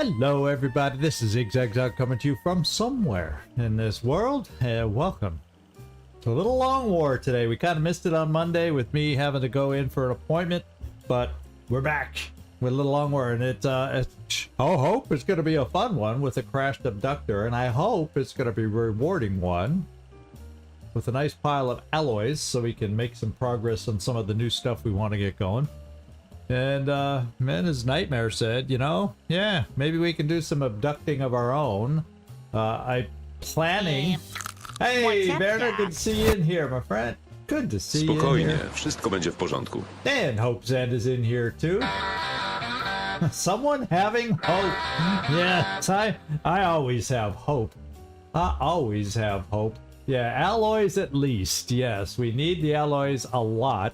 Hello everybody, this is Zigzag coming to you from somewhere in this world. Welcome to a little long war today. We kind of missed it on Monday with me having to go in for an appointment, but we're back with a little long war, and I hope it's going to be a fun one with a crashed abductor, and I hope it's going to be a rewarding one with a nice pile of alloys so we can make some progress on some of the new stuff we want to get going. And man, as Nightmare said, you know, yeah, maybe we can do some abducting of our own. I'm planning. Hey, Werner, good to see you in here, my friend. Good to see you in Spokojnie, here. wszystko będzie w porządku. And Hope Zend is in here too. Someone having hope. Yes, I always have hope. I always have hope. Yeah, alloys at least. Yes, we need the alloys a lot.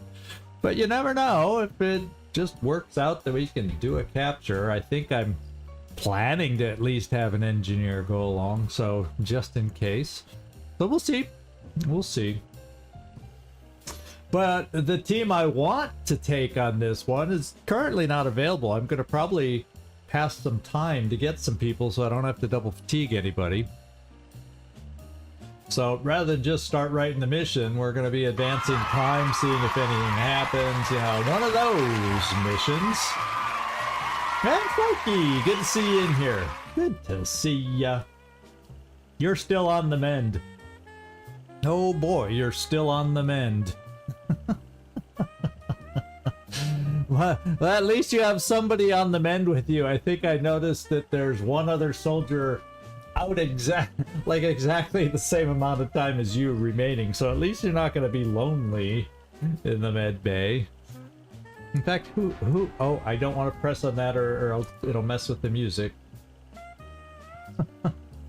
But you never know if it just works out that we can do a capture. I think I'm planning to at least have an engineer go along, so just in case. So we'll see. We'll see. But the team I want to take on this one is currently not available. I'm going to probably pass some time to get some people so I don't have to double fatigue anybody. So rather than just start writing the mission, we're going to be advancing time, seeing if anything happens. You know, one of those missions. And Floki, good to see you in here. Good to see ya. You're still on the mend. Oh boy, you're still on the mend. Well, at least you have somebody on the mend with you. I think I noticed that there's one other soldier out exactly the same amount of time as you remaining, so at least you're not going to be lonely in the med bay. In fact, who oh, I don't want to press on that or else it'll mess with the music.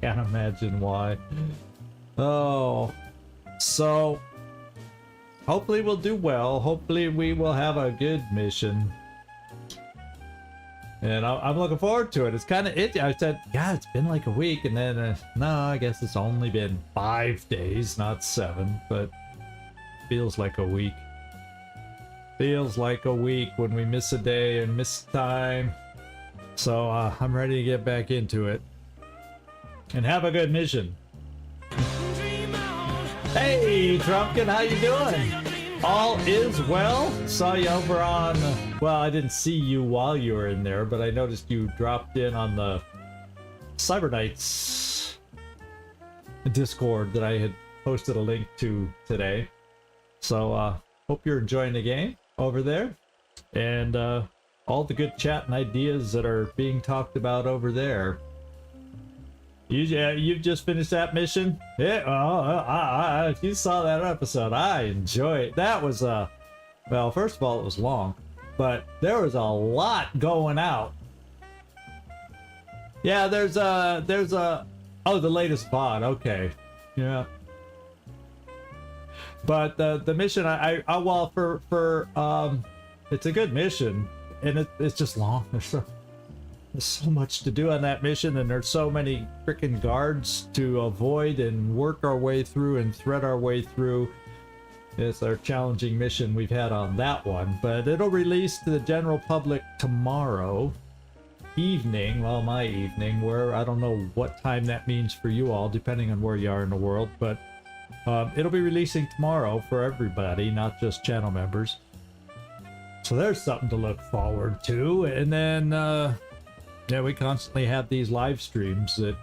Can't imagine why. Oh, so hopefully we'll do well. Hopefully we will have a good mission. And I'm looking forward to it. It's kind of it. I said, yeah, it's been like a week, and then no, I guess it's only been 5 days, not 7, but feels like a week. Feels like a week when we miss a day and miss time. So I'm ready to get back into it and have a good mission. Hey, Trumpkin, how you doing? All is well. Saw you over on, well, I didn't see you while you were in there, but I noticed you dropped in on the Cyber Knights Discord that I had posted a link to today. So hope you're enjoying the game over there, and all the good chat and ideas that are being talked about over there. You've just finished that mission? Yeah, you saw that episode. I enjoy it. That was well, first of all, it was long, but there was a lot going out. Yeah, there's a oh, the latest VOD. Okay, yeah. But the mission, I well, for it's a good mission, and it's just long. There's so much to do on that mission, and there's so many freaking guards to avoid and work our way through and thread our way through. It's our challenging mission we've had on that one, but it'll release to the general public tomorrow evening, well, my evening, where I don't know what time that means for you all, depending on where you are in the world, but it'll be releasing tomorrow for everybody, not just channel members. So there's something to look forward to. And then yeah, we constantly have these live streams that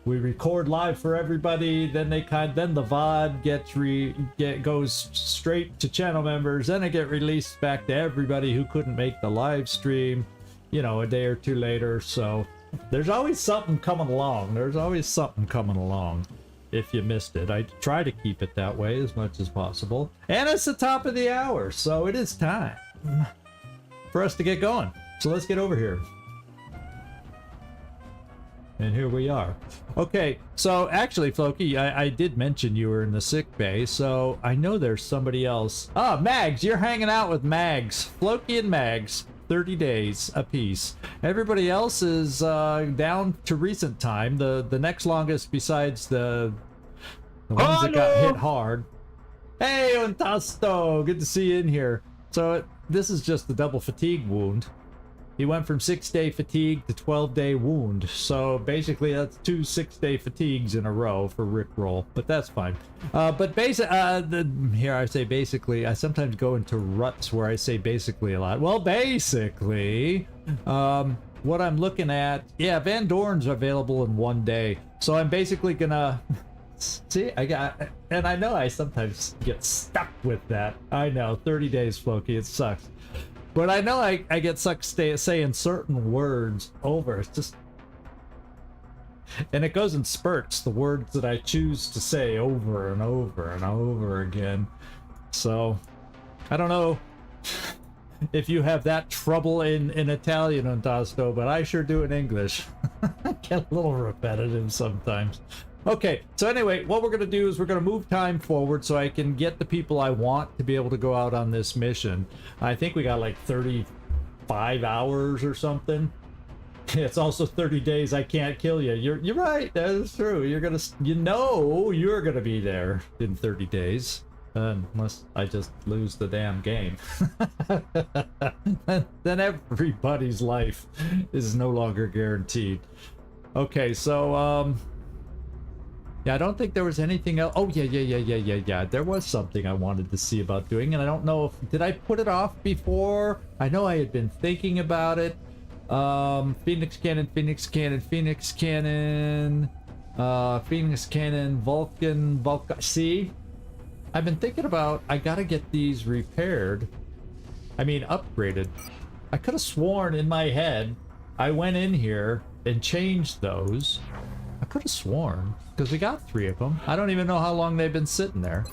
we record live for everybody. Then the VOD goes straight to channel members. Then it get released back to everybody who couldn't make the live stream, you know, a day or two later. So there's always something coming along. There's always something coming along. If you missed it, I try to keep it that way as much as possible. And it's the top of the hour, so it is time for us to get going. So let's get over here. And here we are. Okay, so actually, Floki, I did mention you were in the sick bay, so I know there's somebody else. Ah, Mags, you're hanging out with Mags. Floki and Mags, 30 days apiece. Everybody else is down to recent time. The next longest besides the ones that got hit hard. Hey, Untasto, good to see you in here. So this is just the double fatigue wound. He went from 6-day fatigue to 12-day wound. So basically that's 2 6-day fatigues in a row for Rickroll, but that's fine. But here I say basically, I sometimes go into ruts where I say basically a lot. Well, basically, what I'm looking at, yeah, Van Dorn's available in 1 day. So I'm basically gonna, see, and I know I sometimes get stuck with that. I know, 30 days, Floki, it sucks. But I know I get stuck saying certain words over. It's just... And it goes in spurts, the words that I choose to say over and over and over again. So, I don't know if you have that trouble in Italian, Untasto, but I sure do in English. I get a little repetitive sometimes. Okay, so anyway, what we're going to do is we're going to move time forward so I can get the people I want to be able to go out on this mission. I think we got like 35 hours or something. It's also 30 days I can't kill you. You're right, that is true. You're going to, you're going to be there in 30 days. Unless I just lose the damn game. Then everybody's life is no longer guaranteed. Okay, so, yeah, I don't think there was anything else. Oh, yeah. There was something I wanted to see about doing, and I don't know if... Did I put it off before? I know I had been thinking about it. Phoenix Cannon, Vulcan. See? I've been thinking about... I gotta get these repaired. I mean, upgraded. I could have sworn in my head I went in here and changed those. I could have sworn, because we got 3 of them. I don't even know how long they've been sitting there.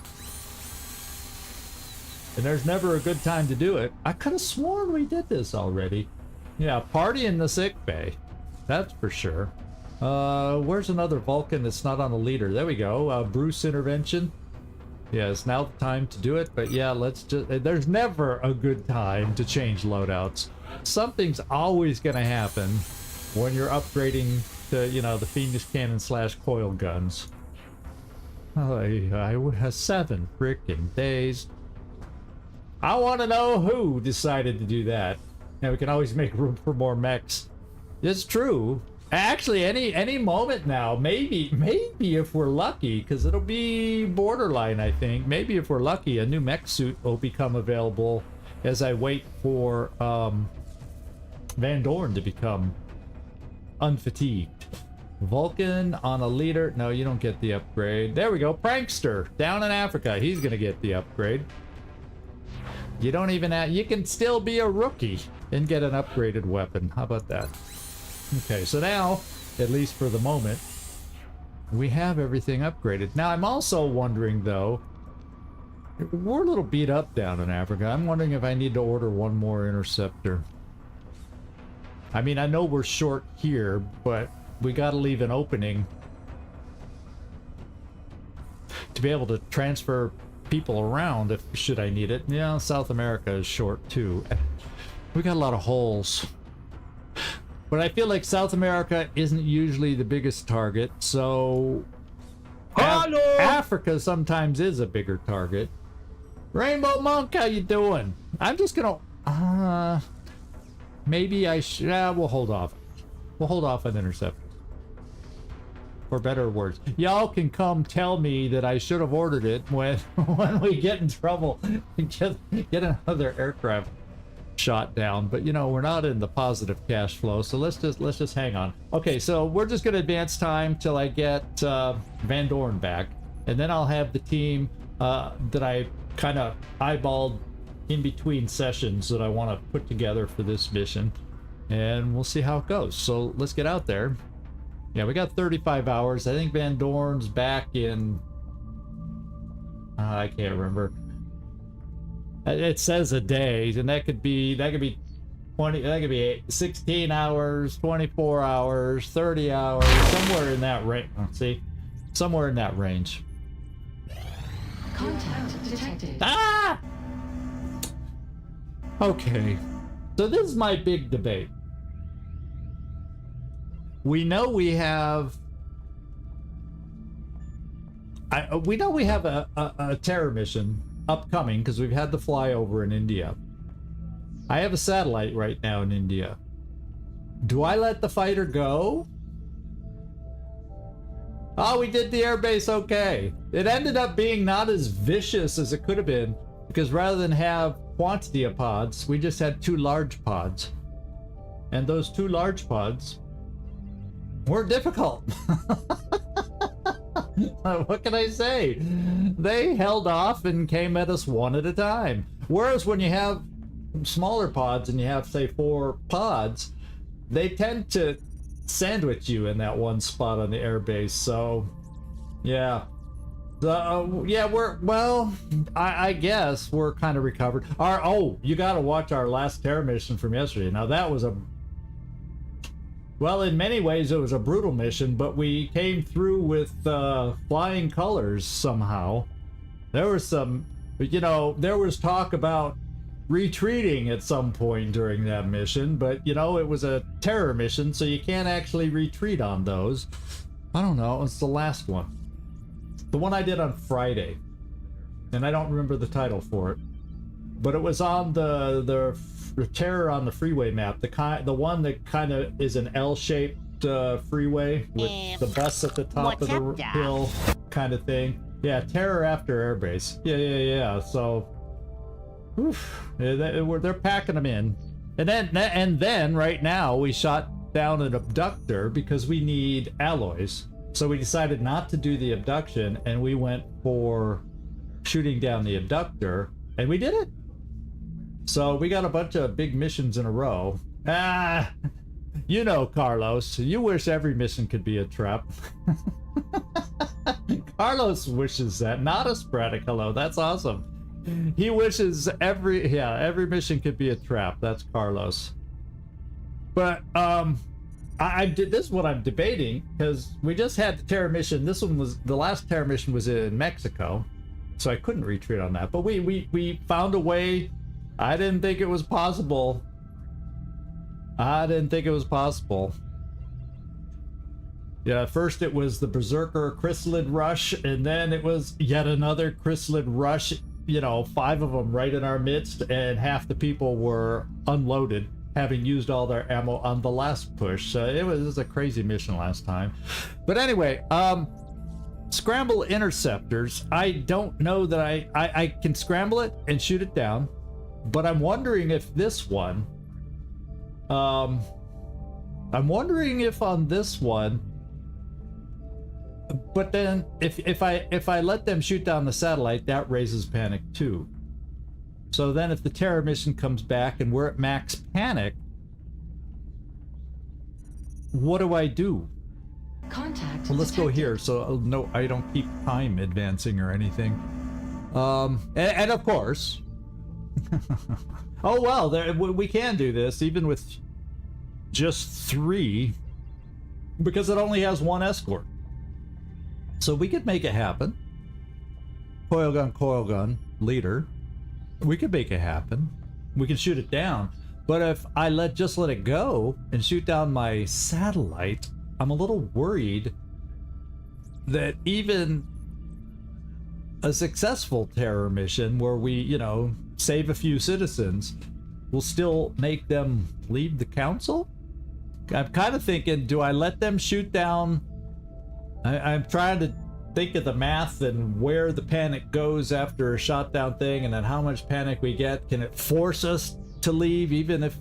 And there's never a good time to do it. I could have sworn we did this already. Yeah, party in the sick bay. That's for sure. Where's another Vulcan that's not on the leader? There we go. Bruce intervention. Yeah, it's now the time to do it. But yeah, let's just... There's never a good time to change loadouts. Something's always going to happen when you're upgrading to, you know, the Phoenix Cannon / coil guns. I would have 7 freaking days. I want to know who decided to do that. Now we can always make room for more mechs. It's true. Actually, any moment now, maybe if we're lucky, because it'll be borderline, I think. Maybe if we're lucky, a new mech suit will become available as I wait for Van Dorn to become unfatigued. Vulcan on a leader. No, you don't get the upgrade. There we go. Prankster down in Africa. He's gonna get the upgrade. You don't even have... You can still be a rookie and get an upgraded weapon. How about that? Okay, so now, at least for the moment, we have everything upgraded. Now, I'm also wondering, though, we're a little beat up down in Africa. I'm wondering if I need to order 1 more interceptor. I mean, I know we're short here, but we gotta leave an opening to be able to transfer people around if should I need it. Yeah, South America is short too. We got a lot of holes. But I feel like South America isn't usually the biggest target, so Africa sometimes is a bigger target. Rainbow Monk, how you doing? I'm just gonna maybe I should... we'll hold off. We'll hold off on intercept. For better words. Y'all can come tell me that I should have ordered it when we get in trouble and get another aircraft shot down. But you know, we're not in the positive cash flow, so let's just hang on. Okay, so we're just gonna advance time till I get Van Dorn back, and then I'll have the team that I kind of eyeballed in between sessions that I want to put together for this mission, and we'll see how it goes. So let's get out there. Yeah, we got 35 hours. I think Van Dorn's back in... I can't remember. It says a day, and that could be 20. That could be 16 hours, 24 hours, 30 hours, somewhere in that range. See, somewhere in that range. Contact detected. Ah! Okay, so this is my big debate. We know we have... we know we have a terror mission upcoming because we've had the flyover in India. I have a satellite right now in India. Do I let the fighter go? Oh, we did the airbase okay. It ended up being not as vicious as it could have been, because rather than have quantity of pods, we just had 2 large pods. And those 2 large pods were difficult. What can I say? They held off and came at us one at a time. Whereas when you have smaller pods and you have, say, 4 pods, they tend to sandwich you in that one spot on the airbase. So, yeah. Yeah, I guess we're kind of recovered. You gotta watch our last terror mission from yesterday. Now that was well, in many ways it was a brutal mission, but we came through with flying colors somehow. There was some, there was talk about retreating at some point during that mission, but it was a terror mission, so you can't actually retreat on those. I don't know, it's the last one. The one I did on Friday, and I don't remember the title for it, but it was on the terror on the freeway map, the one that kind of is an L-shaped freeway with the bus at the top of the hill kind of thing. Yeah, terror after airbase. Yeah. So, they're packing them in, and then right now we shot down an abductor because we need alloys. So we decided not to do the abduction, and we went for shooting down the abductor, and we did it. So we got a bunch of big missions in a row. Carlos, you wish every mission could be a trap. Carlos wishes that, not a sporadic hello. That's awesome. He wishes every mission could be a trap. That's Carlos. But this is what I'm debating, because we just had the terror mission. The last terror mission was in Mexico, so I couldn't retreat on that. But we found a way. I didn't think it was possible. Yeah, first it was the Berserker Chrysalid Rush, and then it was yet another Chrysalid Rush, 5 of them right in our midst, and half the people were unloaded, having used all their ammo on the last push. So it was a crazy mission last time. But anyway, scramble interceptors. I don't know that I can scramble it and shoot it down, but I'm wondering if this one, I'm wondering if on this one, but then if I let them shoot down the satellite, that raises panic too. So then if the terror mission comes back and we're at max panic, what do I do? Contact. Well, let's go here. So no, I don't keep time advancing or anything. And of course, oh well, we can do this even with just 3, because it only has 1 escort. So we could make it happen. Coil gun, leader. We could make it happen. We can shoot it down. But if I just let it go and shoot down my satellite, I'm a little worried that even a successful terror mission where we, save a few citizens will still make them leave the council. I'm kind of thinking, do I let them shoot down? I'm trying to think of the math and where the panic goes after a shot down thing, and then how much panic we get. Can it force us to leave even if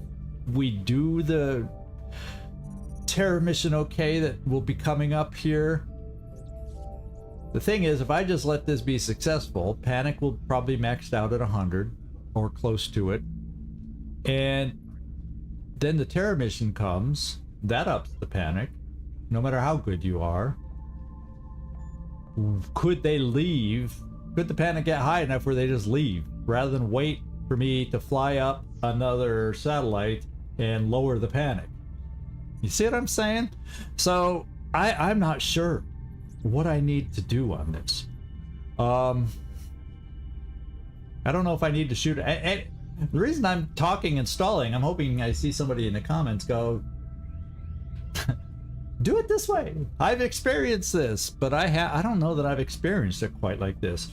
we do the terror mission okay that will be coming up here? The thing is, if I just let this be successful, panic will probably max out at 100 or close to it, and then the terror mission comes, that ups the panic no matter how good you are. Could they leave? Could the panic get high enough where they just leave rather than wait for me to fly up another satellite and lower the panic? You see what I'm saying? So I'm not sure what I need to do on this. I don't know if I need to shoot. And the reason I'm talking and stalling, I'm hoping I see somebody in the comments go, do it this way. I've experienced this, but I don't know that I've experienced it quite like this.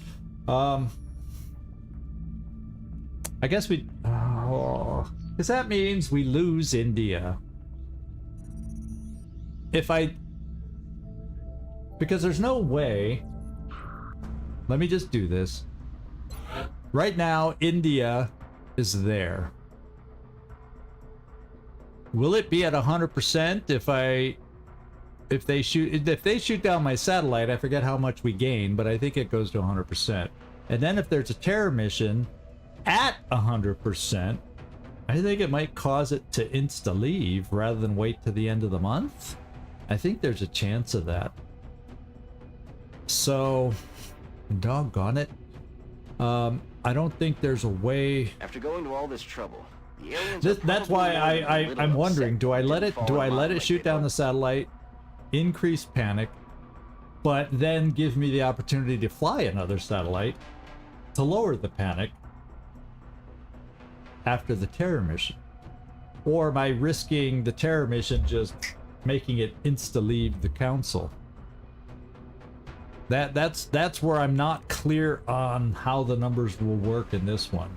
I guess Because that means we lose India. Because there's no way. Let me just do this. Right now, India is there. Will it be at 100% if they shoot down my satellite? I forget how much we gain, but I think it goes to 100%. And then if there's a terror mission at 100%, I think it might cause it to insta-leave rather than wait to the end of the month. I think there's a chance of that. So, doggone it. I don't think there's a way. After going to all this trouble, the aliens that's why I'm wondering, do I let it shoot down the satellite, increase panic, but then give me the opportunity to fly another satellite to lower the panic after the terror mission? Or am I risking the terror mission just making it insta-leave the council? That's where I'm not clear on how the numbers will work in this one.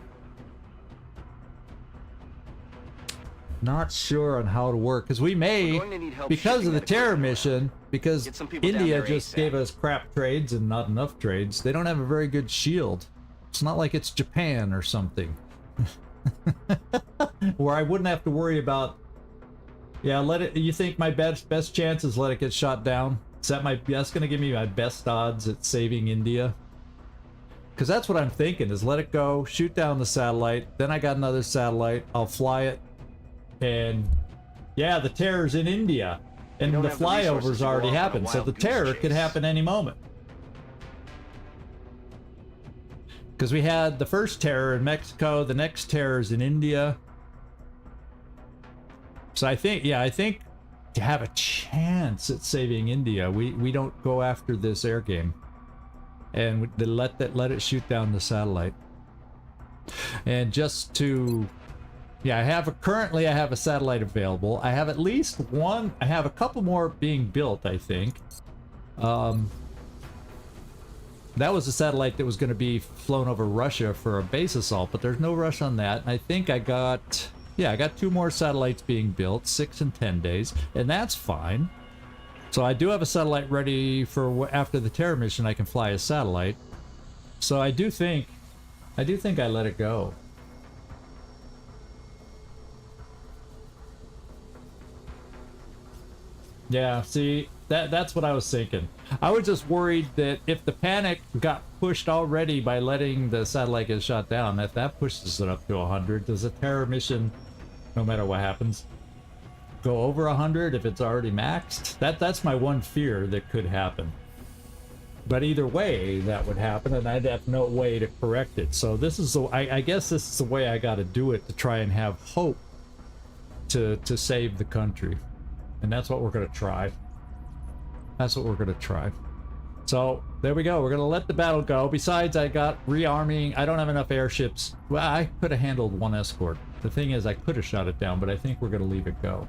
Not sure on how to work, because we may, because of the terror mission, because India just gave us crap trades and not enough trades, they don't have a very good shield. It's not like it's Japan or something. Where I wouldn't have to worry about, yeah, you think my best chance is let it get shot down? Is that's gonna give me my best odds at saving India? Because that's what I'm thinking, is let it go, shoot down the satellite, then I got another satellite, I'll fly it, and yeah, the terror's in India, and the flyover's already happened, so the terror could happen any moment. Because we had the first terror in Mexico, the next terror's in India. So I think to have a chance at saving India, we don't go after this air game, and let it shoot down the satellite. And just to, yeah, currently I have a satellite available. I have at least one. I have a couple more being built, I think. That was a satellite that was going to be flown over Russia for a base assault, but there's no rush on that. And I think I got 2 more satellites being built, 6 and 10 days, and that's fine. So I do have a satellite ready for after the terror mission. I can fly a satellite. So I do think I let it go. Yeah, see, that's what I was thinking. I was just worried that if the panic got pushed already by letting the satellite get shot down, that pushes it up to 100. Does a terror mission, no matter what happens, go over 100 if it's already maxed? That's my one fear that could happen. But either way, that would happen, and I'd have no way to correct it. So this is I guess this is the way I got to do it, to try and have hope to save the country. And that's what we're going to try. That's what we're going to try. So, there we go. We're going to let the battle go. Besides, I got rearming. I don't have enough airships. Well, I could have handled one escort. The thing is, I could have shot it down, but I think we're going to leave it go.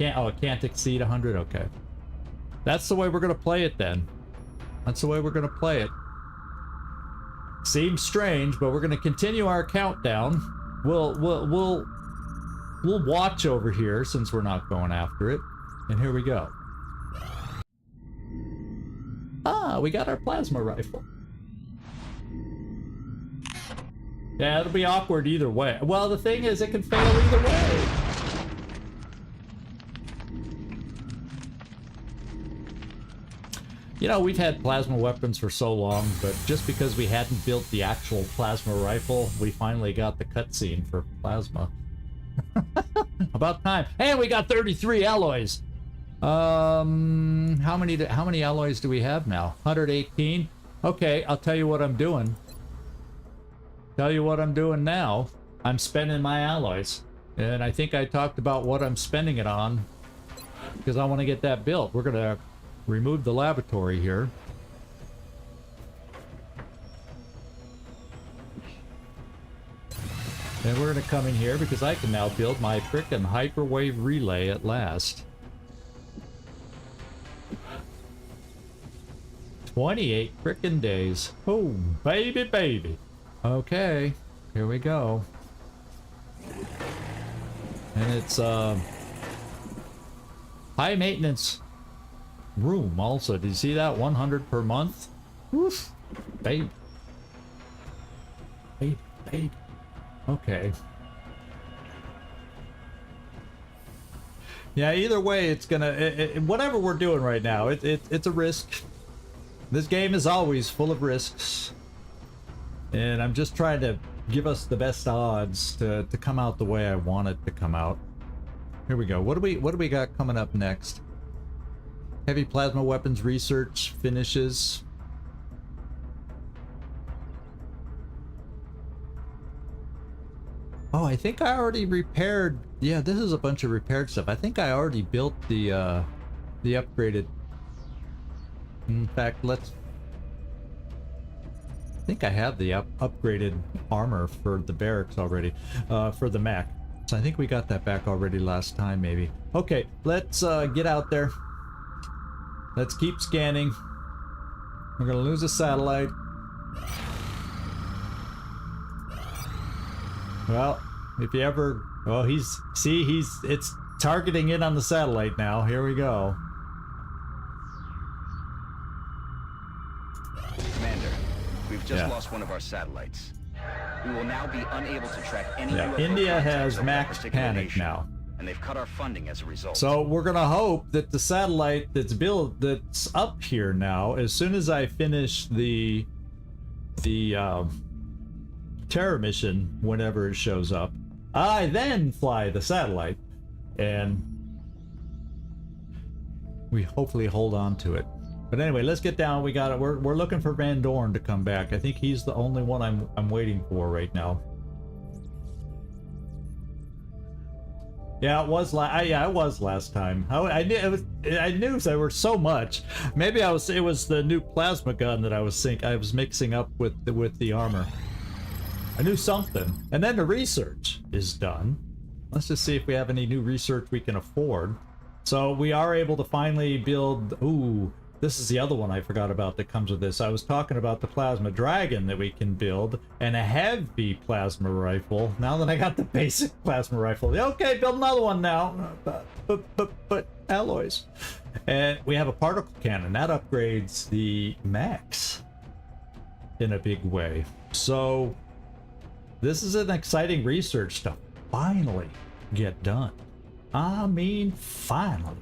Oh, it can't exceed 100? Okay. That's the way we're going to play it, then. That's the way we're going to play it. Seems strange, but we're going to continue our countdown. We'll watch over here since we're not going after it. And here we go. Ah, we got our plasma rifle. Yeah, it'll be awkward either way. Well, the thing is, it can fail either way. You know, we've had plasma weapons for so long, but just because we hadn't built the actual plasma rifle, we finally got the cutscene for plasma. About time. And we got 33 alloys. How many alloys do we have now? 118. Okay, I'll tell you what I'm doing. Tell you what I'm doing now. I'm spending my alloys, and I think I talked about what I'm spending it on because I want to get that built. We're gonna remove the laboratory here. And we're going to come in here because I can now build my frickin' hyperwave relay at last. 28 frickin' days. Oh, baby, baby. Okay, here we go. And it's high maintenance room also. Did you see that? 100 per month? Woof. Babe. Babe, babe. Okay. Yeah, either way, it's gonna... whatever we're doing right now, it's a risk. This game is always full of risks. And I'm just trying to give us the best odds to come out the way I want it to come out. Here we go. What do we got coming up next? Heavy plasma weapons research finishes. Oh, I think I already repaired. Yeah, this is a bunch of repaired stuff. I think I already built the upgraded. In fact, I think I have the upgraded armor for the barracks already, for the mech. So I think we got that back already last time, maybe. Okay, let's get out there. Let's keep scanning. We're gonna lose a satellite. Well, if you ever... Oh, it's targeting in on the satellite now. Here we go. Commander, we've just lost one of our satellites. We will now be unable to track any UFO India has contacts over that max particular panic nation, now. and they've cut our funding as a result. So we're gonna hope that the satellite that's up here now, as soon as I finish the terror mission, whenever it shows up, I then fly the satellite, and we hopefully hold on to it. But anyway, let's get down. We got it. We're looking for Van Dorn to come back. I think he's the only one I'm waiting for right now. Yeah, it was last time. I knew there were so much. Maybe it was the new plasma gun that I was mixing up with the armor. I knew something. And then the research is done. Let's just see if we have any new research we can afford. So we are able to finally build... Ooh, this is the other one I forgot about that comes with this. I was talking about the plasma dragon that we can build, and a heavy plasma rifle. Now that I got the basic plasma rifle, okay, build another one now. But alloys. And we have a particle cannon. That upgrades the max in a big way. So this is an exciting research to finally get done. I mean, finally.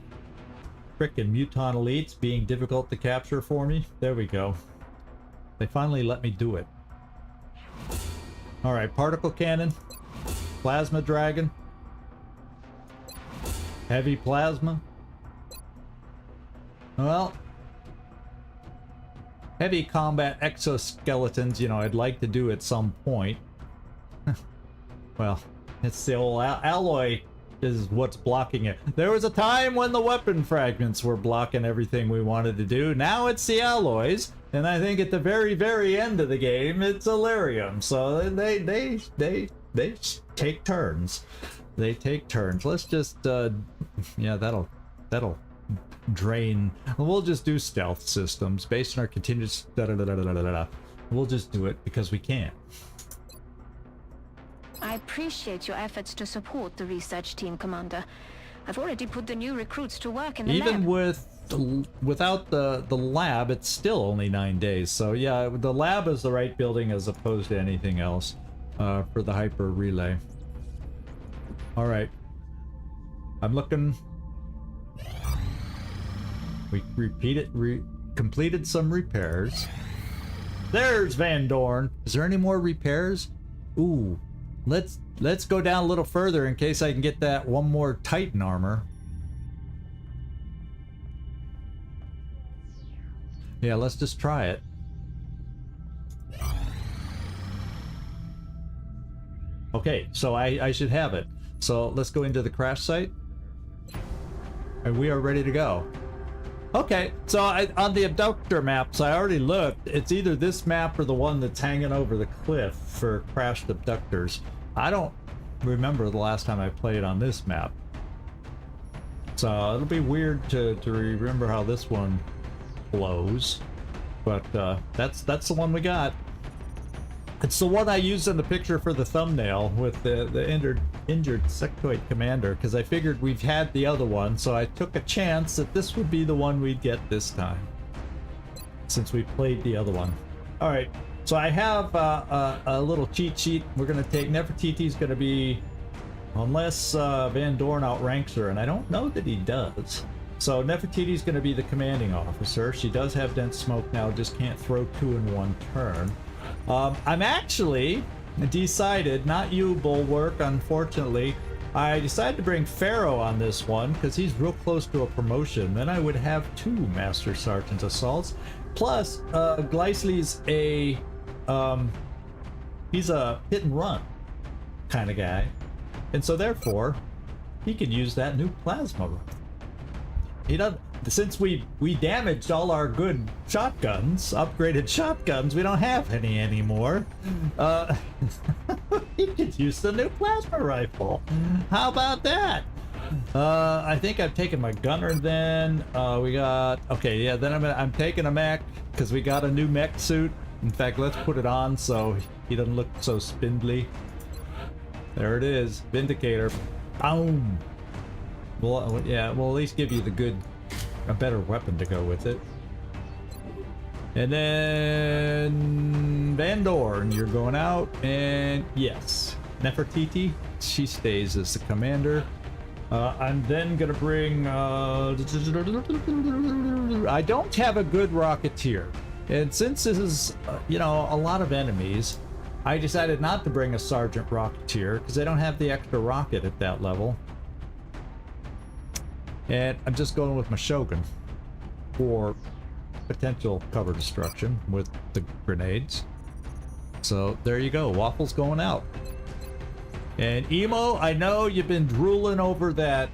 Frickin' Muton Elites being difficult to capture for me. There we go. They finally let me do it. Alright, particle cannon. Plasma dragon. Heavy plasma. Well, heavy combat exoskeletons, you know, I'd like to do at some point. Well, it's the old alloy is what's blocking it. There was a time when the weapon fragments were blocking everything we wanted to do. Now it's the alloys, and I think at the very, very end of the game, it's Illyrium. So they take turns. They take turns. Let's just, yeah, that'll drain. We'll just do stealth systems based on our continuous. We'll just do it because we can. I appreciate your efforts to support the research team, Commander. I've already put the new recruits to work in the lab. Even without the lab, it's still only 9 days. So yeah, the lab is the right building as opposed to anything else for the hyper relay. All right, I'm looking. We completed some repairs. There's Van Dorn. Is there any more repairs? Ooh. Let's go down a little further in case I can get that one more Titan armor. Yeah, let's just try it. Okay, so I should have it. So let's go into the crash site. And we are ready to go. Okay, so on the Abductor maps, I already looked. It's either this map or the one that's hanging over the cliff for crashed abductors. I don't remember the last time I played on this map. So it'll be weird to remember how this one flows. But that's the one we got. It's the one I used in the picture for the thumbnail with the injured sectoid commander, because I figured we've had the other one, so I took a chance that this would be the one we'd get this time, since we played the other one. All right, so I have a little cheat sheet. We're gonna take Nefertiti's gonna be, unless Van Dorn outranks her, and I don't know that he does. So Nefertiti's gonna be the commanding officer. She does have dense smoke now, just can't throw 2 in one turn. I'm actually decided, not you, Bulwark, unfortunately. I decided to bring Pharaoh on this one because he's real close to a promotion. Then I would have 2 Master Sergeant Assaults. Plus, Gleisley's he's a hit and run kind of guy. And so therefore, he can use that new plasma rifle. He doesn't. Since we damaged all our good shotguns, upgraded shotguns, we don't have any anymore. He could use the new plasma rifle. How about that? I think I've taken my gunner then. We got, okay, yeah, then I'm taking a mech because we got a new mech suit. In fact, let's put it on so he doesn't look so spindly. There it is, Vindicator. Boom. Well, yeah, we'll at least give you a better weapon to go with it. And then Van Dorn, you're going out, and yes, Nefertiti, she stays as the commander. I'm then gonna bring I don't have a good Rocketeer, and since this is you know, a lot of enemies, I decided not to bring a Sergeant Rocketeer because I don't have the extra rocket at that level. And I'm just going with my Shogun for potential cover destruction with the grenades. So there you go, Waffle's going out. And Emo, I know you've been drooling over that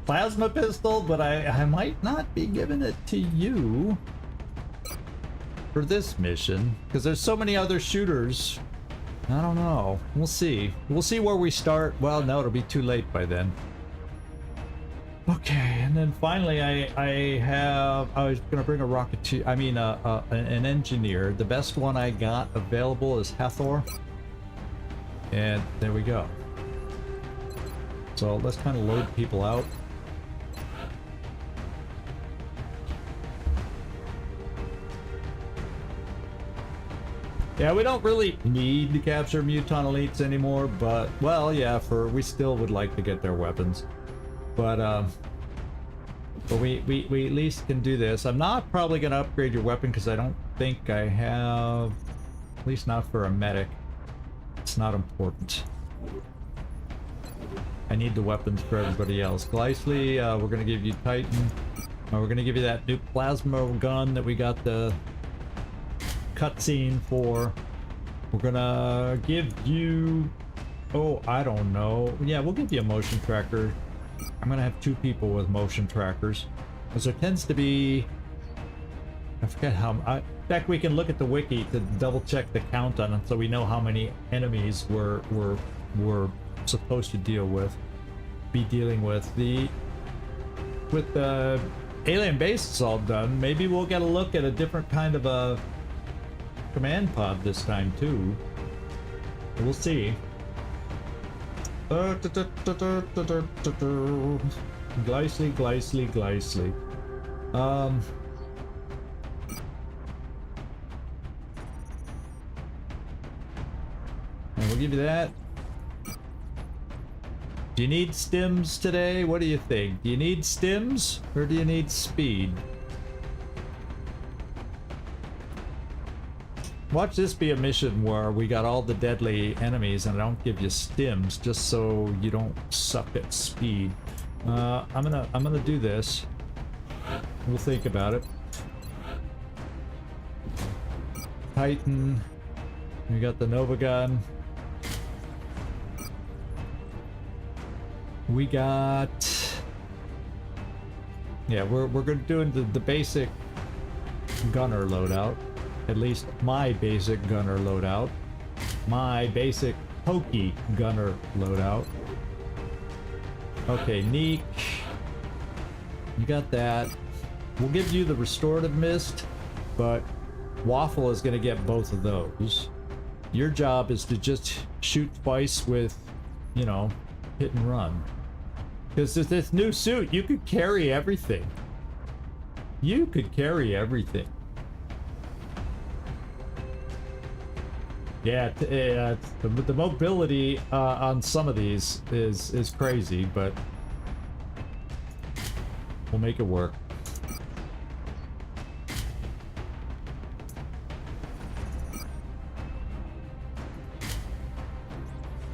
plasma pistol, but I might not be giving it to you for this mission because there's so many other shooters. I don't know, we'll see. We'll see where we start. Well, no, it'll be too late by then. Okay, and then finally I was gonna bring a Rocketeer, I mean an engineer. The best one I got available is Hathor. And there we go. So let's kind of load people out. Yeah, we don't really need to capture Muton Elites anymore, but, well, yeah, we still would like to get their weapons. But we at least can do this. I'm not probably going to upgrade your weapon because I don't think I have, at least not for a medic. It's not important. I need the weapons for everybody else. Gleisley, we're going to give you Titan. We're going to give you that new plasma gun that we got the cutscene for. We're going to give you, oh, I don't know. Yeah, we'll give you a motion tracker. I'm gonna have 2 people with motion trackers, because there tends to be, I forget how, in fact we can look at the wiki to double check the count on them so we know how many enemies we're supposed to dealing with. With the alien base is all done, maybe we'll get a look at a different kind of a command pod this time too. We'll see. Gleisley. And we'll give you that. Do you need stims today? What do you think? Do you need stims or do you need speed? Watch this be a mission where we got all the deadly enemies and I don't give you stims just so you don't suck at speed. I'm gonna do this. We'll think about it. Titan. We got the Nova gun. We got, yeah, we're gonna do the basic gunner loadout. At least my basic gunner loadout. My basic pokey gunner loadout. Okay, Neek. You got that. We'll give you the restorative mist, but Waffle is gonna get both of those. Your job is to just shoot twice with, you know, hit and run. Because with this new suit, you could carry everything. You could carry everything. Yeah, the mobility on some of these is crazy, but we'll make it work.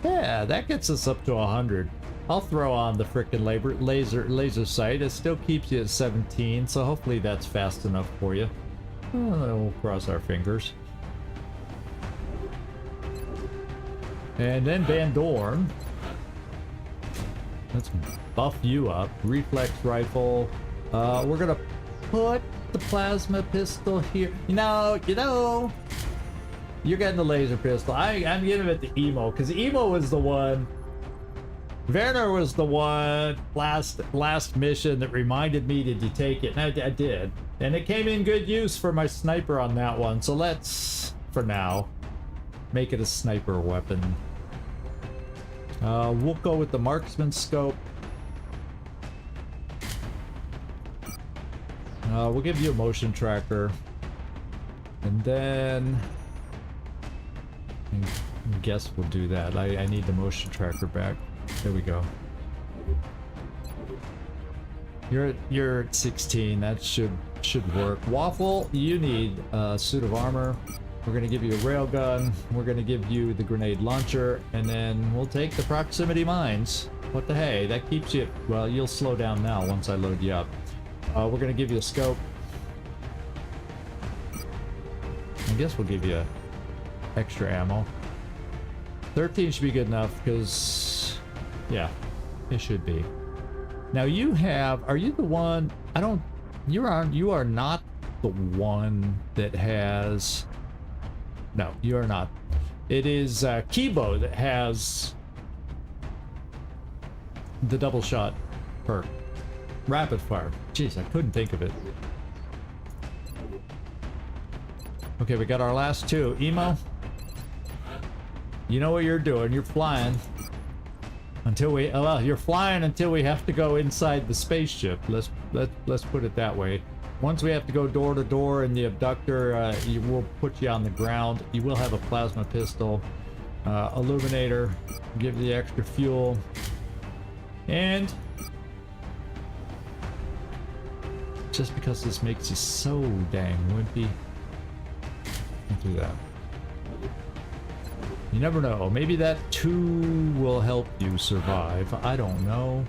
Yeah, that gets us up to 100. I'll throw on the frickin' laser sight. It still keeps you at 17, so hopefully that's fast enough for you. We'll cross our fingers. And then Van Dorn. Let's buff you up. Reflex rifle. We're gonna put the plasma pistol here. You know, you're getting the laser pistol. I'm giving it the Emo, because Emo was the one. Werner was the one last mission that reminded me, did you take it? And I did. And it came in good use for my sniper on that one. So let's, for now, make it a sniper weapon. We'll go with the marksman scope. We'll give you a motion tracker. And then I guess we'll do that. I need the motion tracker back. There we go. You're at 16. That should work. Waffle, you need a suit of armor. We're gonna give you a railgun. We're gonna give you the grenade launcher, and then we'll take the proximity mines. What the hey? That keeps you. Well, you'll slow down now once I load you up. We're gonna give you a scope. I guess we'll give you extra ammo. 13 should be good enough, because yeah, it should be. Now you have, are you the one, you are not the one that has, no, you are not. It is Kibo that has the double shot perk. Rapid fire. Jeez, I couldn't think of it. Okay, we got our last two. Emo, you know what you're doing. You're flying until we, well, you're flying until we have to go inside the spaceship. Let's put it that way. Once we have to go door to door in the abductor, you will put you on the ground. You will have a plasma pistol, illuminator, give the extra fuel, and just because this makes you so dang wimpy, don't do that. You never know. Maybe that 2 will help you survive. I don't know.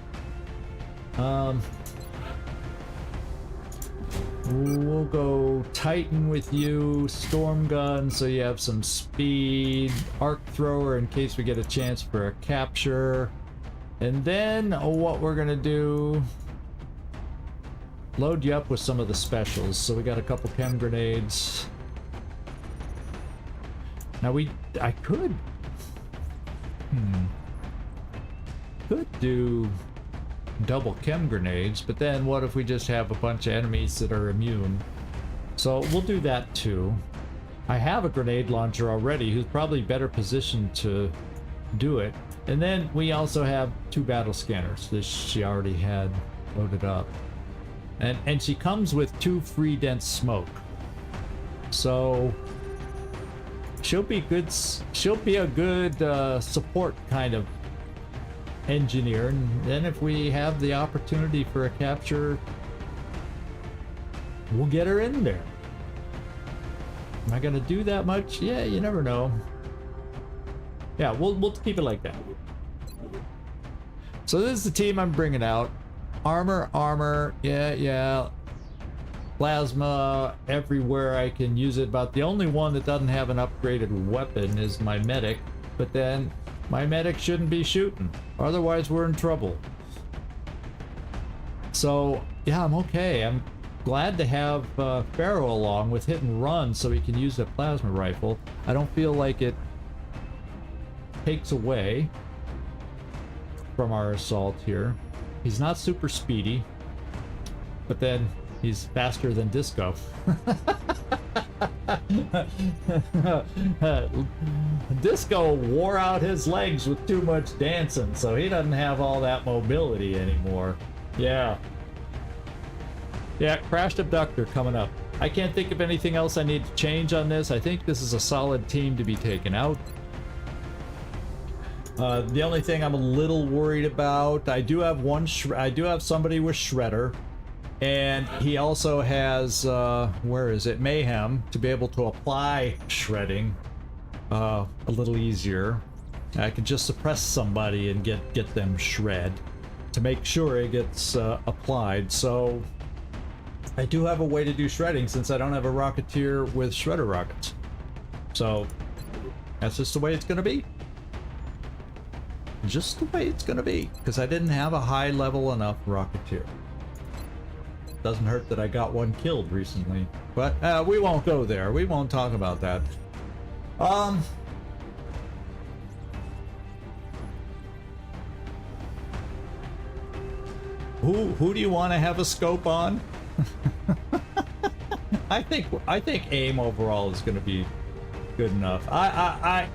We'll go Titan with you, Storm Gun, so you have some speed, Arc Thrower in case we get a chance for a capture, and then what we're gonna do, load you up with some of the specials. So we got a couple chem grenades. Now I could do double chem grenades, but then what if we just have a bunch of enemies that are immune? So we'll do that too. I have a grenade launcher already who's probably better positioned to do it. And then we also have 2 battle scanners that she already had loaded up. And she comes with 2 free dense smoke. So she'll be good. She'll be a good support kind of engineer, and then if we have the opportunity for a capture, we'll get her in there. Am I gonna do that much? Yeah, you never know. Yeah, we'll keep it like that. So this is the team I'm bringing out. Armor, yeah. Plasma everywhere I can use it, but the only one that doesn't have an upgraded weapon is my medic, but then my medic shouldn't be shooting, otherwise we're in trouble. So yeah, I'm okay. I'm glad to have Pharaoh along with hit and run so he can use the plasma rifle. I don't feel like it takes away from our assault here. He's not super speedy, but then he's faster than Disco. Disco wore out his legs with too much dancing, so he doesn't have all that mobility anymore. Yeah. Yeah, crashed abductor coming up. I can't think of anything else I need to change on this. I think this is a solid team to be taken out. The only thing I'm a little worried about, I do have somebody with Shredder, and he also has where is it, Mayhem, to be able to apply shredding a little easier. I can just suppress somebody and get them shred to make sure it gets applied. So I do have a way to do shredding since I don't have a Rocketeer with Shredder rockets. So that's just the way it's gonna be. Just the way it's gonna be, because I didn't have a high level enough Rocketeer. Doesn't hurt that I got one killed recently, but we won't go there. We won't talk about that. Who do you want to have a scope on? I think aim overall is going to be good enough.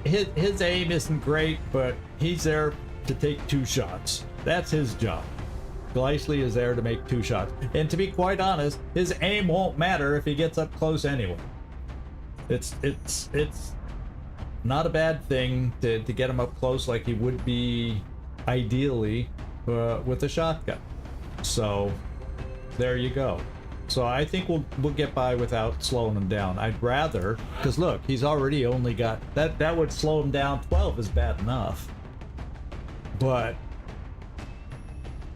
His aim isn't great, but he's there to take 2 shots. That's his job. Glycely is there to make 2 shots. And to be quite honest, his aim won't matter if he gets up close anyway. It's not a bad thing to get him up close like he would be ideally with a shotgun. So there you go. So I think we'll get by without slowing him down. I'd rather, because look, he's already only got that would slow him down. 12 is bad enough, but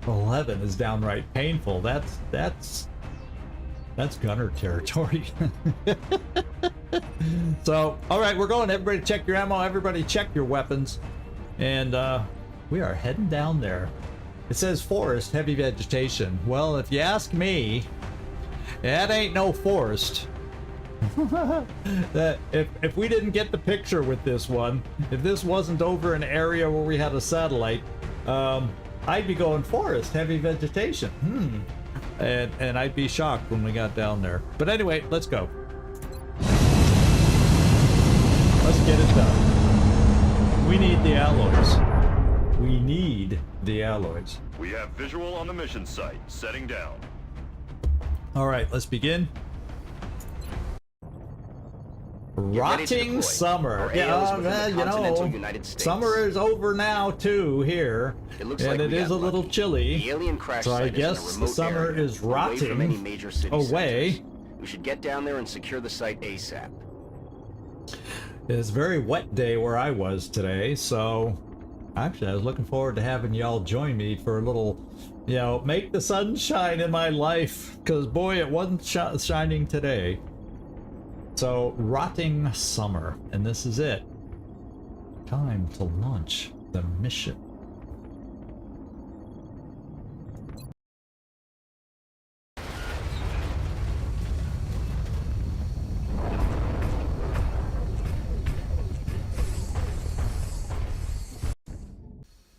11 is downright painful. That's gunner territory. So all right, we're going. Everybody check your ammo, everybody check your weapons, and we are heading down there. It says forest, heavy vegetation. Well, if you ask me, that ain't no forest. That if we didn't get the picture with this one, if this wasn't over an area where we had a satellite, I'd be going forest, heavy vegetation. And I'd be shocked when we got down there. But anyway, let's go. Let's get it done. We need the alloys. We need the alloys. We have visual on the mission site. Setting down. All right, let's begin. Rotting summer. Yeah, you know, summer is over now too here, and it is a little chilly. So I guess the summer is rotting away. We should get down there and secure the site ASAP. It's a very wet day where I was today, so actually I was looking forward to having y'all join me for a little, you know, make the sun shine in my life, because boy, it wasn't shining today. So, rotting summer, and this is it. Time to launch the mission.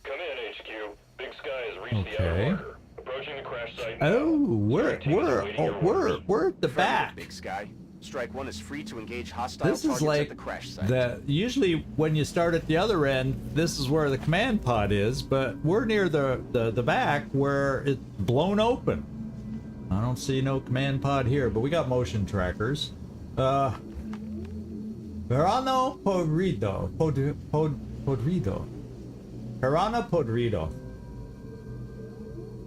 Come in, HQ. Big Sky has reached the outer marker. Approaching the crash site. Oh, we're at the back. Big Sky. Strike 1 is free to engage hostile This targets is like at the crash site. usually when you start at the other end, this is where the command pod is, but we're near the back where it's blown open. I don't see no command pod here, but we got motion trackers. Verano Podrido. Podrido. Verano Podrido.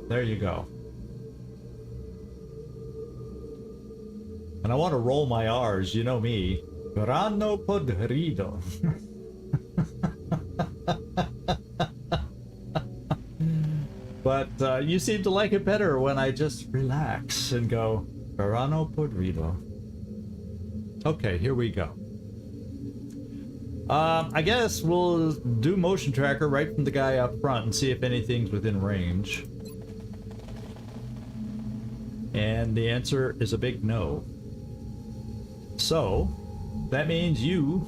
There you go. And I want to roll my R's, you know me. Verano Podrido. But you seem to like it better when I just relax and go, Verano Podrido. Okay, here we go. I guess we'll do motion tracker right from the guy up front and see if anything's within range. And the answer is a big no. So, that means you...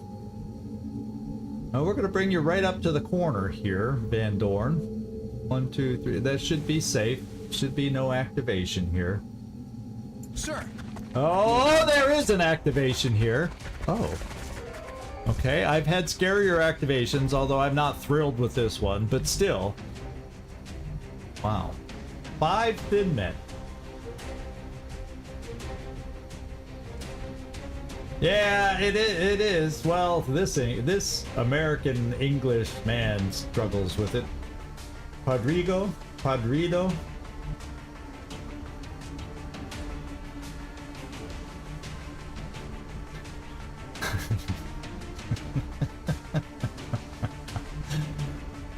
we're going to bring you right up to the corner here, Van Dorn. 1, 2, 3. That should be safe. Should be no activation here. Sir, Oh, there is an activation here. Oh. Okay, I've had scarier activations, although I'm not thrilled with this one, but still. Wow. 5 thin men. Yeah, it is. Well, this American English man struggles with it. Padrido.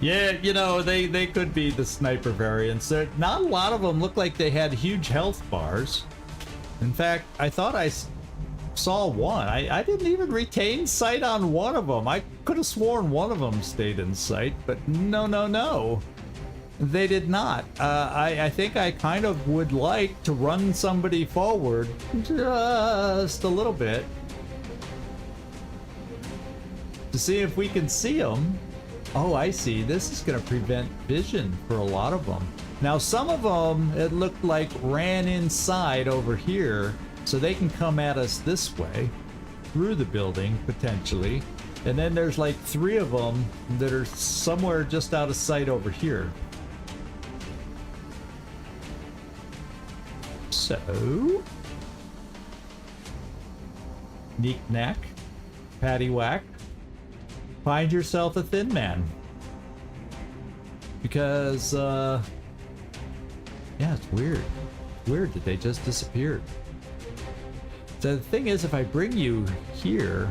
Yeah, you know, they could be the sniper variants. Not a lot of them look like they had huge health bars. In fact, I thought I saw one. I didn't even retain sight on one of them. I could have sworn one of them stayed in sight, but no. They did not. I think I kind of would like to run somebody forward just a little bit to see if we can see them. Oh, I see. This is going to prevent vision for a lot of them. Now, some of them, it looked like ran inside over here, so they can come at us this way, through the building, potentially. And then there's like 3 of them that are somewhere just out of sight over here. So... Knick-knack, paddywhack. Find yourself a thin man. Because, yeah, it's weird. It's weird that they just disappeared. So the thing is, if I bring you here,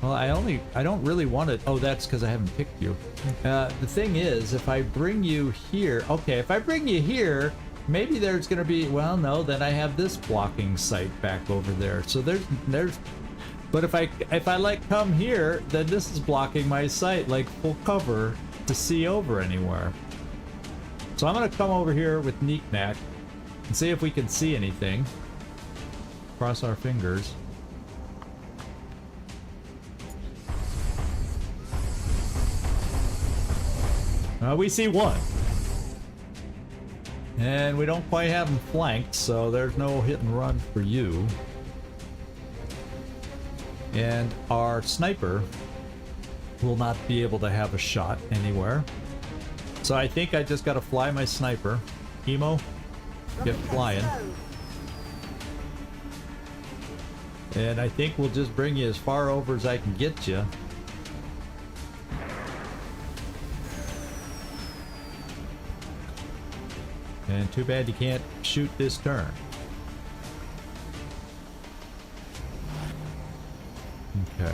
well, I don't really want it. Oh, that's because I haven't picked you. The thing is, if I bring you here, okay, if I bring you here, maybe there's going to be, well, no, then I have this blocking sight back over there. So there's, but if I like come here, then this is blocking my sight, like full cover to see over anywhere. So I'm going to come over here with Knick-knack and see if we can see anything. Cross our fingers. We see one. And we don't quite have them flanked, so there's no hit and run for you. And our sniper will not be able to have a shot anywhere. So I think I just gotta fly my sniper. Emo, get flying. And I think we'll just bring you as far over as I can get you. And too bad you can't shoot this turn. Okay.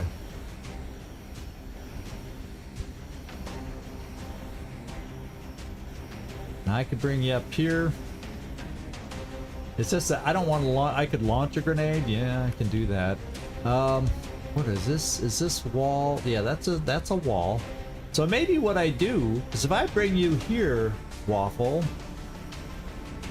Now I could bring you up here. It's just that I don't want to launch. I could launch a grenade. Yeah, I can do that. What is this? Is this wall? Yeah, that's a wall. So maybe what I do is if I bring you here, Waffle,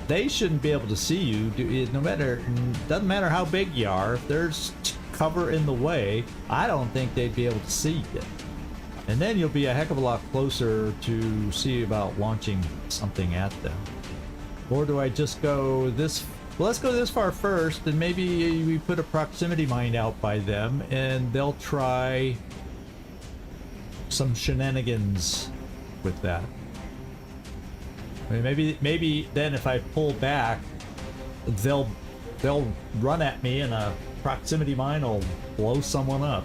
they shouldn't be able to see you. No matter, doesn't matter how big you are. If there's cover in the way, I don't think they'd be able to see you. And then you'll be a heck of a lot closer to see about launching something at them. Or do I just go this? Well, let's go this far first, and maybe we put a proximity mine out by them, and they'll try some shenanigans with that. I mean, maybe then if I pull back, they'll run at me, and a proximity mine will blow someone up.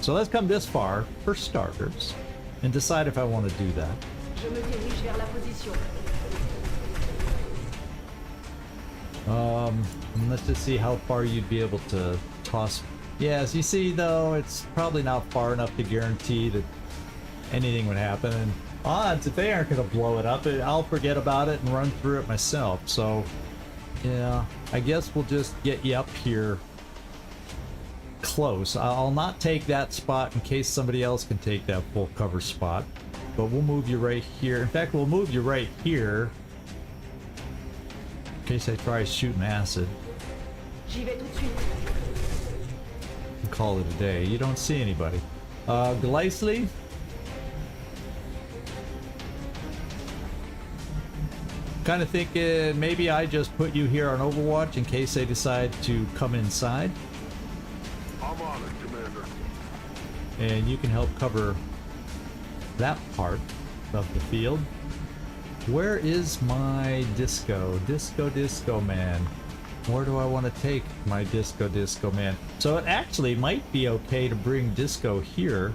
So let's come this far for starters, and decide if I want to do that. Je me dirige vers la position. Let's just see how far you'd be able to toss. Yes, you see though, it's probably not far enough to guarantee that anything would happen. And odds, if they aren't going to blow it up, I'll forget about it and run through it myself. So, yeah, I guess we'll just get you up here close. I'll not take that spot in case somebody else can take that full cover spot. But we'll move you right here. In fact, we'll move you right here. In case I try shooting acid. J'y vais tout de suite. Call it a day. You don't see anybody. Gleisly? kind of thinking maybe I just put you here on Overwatch in case they decide to come inside. I'm on it, Commander. And you can help cover that part of the field. Where is my disco? Disco man. Where do I want to take my disco man? So it actually might be okay to bring disco here.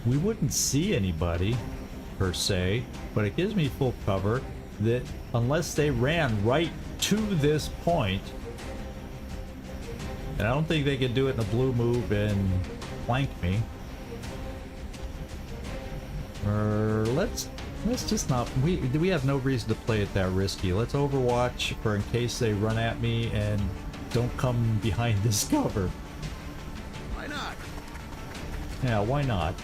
We wouldn't see anybody per se, but it gives me full cover that unless they ran right to this point, and I don't think they could do it in a blue move and flank me. Or let's just not, we have no reason to play it that risky. Let's Overwatch for in case they run at me and don't come behind this cover. Why not? Yeah, why not?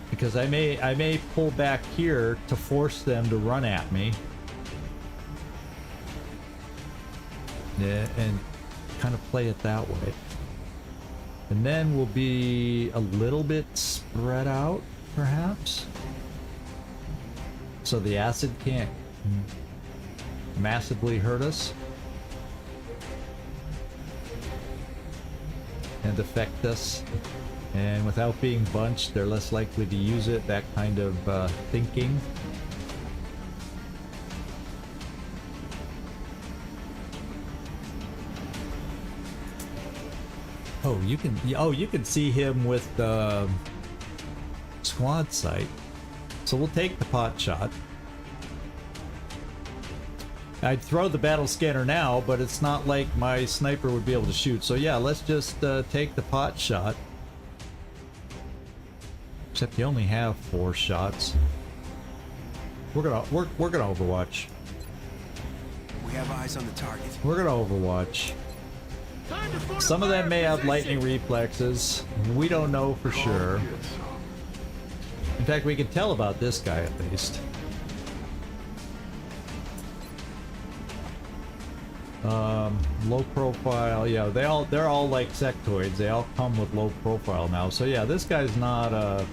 Because I may pull back here to force them to run at me. Yeah, and kind of play it that way. And then we'll be a little bit spread out, perhaps. So the acid can't massively hurt us and affect us. And without being bunched, they're less likely to use it, that kind of thinking. Oh, you can see him with the squad sight. So we'll take the pot shot. I'd throw the battle scanner now, but it's not like my sniper would be able to shoot. So yeah, let's just take the pot shot. Except you only have 4 shots. We're gonna Overwatch. We have eyes on the target. We're gonna Overwatch. Some of them may have lightning reflexes. We don't know for sure. In fact, we can tell about this guy at least. Low profile. Yeah, they're all like sectoids. They all come with low profile now. So yeah, this guy's not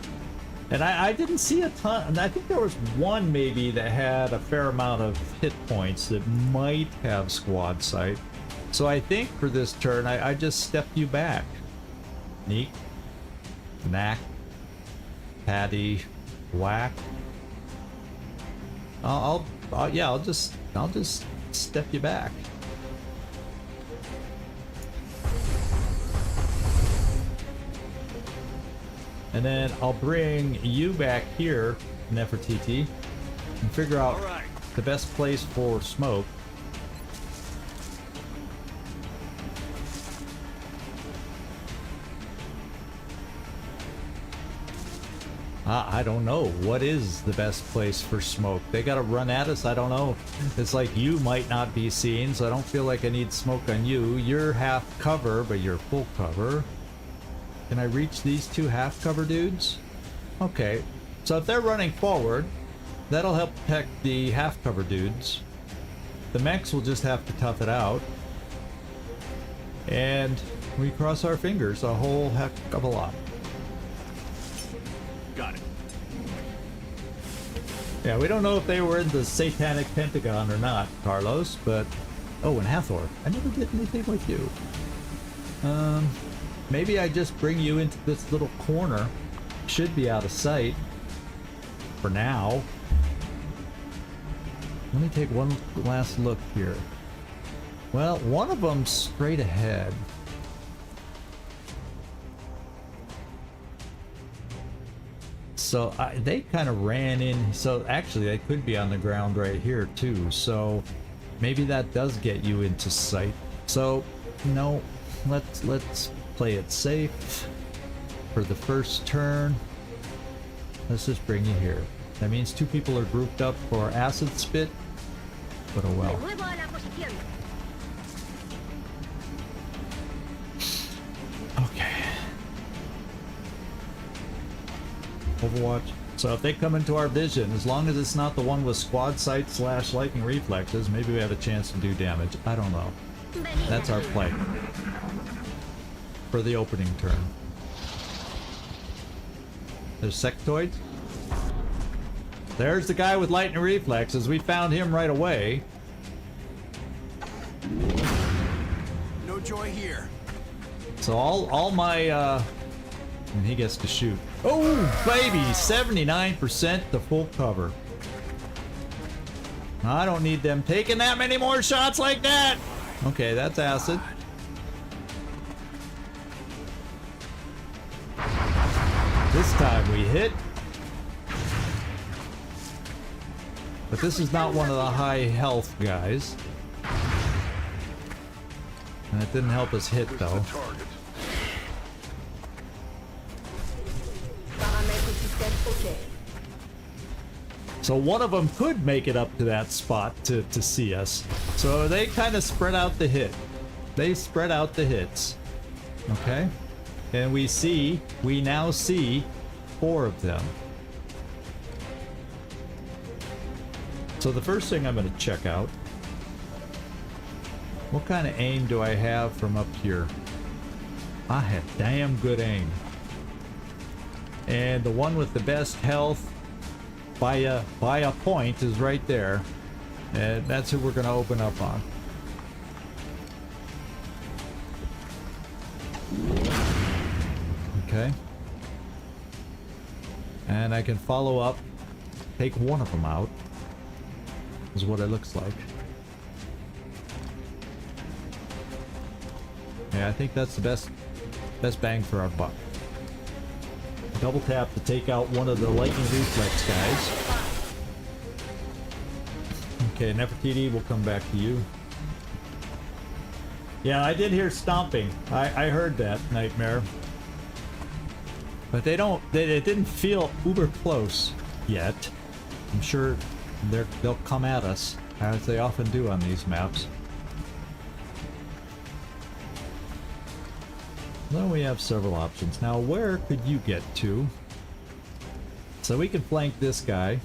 and I didn't see a ton. I think there was one maybe that had a fair amount of hit points that might have squad sight. So I think for this turn, I just step you back. Neek. Knack. Patty. Whack. I'll just step you back. And then I'll bring you back here, Nefertiti, and figure out the best place for smoke. I don't know. What is the best place for smoke? They gotta run at us? I don't know. It's like you might not be seen, so I don't feel like I need smoke on you. You're half cover, but you're full cover. Can I reach these 2 half cover dudes? Okay. So if they're running forward, that'll help protect the half cover dudes. The mechs will just have to tough it out. And we cross our fingers a whole heck of a lot. Got it. Yeah, we don't know if they were in the satanic pentagon or not, Carlos, but... Oh, and Hathor. I never did anything with you. Maybe I just bring you into this little corner. Should be out of sight. For now. Let me take one last look here. Well, one of them's straight ahead. So they kind of ran in. So actually, they could be on the ground right here too. So maybe that does get you into sight. So no, let's play it safe for the first turn. Let's just bring you here. That means 2 people are grouped up for acid spit. But oh well. Okay. Overwatch. So if they come into our vision, as long as it's not the one with squad sight / lightning reflexes, maybe we have a chance to do damage. I don't know. That's our play for the opening turn. There's sectoids. There's the guy with lightning reflexes. We found him right away. No joy here. So all my and he gets to shoot. Oh baby, 79% to full cover. I don't need them taking that many more shots like that. Okay, that's acid. This time we hit. But this is not one of the high health guys. And it didn't help us hit though. Target. Paramètres système OK. So one of them could make it up to that spot to see us. So they kind of spread out the hit. They spread out the hits. Okay? And we now see 4 of them. So the first thing I'm going to check out, what kind of aim do I have from up here? I have damn good aim. And the one with the best health by a point is right there. And that's who we're going to open up on. Okay. And I can follow up, take one of them out, is what it looks like. Yeah, I think that's the best bang for our buck. Double tap to take out one of the lightning reflex guys. Okay, Nefertiti, we'll come back to you. Yeah, I did hear stomping. I heard that, Nightmare. But it didn't feel uber close yet. I'm sure they'll come at us, as they often do on these maps. Then we have several options. Now, where could you get to? So we can flank this guy. Is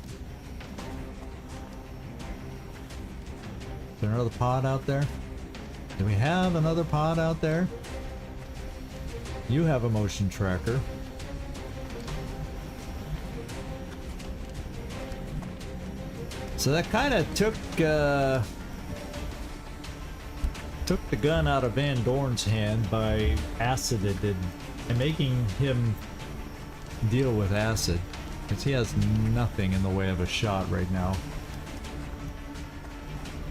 there another pod out there? Do we have another pod out there? You have a motion tracker. So that kind of took the gun out of Van Dorn's hand by acided and making him deal with acid, because he has nothing in the way of a shot right now.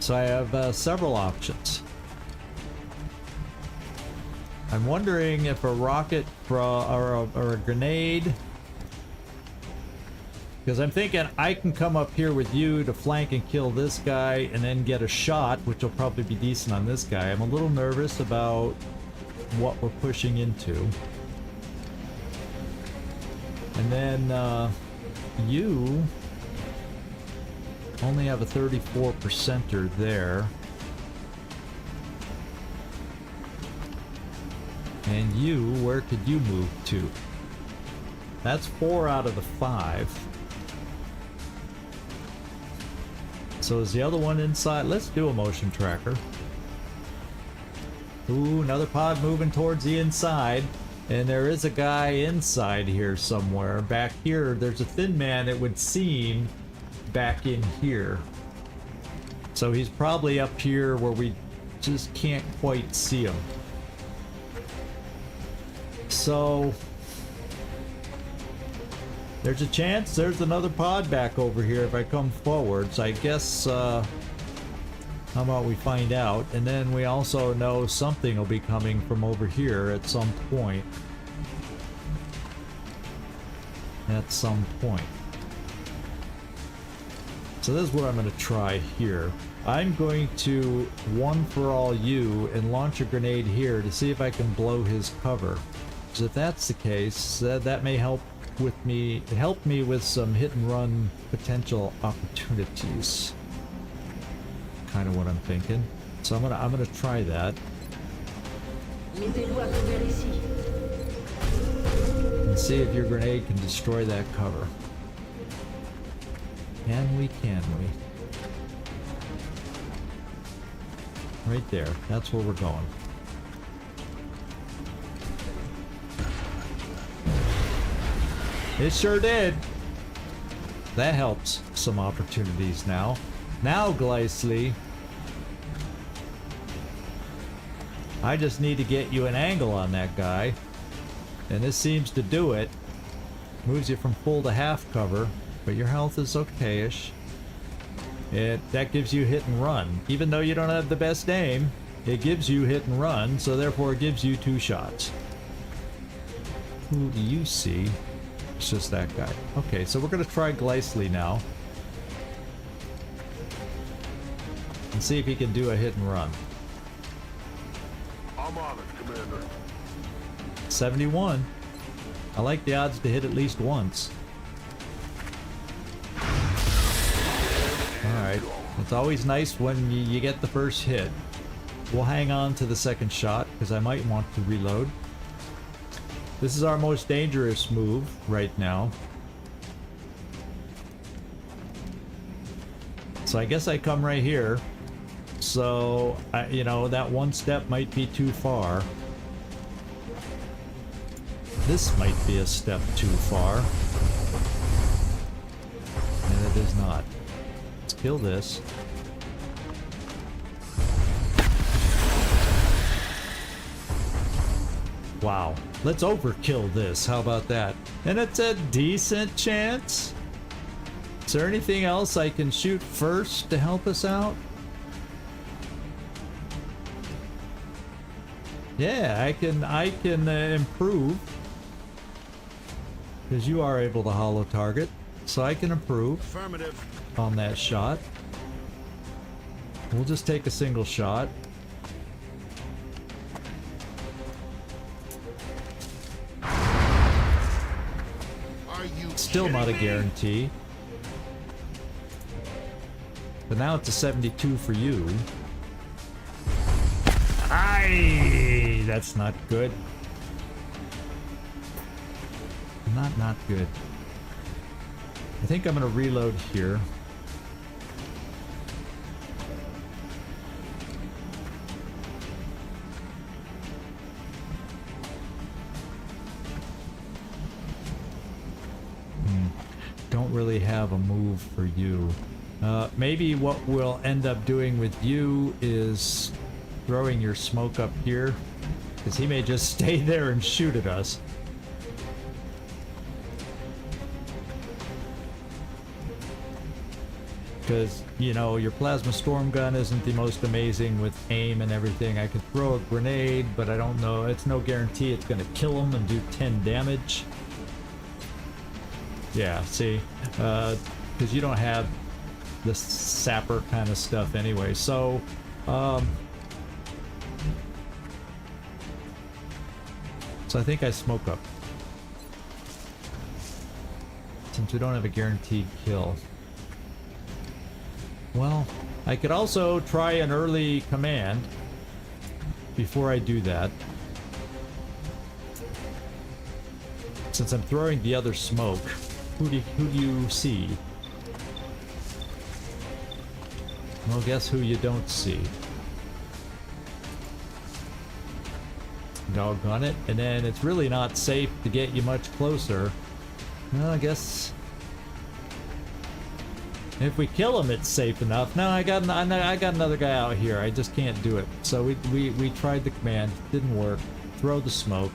So I have several options. I'm wondering if a rocket or a grenade, because I'm thinking I can come up here with you to flank and kill this guy and then get a shot, which will probably be decent on this guy. I'm a little nervous about what we're pushing into. And then you only have a 34%er there. And you, where could you move to? That's 4 out of the 5. So is the other one inside? Let's do a motion tracker. Ooh, another pod moving towards the inside. And there is a guy inside here somewhere. Back here, there's a thin man, it would seem, back in here. So he's probably up here where we just can't quite see him. So there's a chance there's another pod back over here if I come forward. So I guess how about we find out, and then we also know something will be coming from over here at some point. At some point. So this is what I'm going to try here. I'm going to one for all you and launch a grenade here to see if I can blow his cover. So if that's the case, that may help me with some hit and run potential opportunities. Kind of what I'm thinking. So I'm gonna try that. Mettez-vous à couvert ici. And see if your grenade can destroy that cover. Can we? Right there. That's where we're going. It sure did. That helps some opportunities now. Now, Glycely, I just need to get you an angle on that guy. And this seems to do it. Moves you from full to half cover, but your health is okay-ish. That gives you hit and run. Even though you don't have the best aim, it gives you hit and run, so therefore it gives you 2 shots. Who do you see? It's just that guy. Okay, so we're gonna try Glycely now. And see if he can do a hit and run. I'm on it, Commander. 71. I like the odds to hit at least once. Alright. It's always nice when you get the first hit. We'll hang on to the second shot, because I might want to reload. This is our most dangerous move right now. So I guess I come right here. So, you know, that one step might be too far. This might be a step too far. And it is not. Let's kill this. Wow. Let's overkill this. How about that? And it's a decent chance. Is there anything else I can shoot first to help us out? Yeah, I can improve. Because you are able to hollow target. So I can improve Affirmative. on that shot. We'll just take a single shot. Are you Still not a kidding me? guarantee. But now it's a 72 for you. Aye, that's not good. Not good. I think I'm gonna reload here. Don't really have a move for you. Maybe what we'll end up doing with you is throwing your smoke up here, because he may just stay there and shoot at us. Because, you know, your plasma storm gun isn't the most amazing with aim and everything. I could throw a grenade, but I don't know. It's no guarantee it's going to kill him and do 10 damage. Yeah, see? Because you don't have the sapper kind of stuff anyway. So, so I think I smoke up. Since we don't have a guaranteed kill. Well, I could also try an early command before I do that. Since I'm throwing the other smoke, who do you see? Well, guess who you don't see. Doggone it. And then it's really not safe to get you much closer. Well, I guess if we kill him, it's safe enough. No, I got another guy out here. I just can't do it. So we tried the command. Didn't work. Throw the smoke.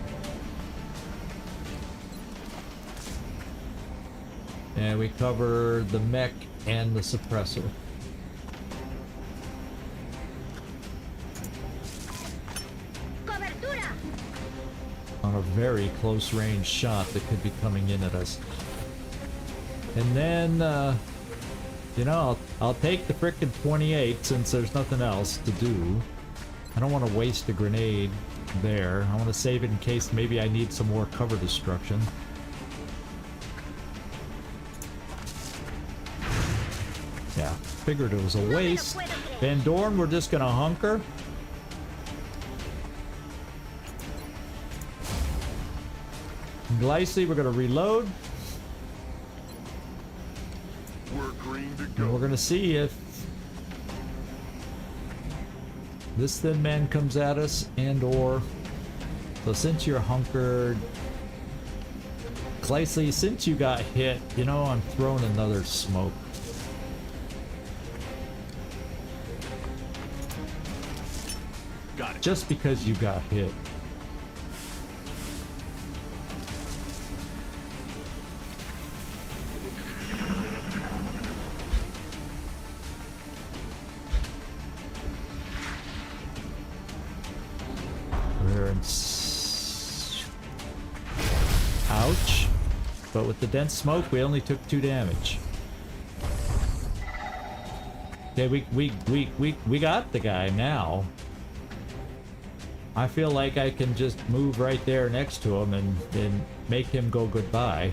And we cover the mech and the suppressor. On a very close range shot that could be coming in at us. And then, you know, I'll take the frickin' 28 since there's nothing else to do. I don't want to waste a grenade there. I want to save it in case maybe I need some more cover destruction. Yeah, figured it was a waste. Van Dorn, we're just gonna hunker. Glycely, we're gonna reload. We're green to And go. we're gonna see if this thin man comes at us and or... So since you're hunkered, Glycely, since you got hit, you know, I'm throwing another smoke. Got it. Just because you got hit. We're in ouch. But with the dense smoke, we only took 2 damage. Okay, we got the guy now. I feel like I can just move right there next to him and make him go goodbye.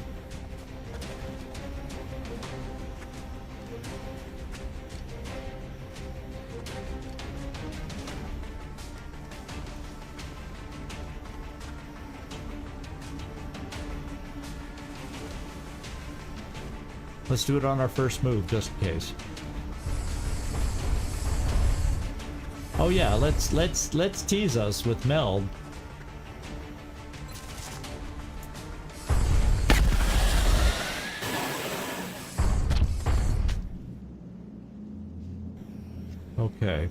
Let's do it on our first move, just in case. Oh yeah, let's tease us with meld. Okay.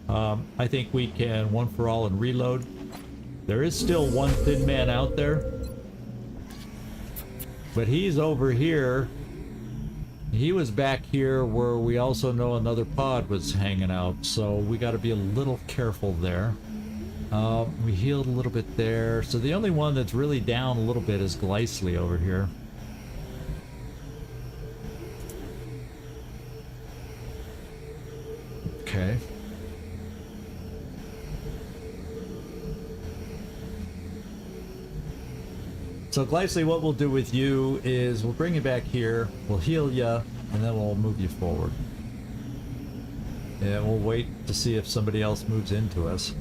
I think we can one for all and reload. There is still one thin man out there. But he's over here. He was back here where we also know another pod was hanging out, so we got to be a little careful there. We healed a little bit there, so the only one that's really down a little bit is Glycely over here. Okay. So Glycely, what we'll do with you is we'll bring you back here, we'll heal you, and then we'll move you forward. And we'll wait to see if somebody else moves into us.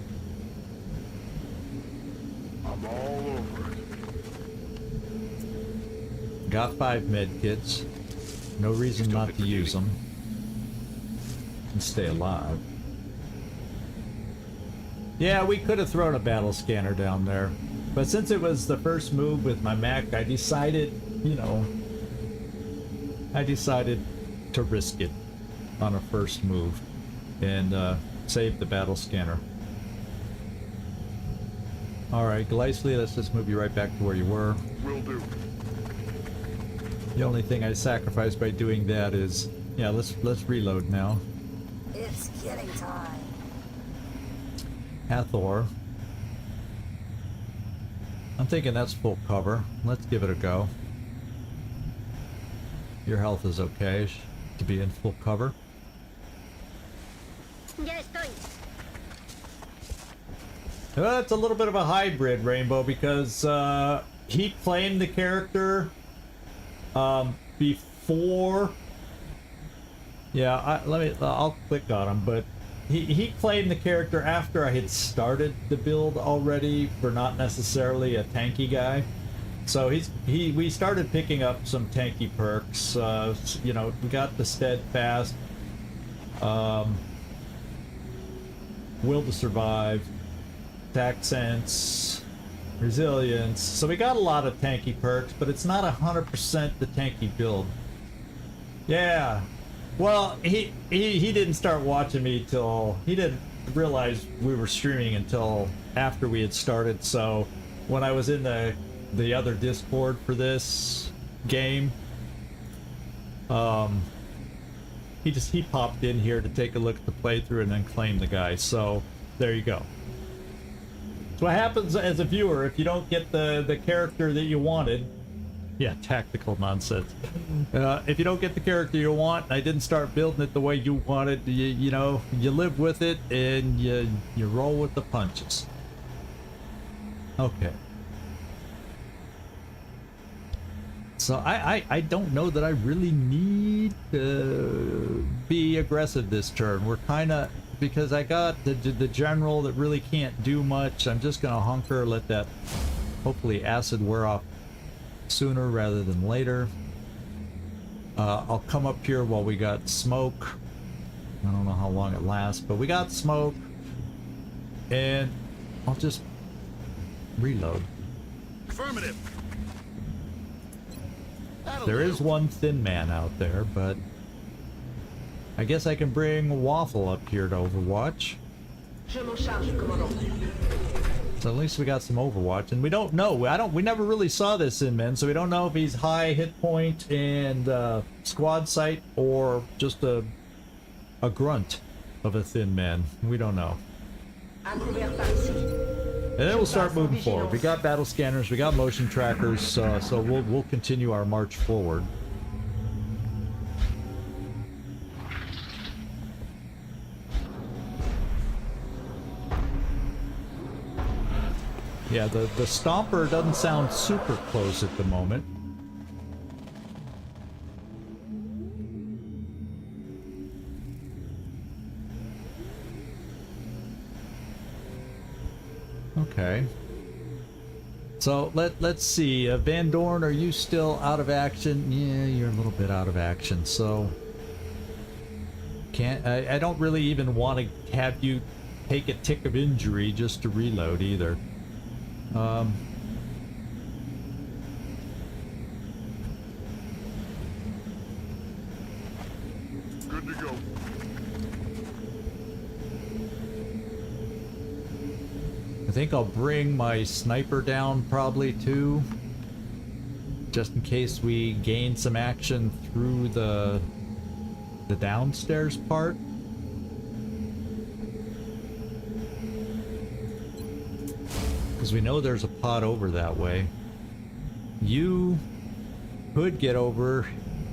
I'm all over it. Got 5 med kits. No reason not to use them. And stay alive. Yeah, we could have thrown a battle scanner down there. But since it was the first move with my Mac, I decided, you know, to risk it on a first move and save the battle scanner. Alright, Glycely, let's just move you right back to where you were. Will do. The only thing I sacrificed by doing that is, yeah, let's reload now. It's killing time. Hathor. I'm thinking that's full cover. Let's give it a go. Your health is okay to be in full cover. It's a little bit of a hybrid, Rainbow, because he claimed the character before. Yeah, I'll click on him, but he claimed the character after I had started the build already for not necessarily a tanky guy. So we started picking up some tanky perks. You know, we got the steadfast, will to survive, attack sense, resilience. So we got a lot of tanky perks, but it's not 100% the tanky build. Yeah. Well, he didn't start watching me till he didn't realize we were streaming until after we had started. So when I was in the other Discord for this game, he popped in here to take a look at the playthrough and then claim the guy. So there you go. So what happens as a viewer if you don't get the character that you wanted? Yeah, tactical nonsense. If you don't get the character you want, I didn't start building it the way you wanted. You know, you live with it and you roll with the punches. Okay. So I don't know that I really need to be aggressive this turn. We're kind of, because I got the general that really can't do much. I'm just gonna hunker, let that hopefully acid wear off sooner rather than later. I'll come up here while we got smoke. I don't know how long it lasts, but we got smoke, and I'll just reload. Affirmative. There is one thin man out there, but I guess I can bring Waffle up here to Overwatch. Je m'en charge, commandant. So at least we got some Overwatch, and we don't know. We never really saw this in men, so we don't know if he's high hit point and squad sight or just a grunt of a thin man. We don't know. À couvert par ici. And then we'll start moving forward. We got battle scanners, we got motion trackers, so we'll continue our march forward. Yeah, the Stomper doesn't sound super close at the moment. Okay. So let's see. Van Dorn, are you still out of action? Yeah, you're a little bit out of action. So I don't really even want to have you take a tick of injury just to reload either. Good to go. I think I'll bring my sniper down probably too, just in case we gain some action through the downstairs part. Because we know there's a pod over that way. You could get over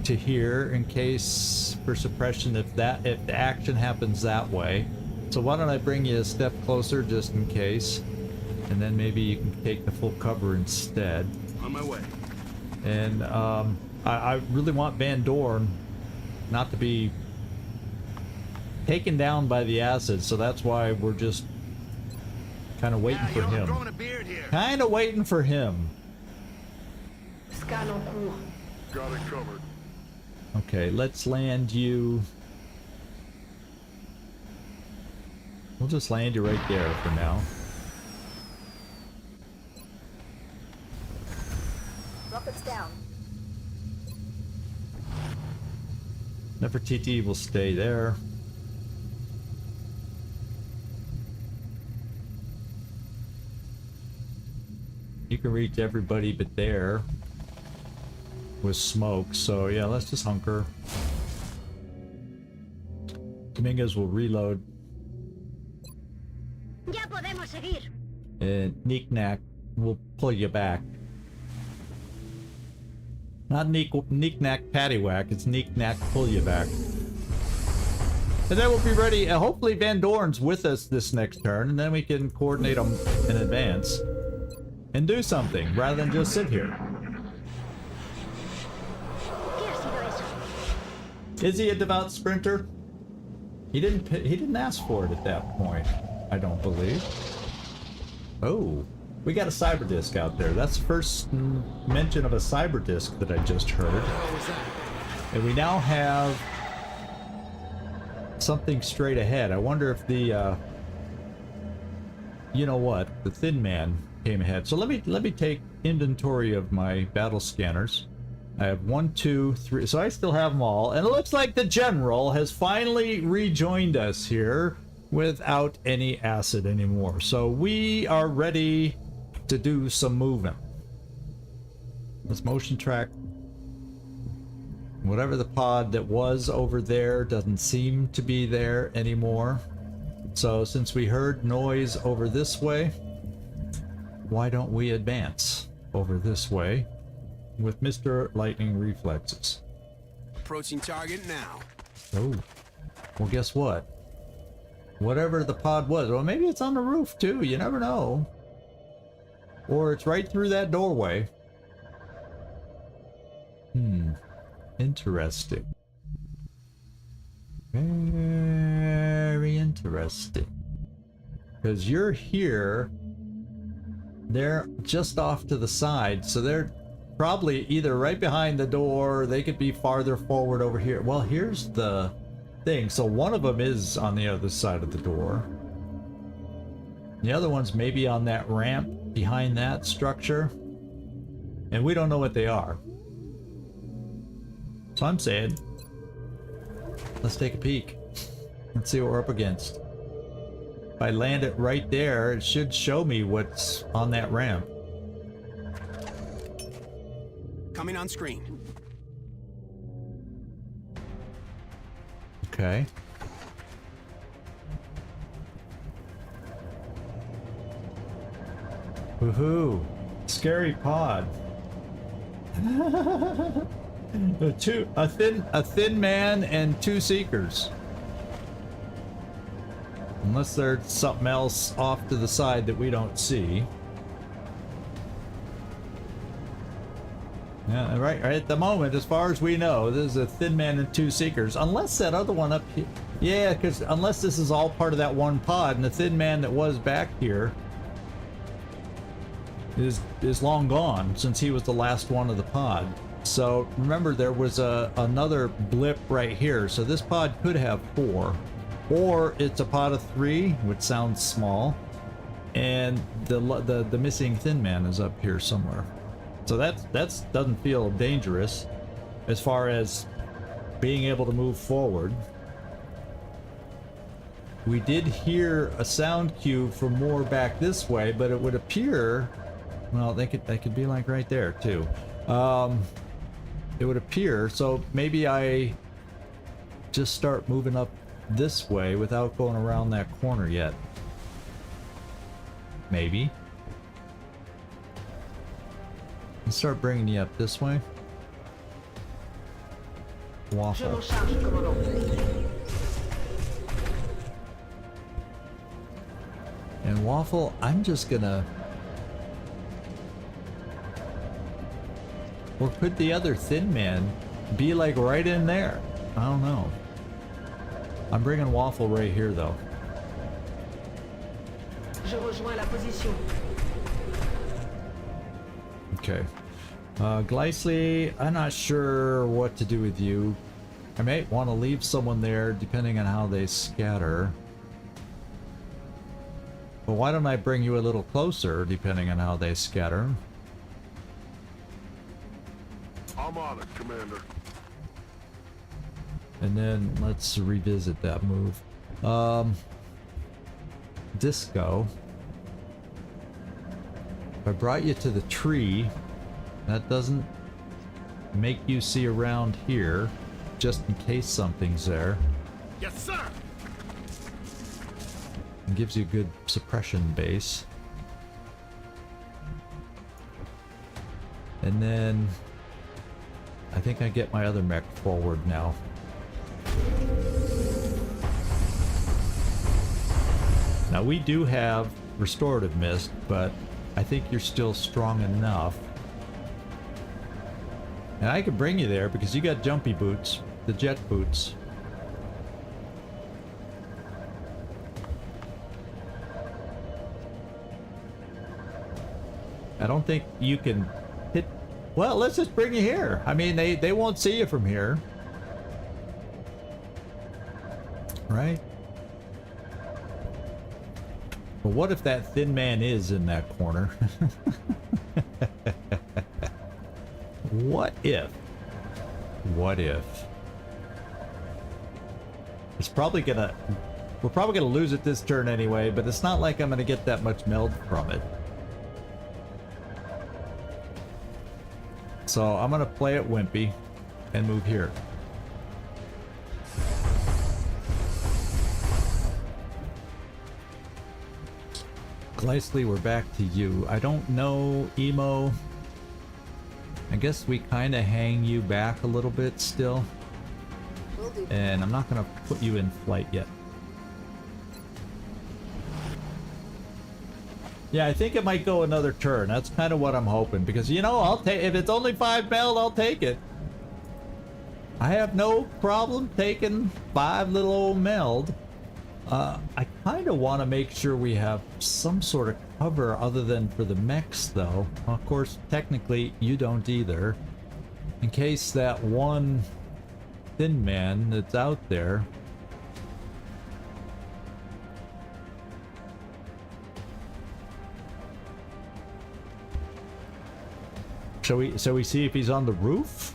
to here in case for suppression if the action happens that way. So why don't I bring you a step closer just in case, and then maybe you can take the full cover instead. On my way. And I really want Van Dorn not to be taken down by the acid, so that's why we're just kind of waiting for him. Kind of waiting for him. Scan en cours. Got it covered. Okay, let's land you. We'll just land you right there for now. Rockets down. Nefertiti will stay there. You can reach everybody but there with smoke, so yeah, let's just hunker. Dominguez will reload. Ya podemos seguir. And Knick-Knack will pull you back. Not Knick-Knack Paddywhack, it's Knick-Knack pull you back. And then we'll be ready. Hopefully Van Dorn's with us this next turn, and then we can coordinate them in advance and do something rather than just sit here. Is he a devout sprinter? He didn't ask for it at that point, I don't believe. Oh, we got a cyber disc out there. That's the first mention of a cyber disc that I just heard. And we now have something straight ahead. I wonder if the you know what, the thin man came ahead. So let me take inventory of my battle scanners. I have 1, 2, 3, so I still have them all. And it looks like the general has finally rejoined us here without any acid anymore. So we are ready to do some movement. Let's motion track. Whatever the pod that was over there doesn't seem to be there anymore. So since we heard noise over this way, why don't we advance over this way with Mr. Lightning Reflexes? Approaching target now. Oh, well, guess what? Whatever the pod was, well, maybe it's on the roof too, you never know. Or it's right through that doorway. Interesting. Very interesting. Because you're here, they're just off to the side, so they're probably either right behind the door, they could be farther forward over here. Well, here's the thing. So one of them is on the other side of the door. The other one's maybe on that ramp behind that structure. And we don't know what they are. So I'm saying, let's take a peek. Let's see what we're up against. If I land it right there, it should show me what's on that ramp. Coming on screen. Okay. Woohoo! Scary pod. A thin man and 2 seekers. Unless there's something else off to the side that we don't see. Yeah, right at the moment, as far as we know, this is a thin man and 2 seekers. Unless that other one up here. Yeah, because unless this is all part of that one pod, and the thin man that was back here is long gone, since he was the last one of the pod. So remember, there was another blip right here, so this pod could have 4, or it's a pod of 3, which sounds small, and the missing thin man is up here somewhere. So that doesn't feel dangerous as far as being able to move forward. We did hear a sound cue for more back this way, but it would appear, well, they could be like right there too. It would appear, so maybe I just start moving up this way without going around that corner yet. Maybe. And start bringing you up this way. Je Waffle. m'en charge, commandant. And Waffle, I'm just gonna... Or could the other thin man be like right in there? I don't know. I'm bringing Waffle right here though. Je rejoins la position. Okay. Glycely, I'm not sure what to do with you. I may want to leave someone there depending on how they scatter. But why don't I bring you a little closer depending on how they scatter? I'm on it, Commander. And then let's revisit that move. Disco. If I brought you to the tree, that doesn't make you see around here, just in case something's there. Yes, sir. It gives you a good suppression base. And then I think I get my other mech forward now. Now we do have restorative mist, but I think you're still strong enough. And I could bring you there because you got jumpy boots, the jet boots. I don't think you can hit... Well, let's just bring you here. I mean, they won't see you from here. Right? But what if that thin man is in that corner? What if? What if? It's probably gonna... We're probably gonna lose it this turn anyway, but it's not like I'm gonna get that much meld from it. So I'm gonna play it wimpy and move here. Glycely, we're back to you. I don't know, Emo. I guess we kind of hang you back a little bit still. Will do. And I'm not gonna put you in flight yet. Yeah, I think it might go another turn. That's kind of what I'm hoping, because you know, I'll take, if it's only 5 meld, I'll take it. I have no problem taking 5 little old meld. I kind of want to make sure we have some sort of cover other than for the mechs, though. Of course, technically, you don't either. In case that one thin man that's out there... Shall we see if he's on the roof?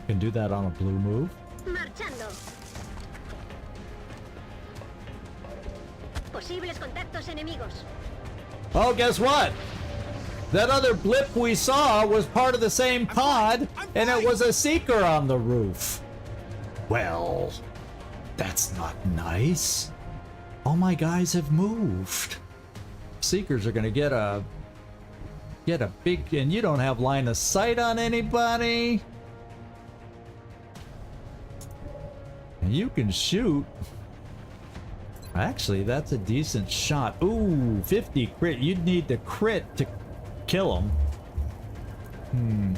Can do that on a blue move. Marchando. Posibles contactos enemigos. Oh, guess what? That other blip we saw was part of the same pod, and it was a seeker on the roof. Well, that's not nice. All my guys have moved. Seekers are gonna get a big, and you don't have line of sight on anybody. And you can shoot. Actually, that's a decent shot. Ooh, 50 crit. You'd need the crit to kill him.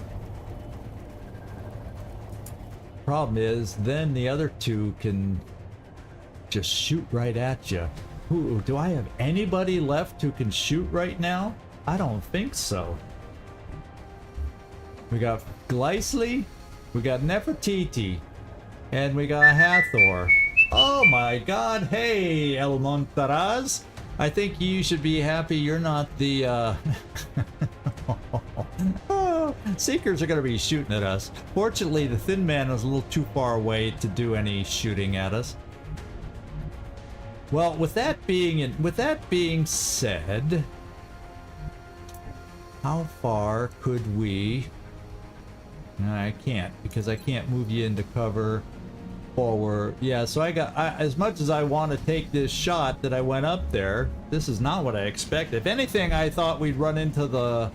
Problem is, then the other two can just shoot right at you. Ooh, do I have anybody left who can shoot right now? I don't think so. We got Glycely, we got Nefertiti, and we got Hathor. Oh my god, hey, El Montaraz. I think you should be happy you're not the, Seekers are gonna be shooting at us. Fortunately, the Thin Man was a little too far away to do any shooting at us. Well, with that being said, how far could we... No, I can't, because I can't move you into cover forward. Yeah, so as much as I want to take this shot that I went up there, this is not what I expected. If anything, I thought we'd run into the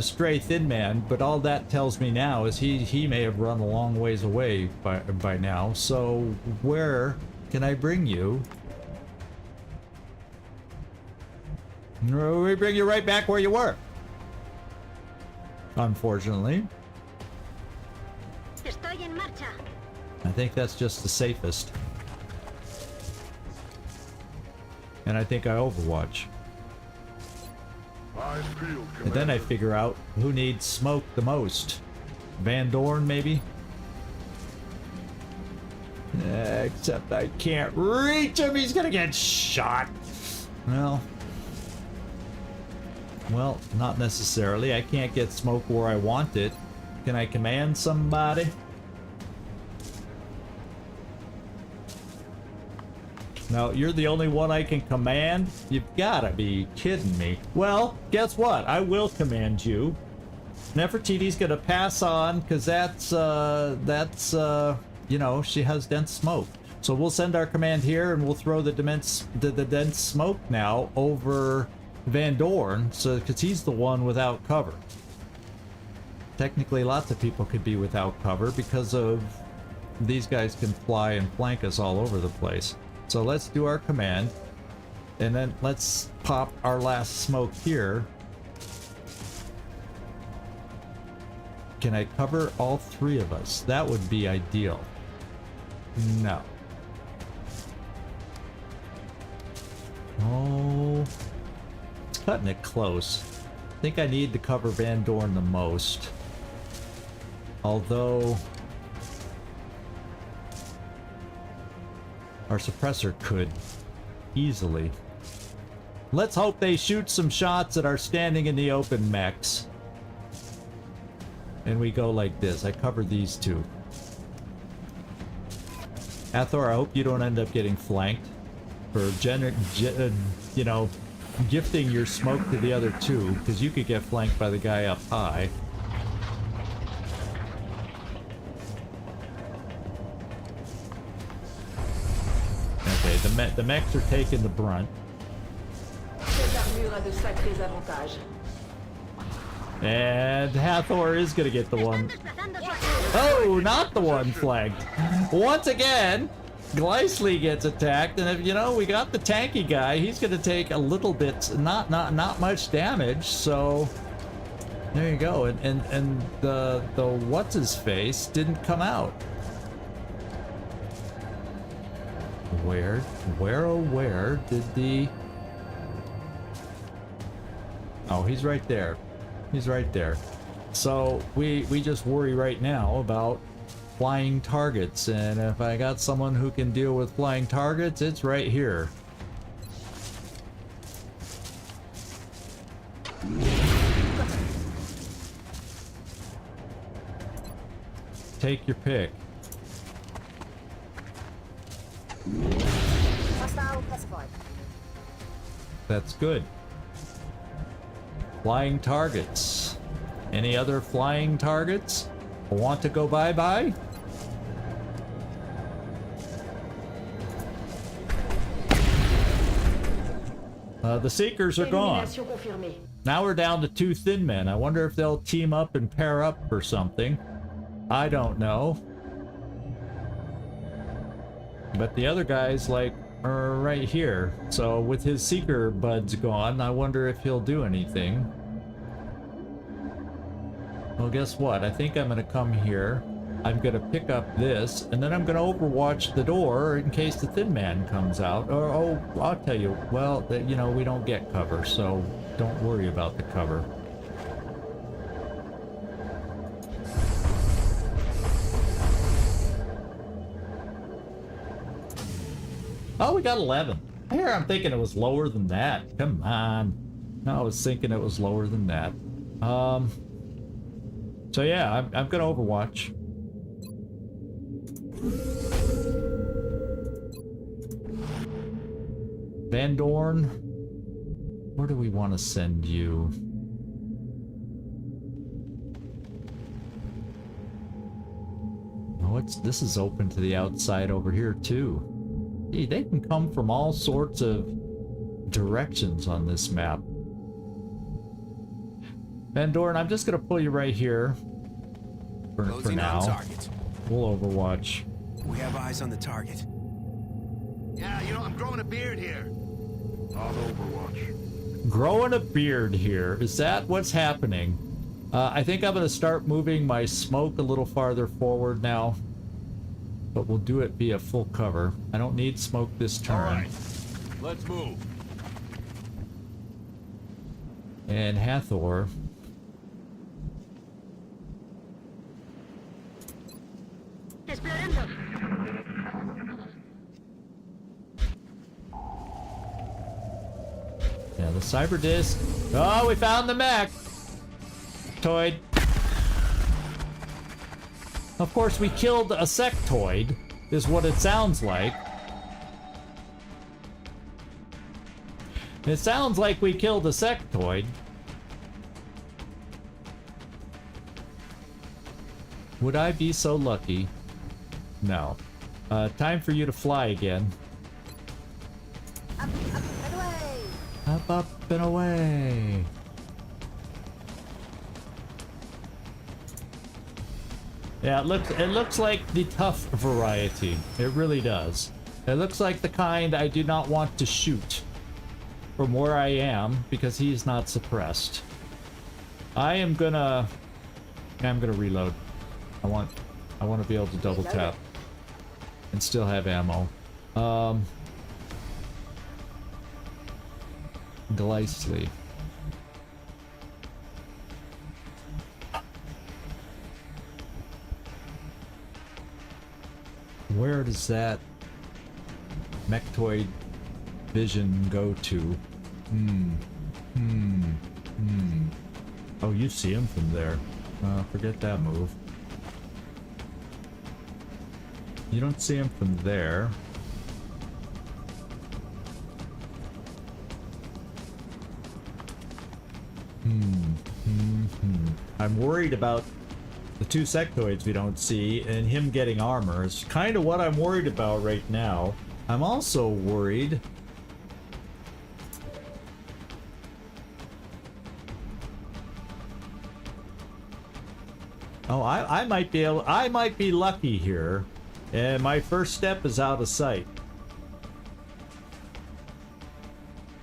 stray Thin Man, but all that tells me now is he may have run a long ways away by now. So where can I bring you? We bring you right back where you were. Unfortunately. Estoy en marcha. I think that's just the safest. And I think I Overwatch. Eyes peeled, And then I Commander. figure out who needs smoke the most. Van Dorn, maybe? Except I can't reach him. He's gonna get shot. Well, not necessarily. I can't get smoke where I want it. Can I command somebody? No, you're the only one I can command? You've gotta be kidding me. Well, guess what? I will command you. Nefertiti's gonna pass on, because you know, she has dense smoke. So we'll send our command here, and we'll throw the dense smoke now over Van Dorn, so because he's the one without cover. Technically, lots of people could be without cover because of these guys can fly and flank us all over the place. So let's do our command, and then let's pop our last smoke here. Can I cover all three of us? That would be ideal. No. Oh, it's cutting it close. I think I need to cover Van Dorn the most. Although our suppressor could easily. Let's hope they shoot some shots at our standing in the open mechs. And we go like this. I cover these two. Hathor, I hope you don't end up getting flanked for you know, gifting your smoke to the other two, because you could get flanked by the guy up high. Okay, the mechs are taking the brunt. Cette armure a de sacrés avantages. And Hathor is gonna get the one. Oh, not the one flanked. Once again, Glycely gets attacked, and if you know, we got the tanky guy, he's gonna take a little bit, not much damage. So there you go. And the what's his face didn't come out. Where did the... Oh, he's right there. He's right there. So we just worry right now about flying targets, and if I got someone who can deal with flying targets, it's right here. take your pick. Hostile classified. That's good. Flying targets. Any other flying targets? Want to go bye-bye? The Seekers are gone. Élimination confirmée. Now we're down to 2 thin men. I wonder if they'll team up and pair up or something. I don't know. But the other guy's like right here. So with his Seeker buds gone, I wonder if he'll do anything. Well, guess what? I think I'm gonna come here. I'm gonna pick up this, and then I'm gonna overwatch the door in case the thin man comes out. Or, oh, I'll tell you, well, you know, we don't get cover, so don't worry about the cover. Oh, we got 11. Here, I'm thinking it was lower than that. Come on. No, I was thinking it was lower than that. So yeah, I'm gonna overwatch. Van Dorn, where do we want to send you? Oh, this is open to the outside over here too. Gee, they can come from all sorts of directions on this map. Van Dorn, I'm just gonna pull you right here for now. Target. We'll overwatch. We have eyes on the target. Yeah, you know, I'm growing a beard here. On Overwatch. Growing a beard here. Is that what's happening? I think I'm gonna start moving my smoke a little farther forward now. But we'll do it via full cover. I don't need smoke this turn. All right, let's move. And Hathor. Explorando. Yeah, the cyber disc. Oh, we found the mech. Toid. Of course, we killed a sectoid, is what it sounds like. It sounds like we killed a sectoid. Would I be so lucky? No. Time for you to fly again. Up and away. Up and away. Yeah, it looks like the tough variety. It really does. It looks like the kind I do not want to shoot from where I am because he's not suppressed. I'm gonna reload. I want to be able to double tap and still have ammo. Glycely. Where does that mechtoid vision go to? Oh, you see him from there. Forget that move. You don't see him from there. I'm worried about the 2 sectoids we don't see and him getting armor. It's kind of what I'm worried about right now. I'm also worried I might be lucky here, and my first step is out of sight.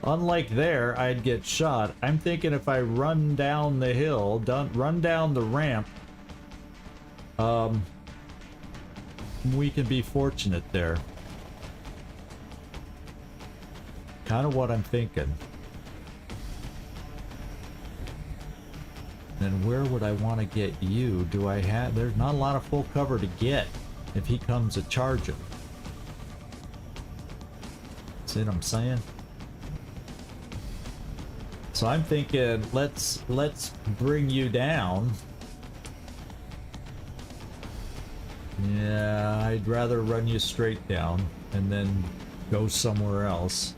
Unlike there, I'd get shot. I'm thinking if I run down the hill, run down the ramp, we can be fortunate there. Kind of what I'm thinking. Then where would I want to get you? Do I have... There's not a lot of full cover to get if he comes a charging. See what I'm saying? So I'm thinking, let's bring you down. Yeah, I'd rather run you straight down and then go somewhere else.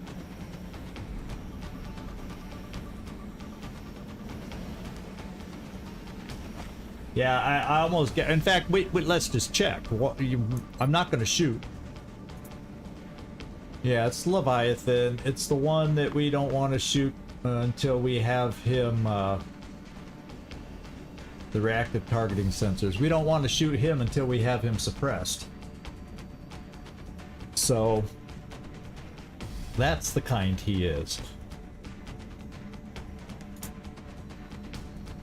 Yeah, I almost get. In fact, wait, let's just check. I'm not going to shoot. Yeah, it's Leviathan. It's the one that we don't want to shoot until we have him. The reactive targeting sensors. We don't want to shoot him until we have him suppressed. So that's the kind he is.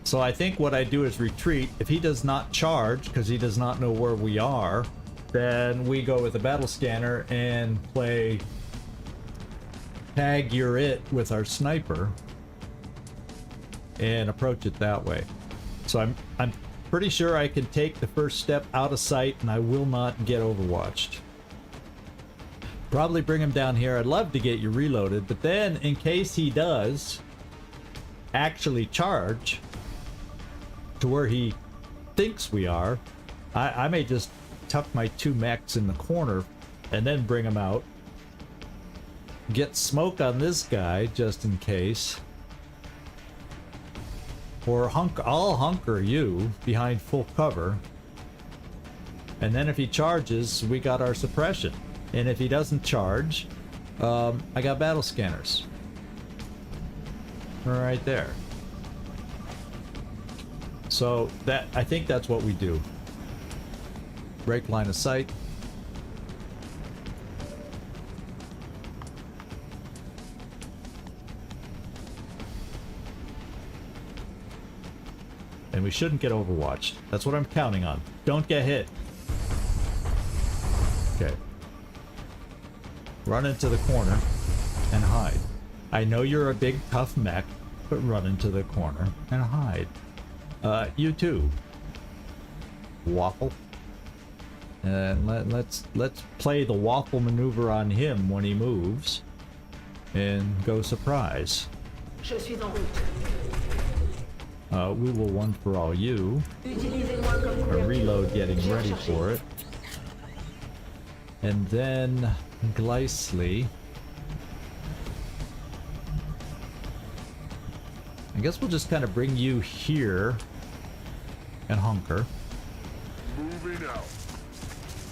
So I think what I do is retreat. If he does not charge, because he does not know where we are, then we go with the battle scanner and play tag you're it with our sniper and approach it that way. So I'm pretty sure I can take the first step out of sight and I will not get overwatched. Probably bring him down here. I'd love to get you reloaded, but then in case he does actually charge to where he thinks we are, I may just tuck my 2 mechs in the corner and then bring him out. Get smoke on this guy just in case. Or I'll hunker you behind full cover. And then if he charges, we got our suppression. And if he doesn't charge, I got battle scanners. Right there. So I think that's what we do. Break line of sight. And we shouldn't get overwatched. That's what I'm counting on. Don't get hit. Okay. Run into the corner and hide. I know you're a big tough mech, but run into the corner and hide. You too. Waffle. And let's play the waffle maneuver on him when he moves. And go surprise. Je suis en route. We will one for all you. Utilisez-moi comme A couverture. reload getting J'ai ready recherché. for it. And then Gleisly. I guess we'll just kind of bring you here and hunker. Moving out.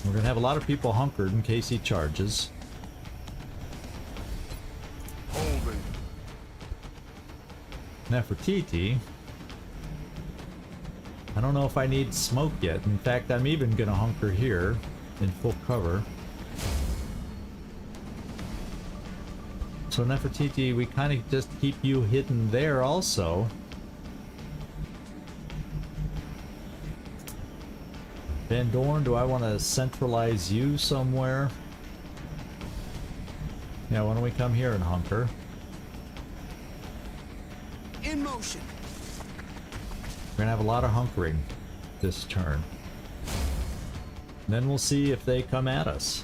We're gonna have a lot of people hunkered in case he charges. Holding. Nefertiti. I don't know if I need smoke yet. In fact, I'm even gonna hunker here in full cover. So Nefertiti, we kind of just keep you hidden there also. Van Dorn, do I want to centralize you somewhere? Yeah, why don't we come here and hunker? In motion. We're gonna have a lot of hunkering this turn. And then we'll see if they come at us.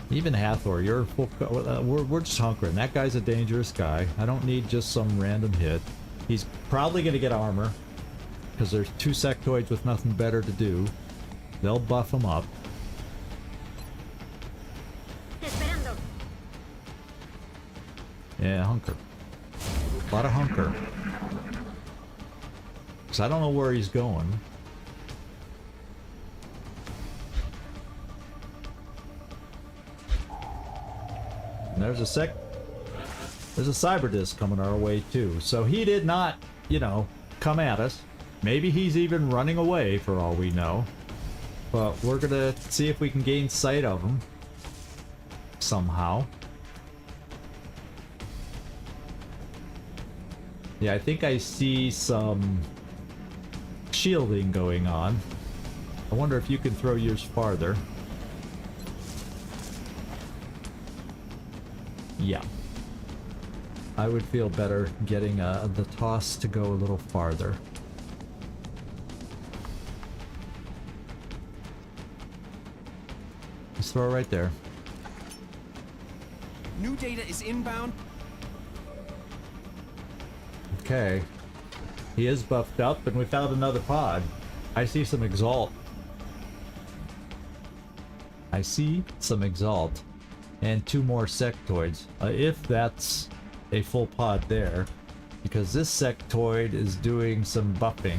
Even Hathor, you're full. We're just hunkering. That guy's a dangerous guy. I don't need just some random hit. He's probably gonna get armor because there's 2 sectoids with nothing better to do. They'll buff him up. Esperando. Yeah, hunker. A lot of hunker. Because I don't know where he's going. And there's a cyber disc coming our way too. So he did not, you know, come at us. Maybe he's even running away for all we know. But we're gonna see if we can gain sight of him somehow. Yeah, I think I see some shielding going on. I wonder if you can throw yours farther. Yeah. I would feel better getting the toss to go a little farther. Just throw it right there. New data is inbound. Okay. He is buffed up, and we found another pod. I see some Exalt I see some Exalt and 2 more sectoids, if that's a full pod there, because this sectoid is doing some buffing.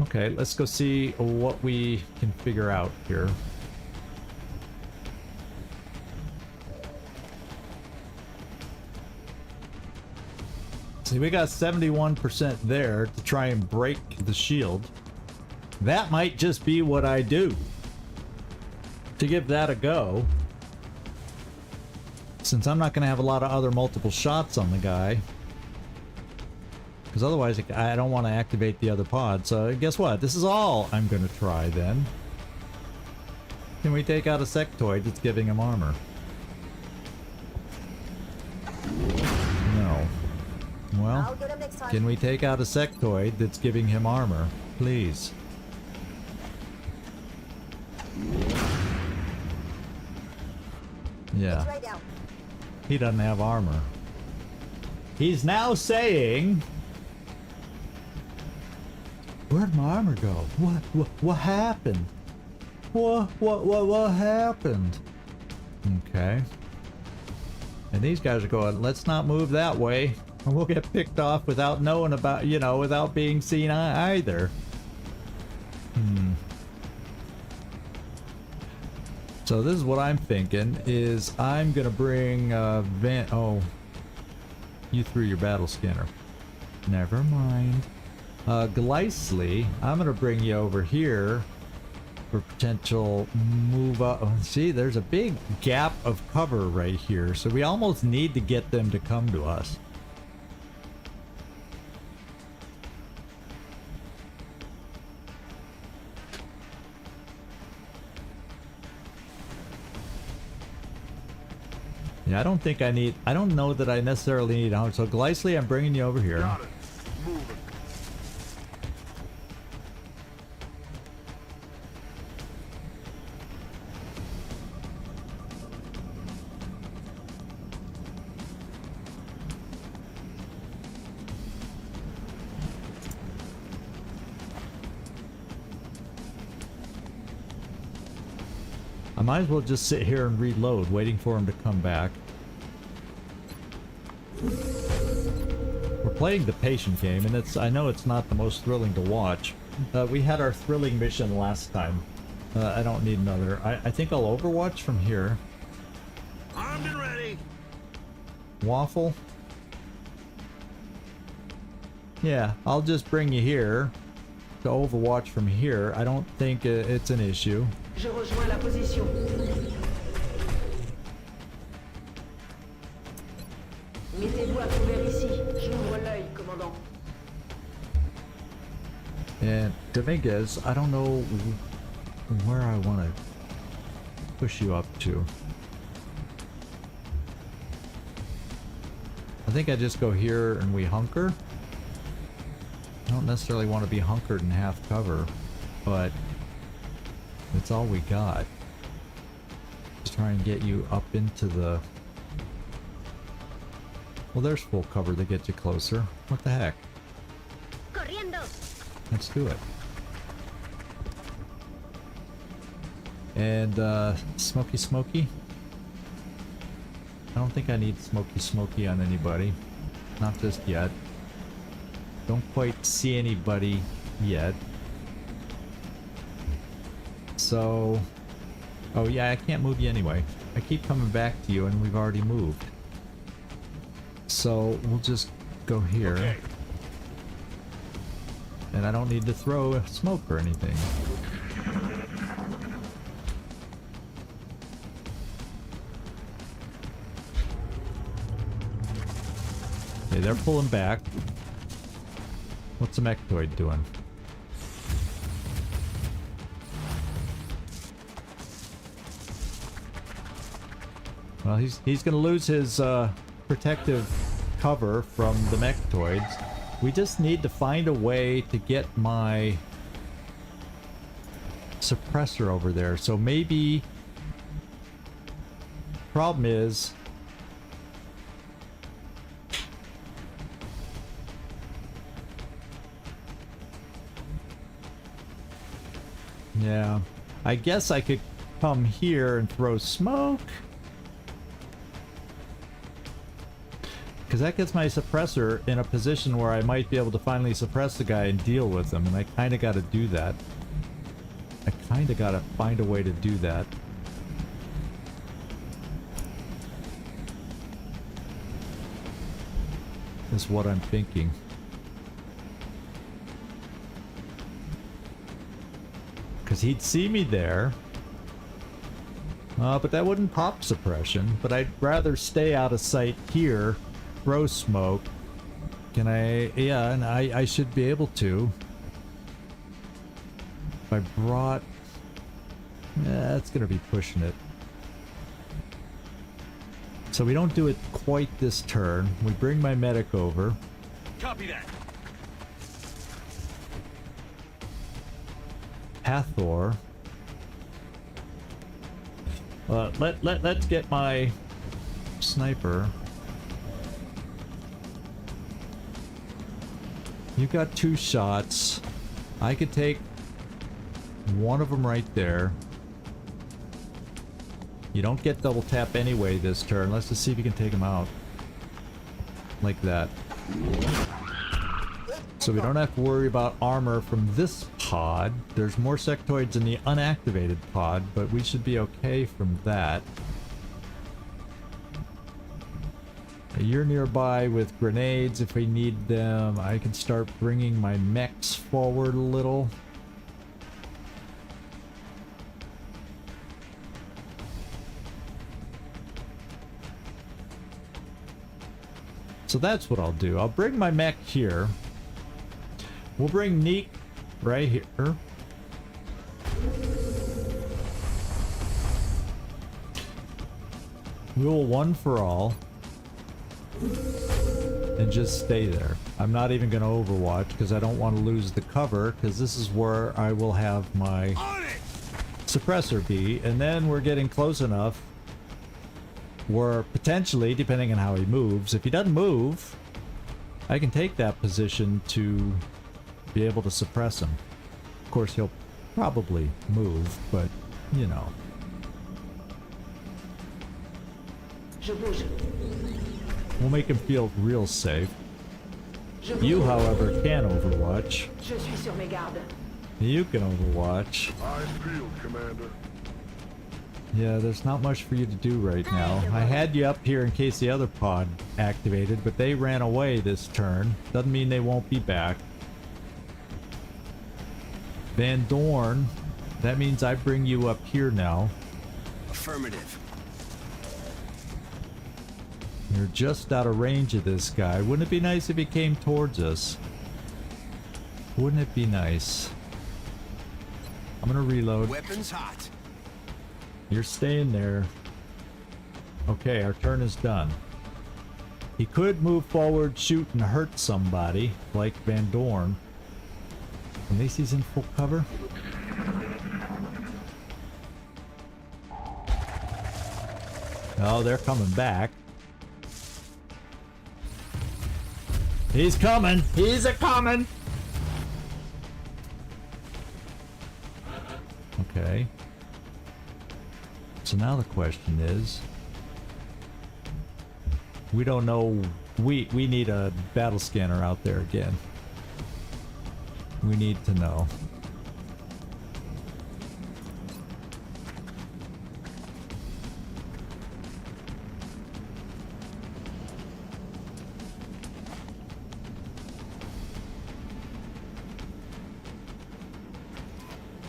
Okay, let's go see what we can figure out here. See, we got 71% there to try and break the shield. That might just be what I do to give that a go, since I'm not going to have a lot of other multiple shots on the guy, because otherwise I don't want to activate the other pod. So guess what? This is all I'm going to try then. Can we take out a sectoid that's giving him armor? No. Well, can we take out a sectoid that's giving him armor? Please. Yeah. He doesn't have armor. He's now saying, where'd my armor go? What happened? What happened? Okay. And these guys are going, let's not move that way, or we'll get picked off without knowing about, you know, without being seen either. So this is what I'm thinking, is I'm gonna bring oh, you threw your battle scanner. Never mind. Glycely, I'm gonna bring you over here for potential move up. Oh, see, there's a big gap of cover right here, so we almost need to get them to come to us. Yeah, I don't think I need, I don't know that I necessarily need armor. So Glycely, I'm bringing you over here. Got it. Moving. I might as well just sit here and reload, waiting for him to come back. We're playing the patient game, and it's, I know it's not the most thrilling to watch. We had our thrilling mission last time. I don't need another. I think I'll Overwatch from here. Armed and ready. Waffle? Yeah, I'll just bring you here to Overwatch from here. I don't think it's an issue. Je rejoins la position. Mettez-vous à couvert ici. J'ouvre l'œil, commandant. And Dominguez, I don't know where I want to push you up to. I think I just go here and we hunker. I don't necessarily want to be hunkered in half cover, but that's all we got. Just try and get you up into the... Well, there's full cover to get you closer. What the heck? Corriendo. Let's do it. And, Smoky Smoky? I don't think I need Smoky Smoky on anybody. Not just yet. Don't quite see anybody yet. So... Oh yeah, I can't move you anyway. I keep coming back to you and we've already moved. So we'll just go here. Okay. And I don't need to throw smoke or anything. Okay, they're pulling back. What's the Mechtoid doing? Well, he's gonna lose his protective cover from the Mechtoids. We just need to find a way to get my suppressor over there. So maybe problem is Yeah. I guess I could come here and throw smoke. Because that gets my suppressor in a position where I might be able to finally suppress the guy and deal with him. And I kind of got to do that. I kind of got to find a way to do that. Is what I'm thinking. Because he'd see me there. But that wouldn't pop suppression. But I'd rather stay out of sight here. Throw smoke. Can I? Yeah, and I should be able to. If I brought... Yeah, that's going to be pushing it. So we don't do it quite this turn. We bring my medic over. Copy that. Hathor. Let's get my sniper. You got 2 shots. I could take one of them right there. You don't get double tap anyway this turn. Let's just see if you can take him out. Like that. So we don't have to worry about armor from this pod. There's more sectoids in the unactivated pod, but we should be okay from that. You're nearby with grenades if we need them. I can start bringing my mechs forward a little. So that's what I'll do. I'll bring my mech here. We'll bring Neek right here. Rule 1 for all. And just stay there. I'm not even going to Overwatch because I don't want to lose the cover, because this is where I will have my suppressor be. And then we're getting close enough where potentially, depending on how he moves, if he doesn't move, I can take that position to be able to suppress him. Of course, he'll probably move, but, you know. We'll make him feel real safe. You, however, can Overwatch. Je suis sur mes gardes. You can Overwatch. Eyes peeled, Commander. Yeah, there's not much for you to do right now. I had you up here in case the other pod activated, but they ran away this turn. Doesn't mean they won't be back. Van Dorn, that means I bring you up here now. Affirmative. You're just out of range of this guy. Wouldn't it be nice if he came towards us? Wouldn't it be nice? I'm gonna reload. Weapons hot. You're staying there. Okay, our turn is done. He could move forward, shoot, and hurt somebody, like Van Dorn. At least he's in full cover. Oh, they're coming back. He's coming! He's a-coming! Okay. So now the question is, we don't know, we need a battle scanner out there again. We need to know.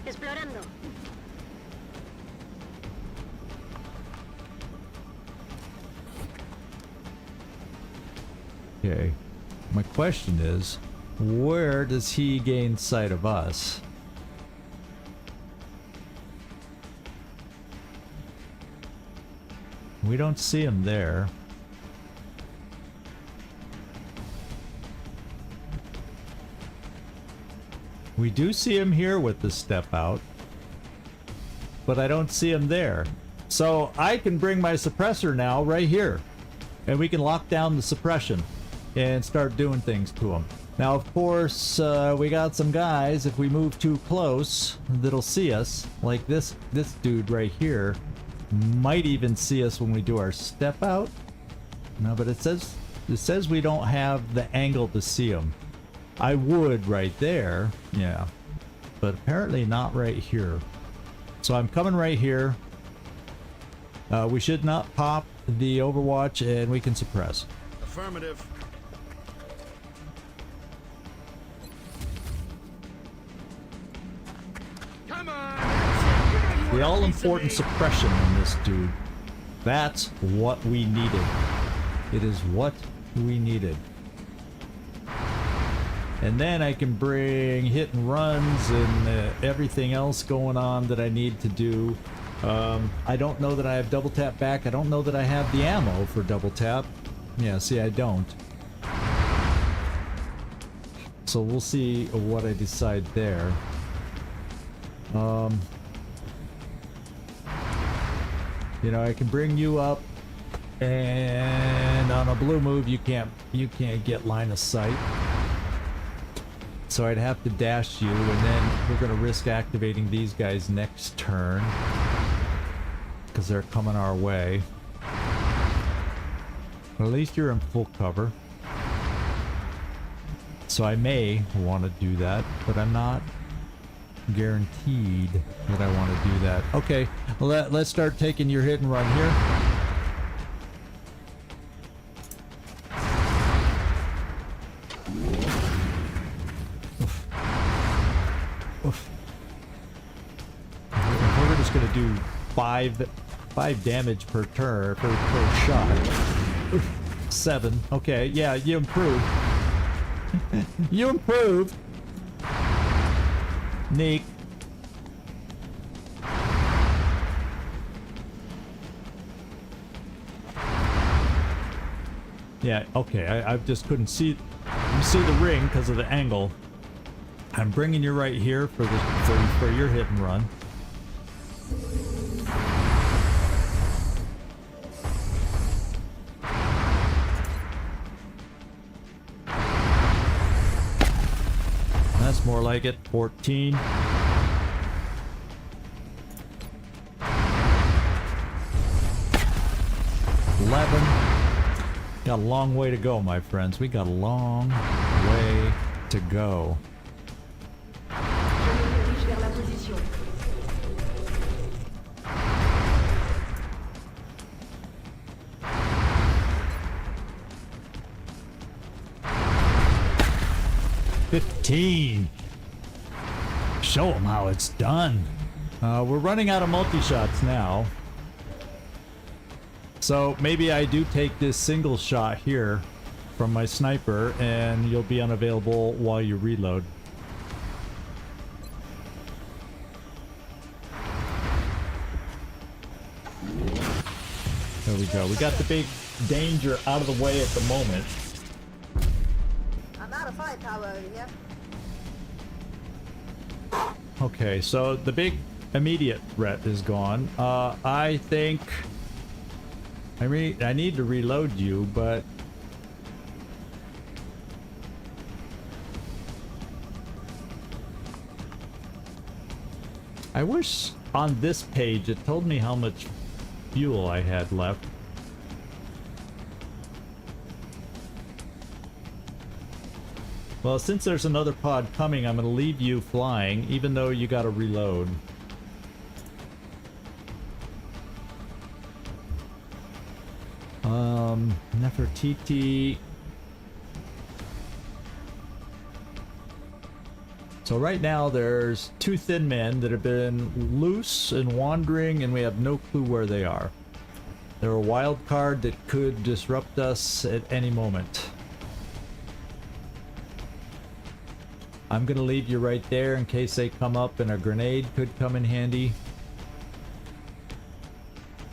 Explorando. Okay. My question is, where does he gain sight of us? We don't see him there. We do see him here with the step out, but I don't see him there. So I can bring my suppressor now right here, and we can lock down the suppression and start doing things to him. Now, of course, we got some guys, if we move too close, that'll see us. Like this dude right here might even see us when we do our step out. No, but it says we don't have the angle to see him. I would right there, yeah, but apparently not right here. So I'm coming right here. We should not pop the Overwatch, and we can suppress. Affirmative. Come on! The all-important suppression on this dude. That's what we needed. It is what we needed. And then I can bring hit and runs and everything else going on that I need to do. I don't know that I have double tap back. I don't know that I have the ammo for double tap. Yeah, see, I don't. So we'll see what I decide there. You know, I can bring you up, and on a blue move you can't get line of sight. So I'd have to dash you, and then we're gonna risk activating these guys next turn because they're coming our way. But at least you're in full cover. So I may want to do that, but I'm not guaranteed that I want to do that. Okay, well, let's start taking your hit and run here. Oof. Oof. We're just gonna do five damage per turn per shot. Oof. 7. Okay, yeah, you improved. You improved. Neat. Yeah, okay, I just couldn't see the ring because of the angle. I'm bringing you right here for your hit and run. That's more like it. 14. 11. Got a long way to go, my friends. We got a long way to go. Je me dirige vers la position. Show them how it's done. We're running out of multi-shots now. So maybe I do take this single shot here from my sniper and you'll be unavailable while you reload. There we go. We got the big danger out of the way at the moment. I'm out of firepower over here. Okay, so the big immediate threat is gone. I think I need to reload you, but I wish on this page it told me how much fuel I had left. Well, since there's another pod coming, I'm going to leave you flying, even though you got to reload. Nefertiti. So right now there's 2 thin men that have been loose and wandering, and we have no clue where they are. They're a wild card that could disrupt us at any moment. I'm gonna leave you right there in case they come up, and a grenade could come in handy.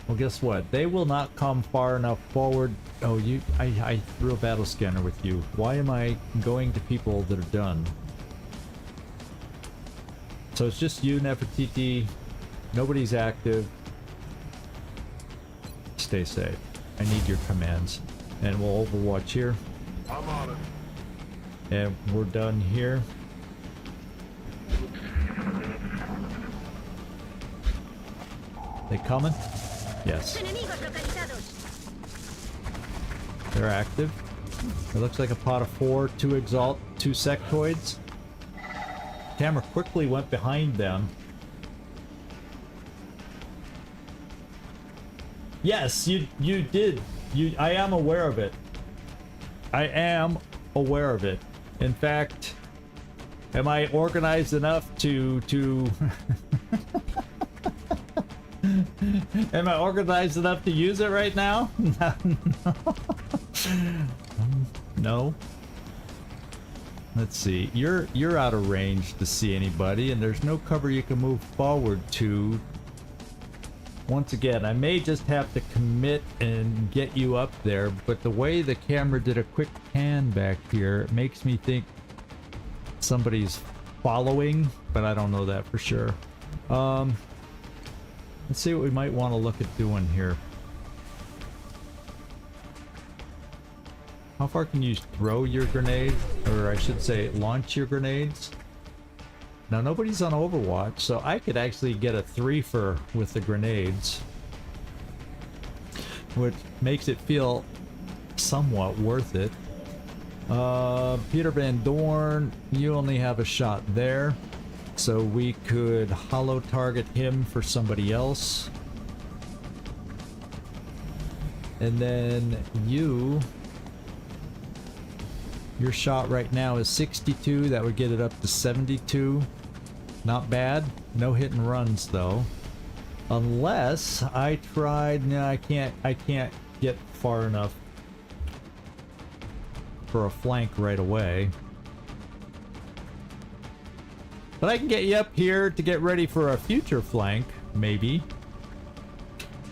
Well, guess what? They will not come far enough forward. Oh, I threw a battle scanner with you. Why am I going to people that are done? So it's just you, Nefertiti. Nobody's active. Stay safe. I need your commands. And we'll Overwatch here. I'm on it. And we're done here. They coming? Yes. Enemigos localizados. They're active. It looks like a pot of 4, 2 Exalt, 2 Sectoids. Camera quickly went behind them. Yes, you did. I am aware of it. I am aware of it. In fact, am I organized enough to am I organized enough to use it right now? No. Let's see. You're out of range to see anybody, and there's no cover you can move forward to. Once again, I may just have to commit and get you up there, but the way the camera did a quick pan back here, it makes me think somebody's following, but I don't know that for sure. Let's see what we might want to look at doing here. How far can you throw your grenade? Or I should say, launch your grenades? Now, nobody's on Overwatch, so I could actually get a 3-fer with the grenades. Which makes it feel somewhat worth it. Peter Van Dorn, you only have a shot there. So we could hollow target him for somebody else. And then you... Your shot right now is 62. That would get it up to 72. Not bad. No hit and runs though. Unless I tried... No, I can't get far enough for a flank right away. But I can get you up here to get ready for a future flank, maybe.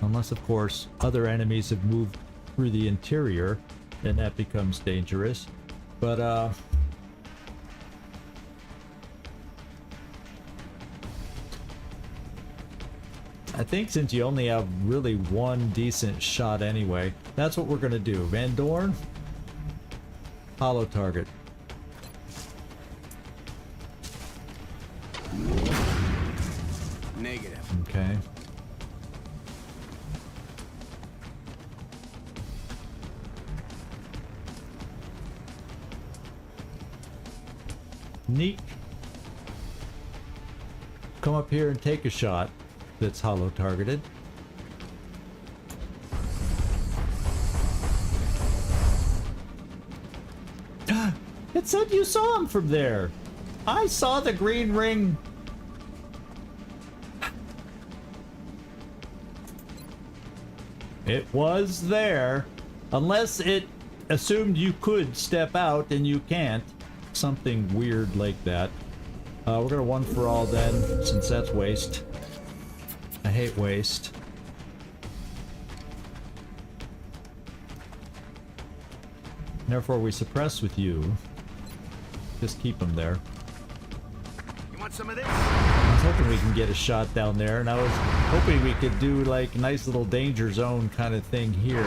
Unless, of course, other enemies have moved through the interior, and that becomes dangerous. But, I think since you only have really one decent shot anyway, that's what we're gonna do. Van Dorn, hollow target. Negative. Okay. Neat. Come up here and take a shot that's hollow targeted. It said you saw him from there. I saw the green ring. It was there. Unless it assumed you could step out and you can't. Something weird like that. We're gonna one for all then, since that's waste. I hate waste. Therefore we suppress with you. Just keep them there. You want some of this? I was hoping we can get a shot down there, and I was hoping we could do like a nice little danger zone kind of thing here.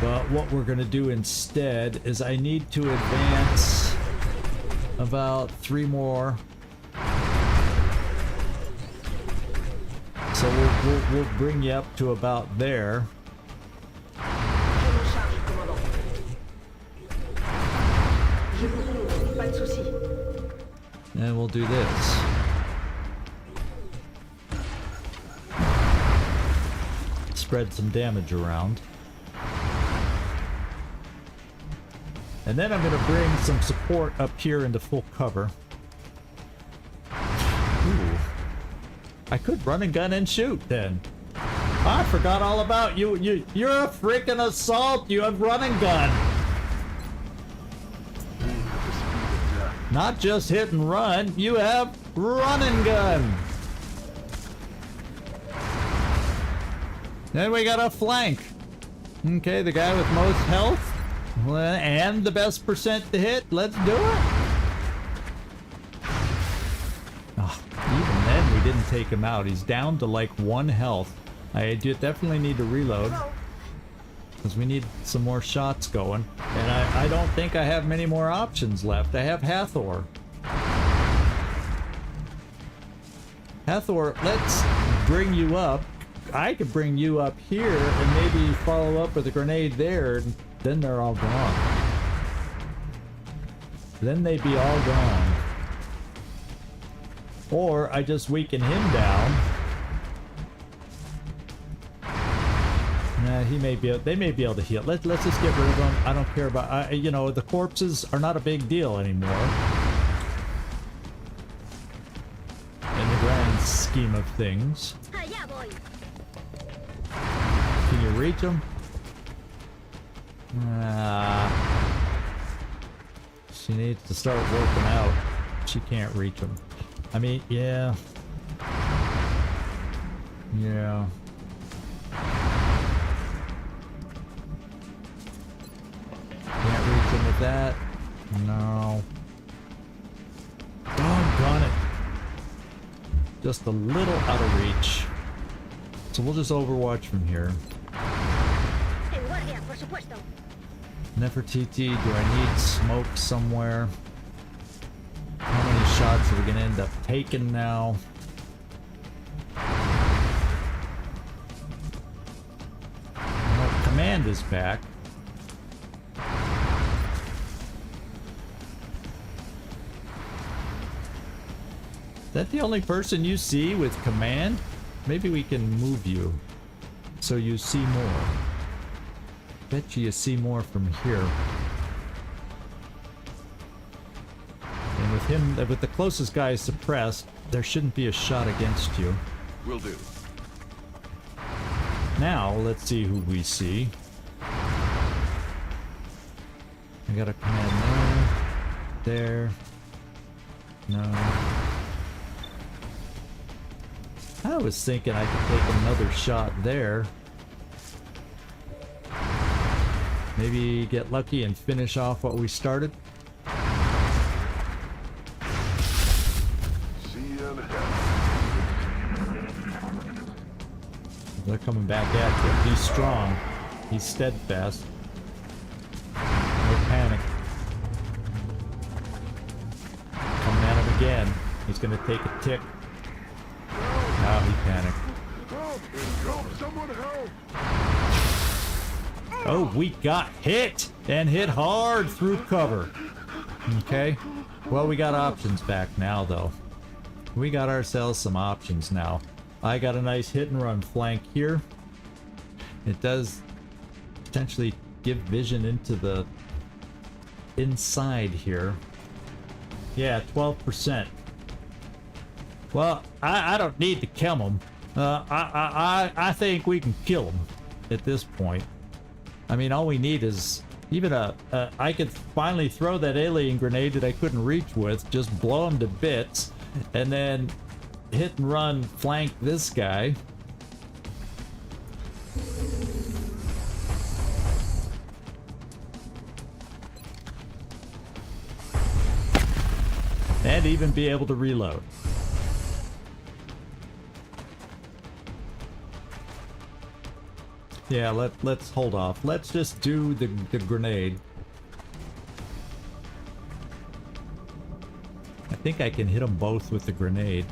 But what we're gonna do instead is I need to advance about 3 more. So we'll bring you up to about there. Je m'en charge, commandant. Je vous couvre, pas de soucis. And we'll do this. Spread some damage around. And then I'm going to bring some support up here into full cover. Ooh. I could run and gun and shoot then. I forgot all about you. You're a freaking assault. You have run and gun. Not just hit and run. You have run and gun. Then we got a flank. Okay, the guy with most health. And the best percent to hit. Let's do it. Oh, even then, we didn't take him out. He's down to like 1 health. I do definitely need to reload. Because we need some more shots going. And I don't think I have many more options left. I have Hathor. Hathor, let's bring you up. I could bring you up here and maybe follow up with a grenade there, and then they're all gone. Then they'd be all gone. Or I just weaken him down. Nah, he may be. They may be able to heal. Let's just get rid of them. I don't care about. You know, the corpses are not a big deal anymore. In the grand scheme of things. Allá voy. Can you reach them? She needs to start working out. She can't reach them. I mean, yeah. Yeah. Can't reach them with that. No. Doggone it. Just a little out of reach. So we'll just Overwatch from here. En guardia, por supuesto. Nefertiti, do I need smoke somewhere? How many shots are we gonna end up taking now? Well, command is back. Is that the only person you see with command? Maybe we can move you so you see more. Bet you see more from here. And with him, with the closest guy suppressed, there shouldn't be a shot against you. Will do. Now, let's see who we see. I got a command there. No. I was thinking I could take another shot there. Maybe get lucky and finish off what we started. They're coming back at you. He's strong. He's steadfast. No panic. Coming at him again. He's gonna take a tick. Now he panicked. Someone help! Oh, we got hit! And hit hard through cover. Okay. Well, we got options back now, though. We got ourselves some options now. I got a nice hit and run flank here. It does potentially give vision into the inside here. Yeah, 12%. Well, I don't need to kill him. I think we can kill him at this point. I mean, all we need is even I could finally throw that alien grenade that I couldn't reach with, just blow him to bits, and then hit and run flank this guy. And even be able to reload. Yeah, let's hold off. Let's just do the grenade. I think I can hit them both with the grenade.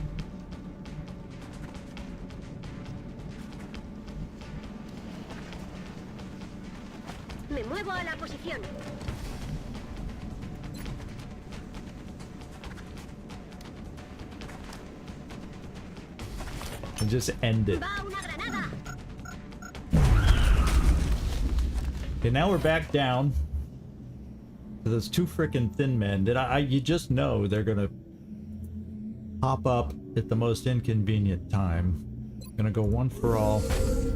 Me muevo a la posición. And just end it. Va una granada. Okay, now we're back down to those two frickin' thin men that you just know they're gonna pop up at the most inconvenient time. Gonna go one for all,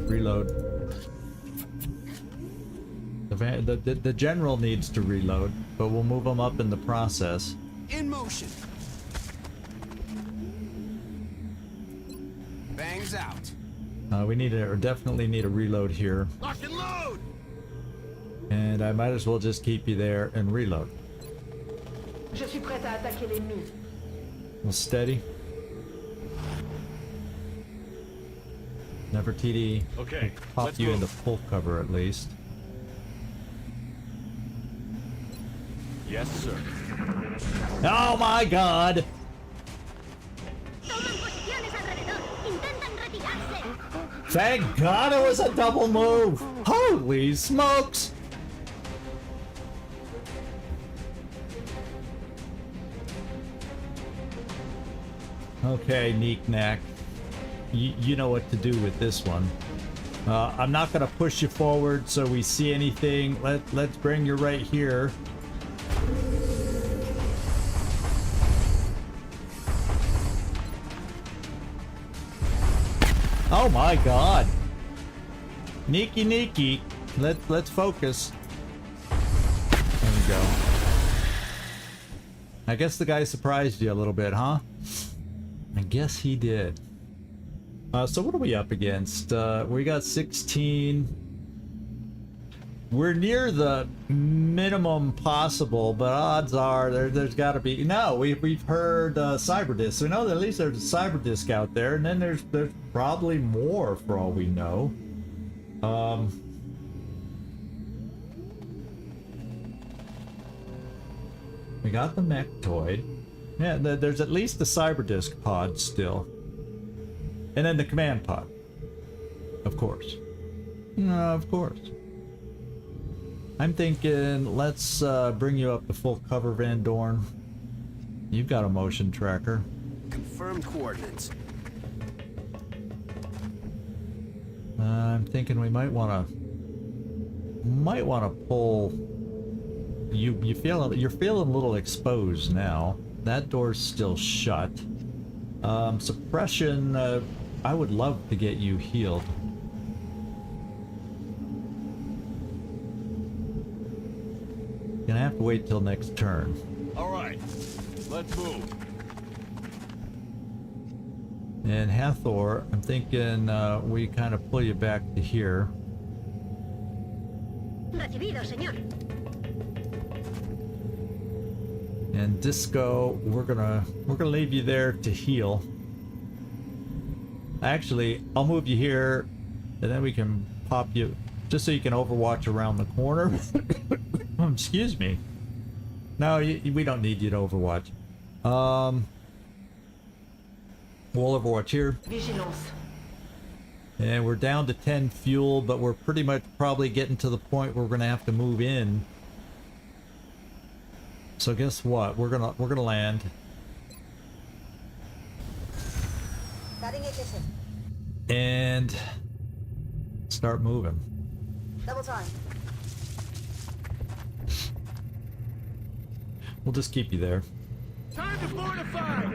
reload. The general needs to reload, but we'll move them up in the process. In motion. Bangs out. We need or definitely need a reload here. Lock and load. And I might as well just keep you there and reload. Je suis prête à attaquer l'ennemi. Well, steady. Never TD. Okay, Pop let's you move. into full cover at least. Yes, sir. Oh my god! Toman posiciones alrededor. Intentan retirarse. Thank god it was a double move! Holy smokes! Okay, Neek Knack. You know what to do with this one. I'm not gonna push you forward so we see anything. Let's bring you right here. Oh my god. Neeky. Let's focus. There we go. I guess the guy surprised you a little bit, huh? I guess he did. So what are we up against? We got 16. We're near the minimum possible, but odds are there's got to be. No, we've heard cyber disc. We know that at least there's a cyber disc out there, and then there's probably more for all we know. We got the mechtoid. Yeah, there's at least the cyber disc pod still. And then the command pod. Of course. Of course. I'm thinking, let's bring you up to full cover, Van Dorn. You've got a motion tracker. Confirmed coordinates. I'm thinking we might want to pull. You're feeling a little exposed now. That door's still shut. Suppression. I would love to get you healed. Gonna have to wait till next turn. All right, let's move. And Hathor, I'm thinking we kind of pull you back to here. Recibido, señor. And Disco, we're gonna leave you there to heal. Actually, I'll move you here, and then we can pop you just so you can Overwatch around the corner. Excuse me. No, we don't need you to Overwatch. We'll Overwatch here. Vigilance. And we're down to 10 fuel, but we're pretty much probably getting to the point where we're gonna have to move in. So guess what? We're gonna land. Starting ignition. And start moving. Double time. We'll just keep you there. Time to fortify!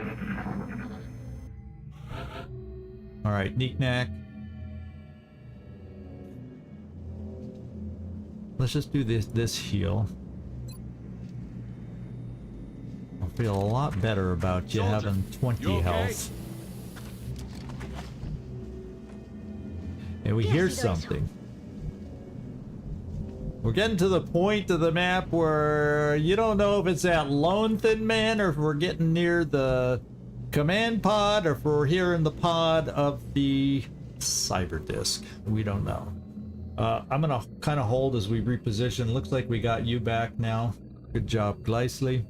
Alright, Neek Knack. Let's just do this heal. I feel a lot better about you having 20 You okay? health. And we hear something. We're getting to the point of the map where you don't know if it's that lone thin man or if we're getting near the command pod or if we're here in the pod of the cyber disk. We don't know. I'm gonna kind of hold as we reposition. Looks like we got you back now. Good job, Gleisley.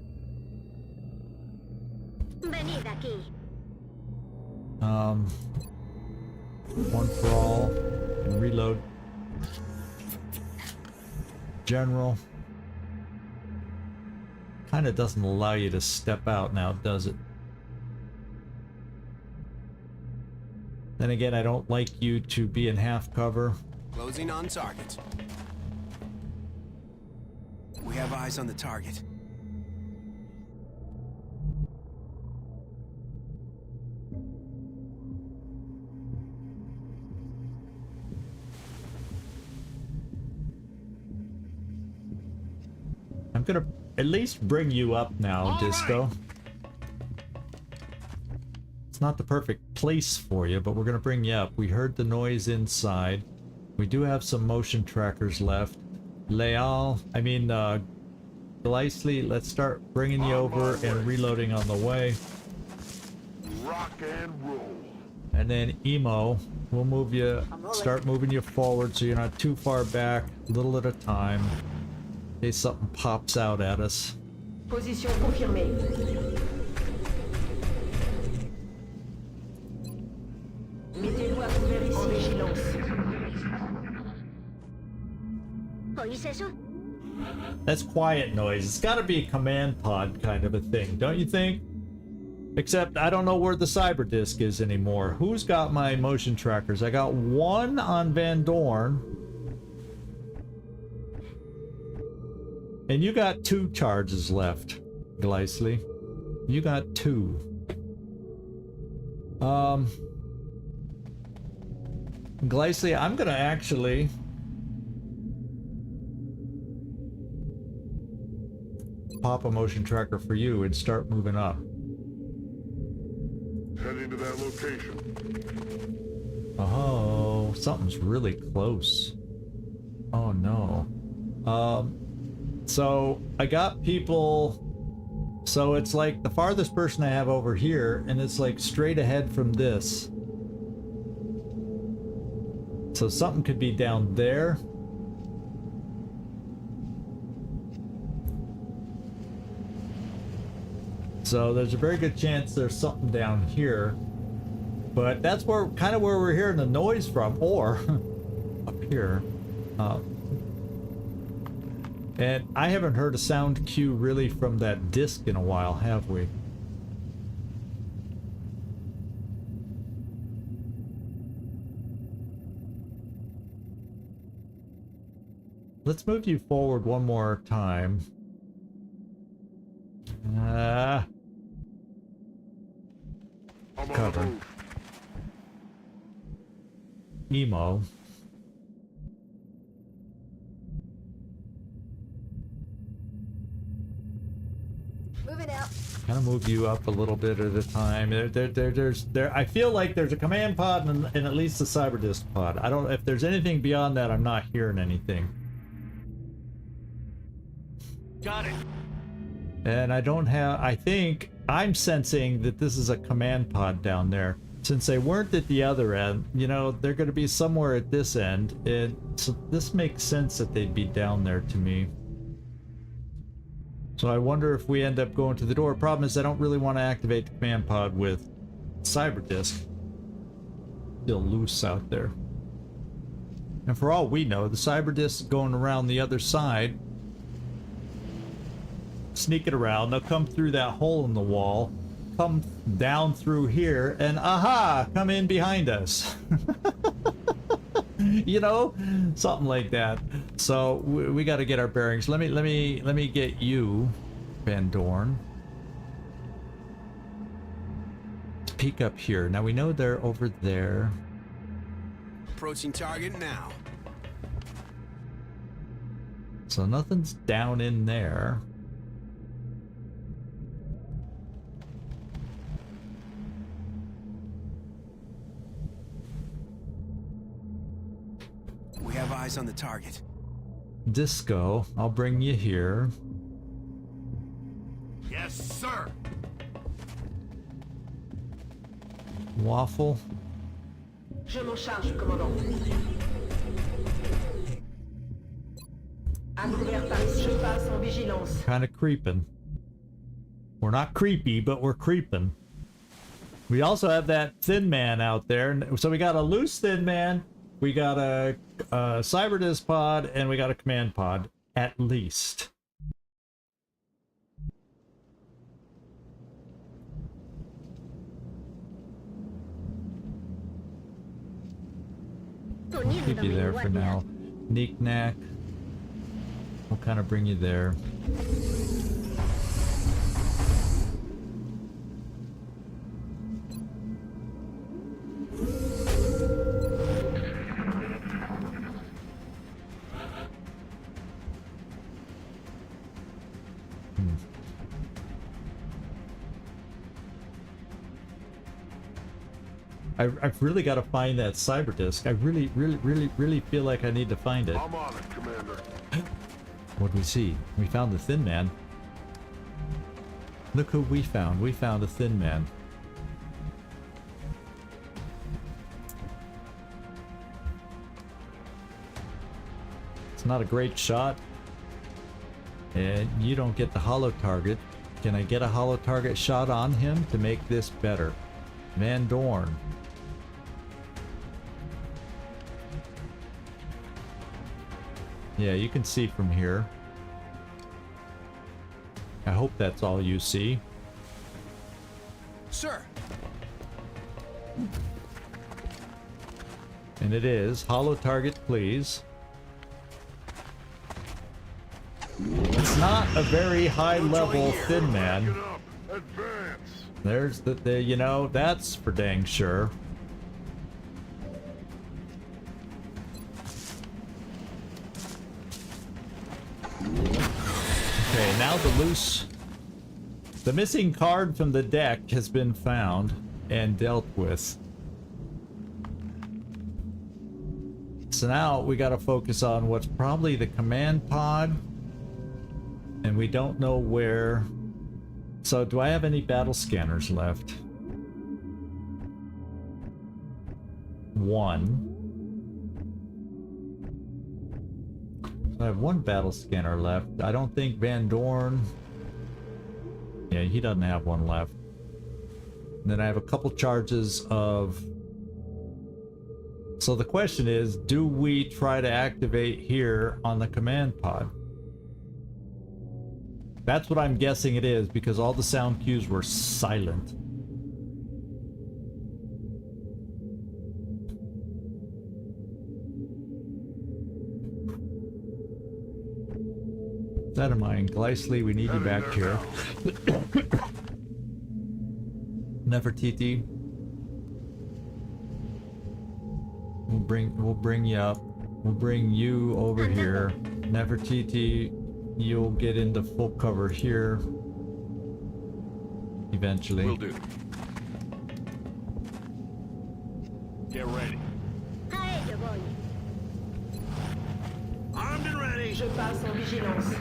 Venid aquí. One for all and reload. General. Kind of doesn't allow you to step out now, does it? Then again, I don't like you to be in half cover. Closing on target. We have eyes on the target. I'm gonna at least bring you up now, Disco. It's not the perfect place for you, but we're gonna bring you up. We heard the noise inside. We do have some motion trackers left. Gleisley, let's start bringing you over and reloading on the way. Rock and roll. And then Emo, we'll move you, start moving you forward so you're not too far back, a little at a time, in case something pops out at us. Position confirmée. Mettez-vous à couvert ici. En vigilance. ¿Oís eso? That's quiet noise. It's got to be a command pod kind of a thing, don't you think? Except I don't know where the cyber disk is anymore. Who's got my motion trackers? I got one on Van Dorn. And you got 2 charges left, Glycely. You got 2. Glycely, I'm gonna actually pop a motion tracker for you and start moving up. Heading to that location. Oh, something's really close. Oh no. So I got people. So it's like the farthest person I have over here, and it's like straight ahead from this. So something could be down there. So there's a very good chance there's something down here. But that's where kind of where we're hearing the noise from, or up here. And I haven't heard a sound cue really from that disc in a while, have we? Let's move you forward one more time. Cover. Emo. Moving out. Kind of move you up a little bit at a time. I feel like there's a command pod and at least a cyber disk pod. I don't. If there's anything beyond that, I'm not hearing anything. Got it. And I don't have. I think I'm sensing that this is a command pod down there. Since they weren't at the other end, you know, they're going to be somewhere at this end. And so this makes sense that they'd be down there to me. So I wonder if we end up going to the door. Problem is I don't really want to activate the command pod with cyber disk. Still loose out there. And for all we know, the cyber disk is going around the other side. Sneak it around. They'll come through that hole in the wall. Come down through here and aha! Come in behind us. You know, something like that. So we got to get our bearings. Let me get you, Van Dorn. Let's peek up here. Now we know they're over there. Approaching target now. So nothing's down in there. We have eyes on the target. Disco, I'll bring you here. Yes, sir. Waffle. Je m'en charge, commandant. À couvert par ici, je passe en vigilance. Kind of creeping. We're not creepy, but we're creeping. We also have that thin man out there. So we got a loose thin man. We got a cyber disk pod, and we got a command pod, at least. Keep you there for now. Neek Knack. We'll kind of bring you there. I've really got to find that cyber disk. I really feel like I need to find it. I'm on it, Commander. What do we see? We found the thin man. Look who we found. We found a thin man. It's not a great shot. And you don't get the hollow target. Can I get a hollow target shot on him to make this better? Van Dorn. Yeah, you can see from here. I hope that's all you see. Sir. And it is. Hollow target, please. It's not a very high level Thin Man. Get up. Advance. There's the you know, that's for dang sure. Okay, now the missing card from the deck has been found and dealt with. So now we gotta focus on what's probably the command pod. And we don't know where. So do I have any battle scanners left? One. So I have one battle scanner left. I don't think Van Dorn. Yeah, he doesn't have one left. And then I have a couple charges of. So the question is, do we try to activate here on the command pod? That's what I'm guessing it is, because all the sound cues were silent. That in mind, Gleisly, we need you back here. Nefertiti. We'll bring you up. We'll bring you over here. Nefertiti, you'll get into full cover here. Eventually. Will do. Get ready. Aéreo, boy. Armed and ready. Je passe en vigilance.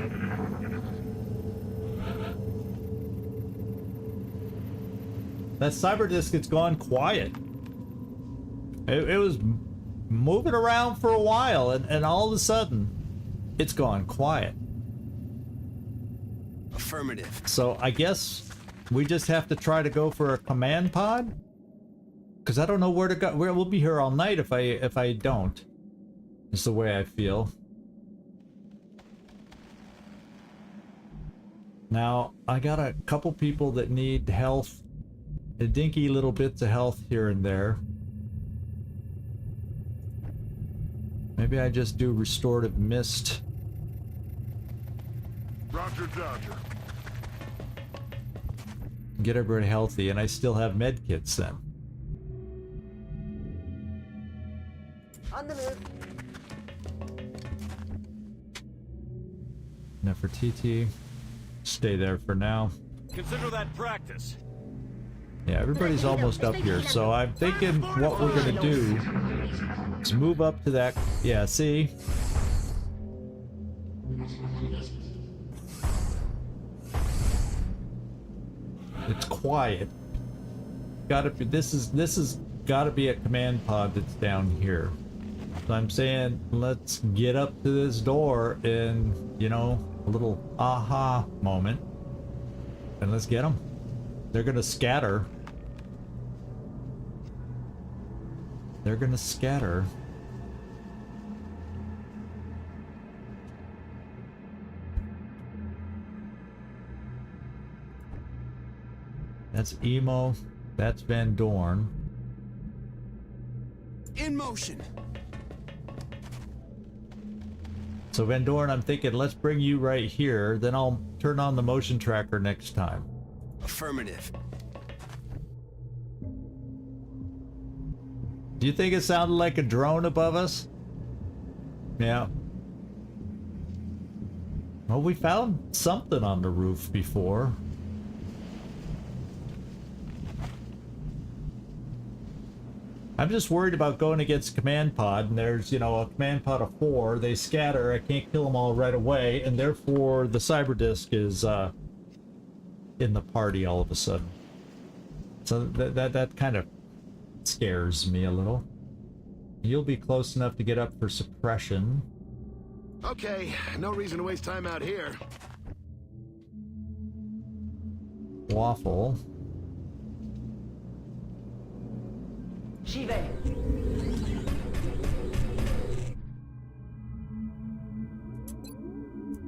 That cyber disk has gone quiet. It was moving around for a while, and all of a sudden, it's gone quiet. Affirmative. So I guess we just have to try to go for a command pod, because I don't know where to go. We'll be here all night if I don't. It's the way I feel. Now I got a couple people that need health, a dinky little bits of health here and there. Maybe I just do restorative mist. Roger, Dodger. Get everybody healthy, and I still have med kits then. On the move. Nefertiti, stay there for now. Consider that practice. Yeah, everybody's almost up here, so I'm thinking what we're gonna do is move up to that. Yeah, see? It's quiet. Gotta be. This is gotta be a command pod that's down here. So I'm saying, let's get up to this door and, you know, a little aha moment, and let's get them. They're gonna scatter. They're gonna scatter. That's Emo. That's Van Dorn. In motion. So Van Dorn, I'm thinking let's bring you right here, then I'll turn on the motion tracker next time. Affirmative. Do you think it sounded like a drone above us? Yeah. Well, we found something on the roof before. I'm just worried about going against command pod, and there's, you know, a command pod of 4. They scatter. I can't kill them all right away, and therefore the cyber disk is in the party all of a sudden. So that kind of scares me a little. You'll be close enough to get up for suppression. Okay, no reason to waste time out here. waffle. J'y vais.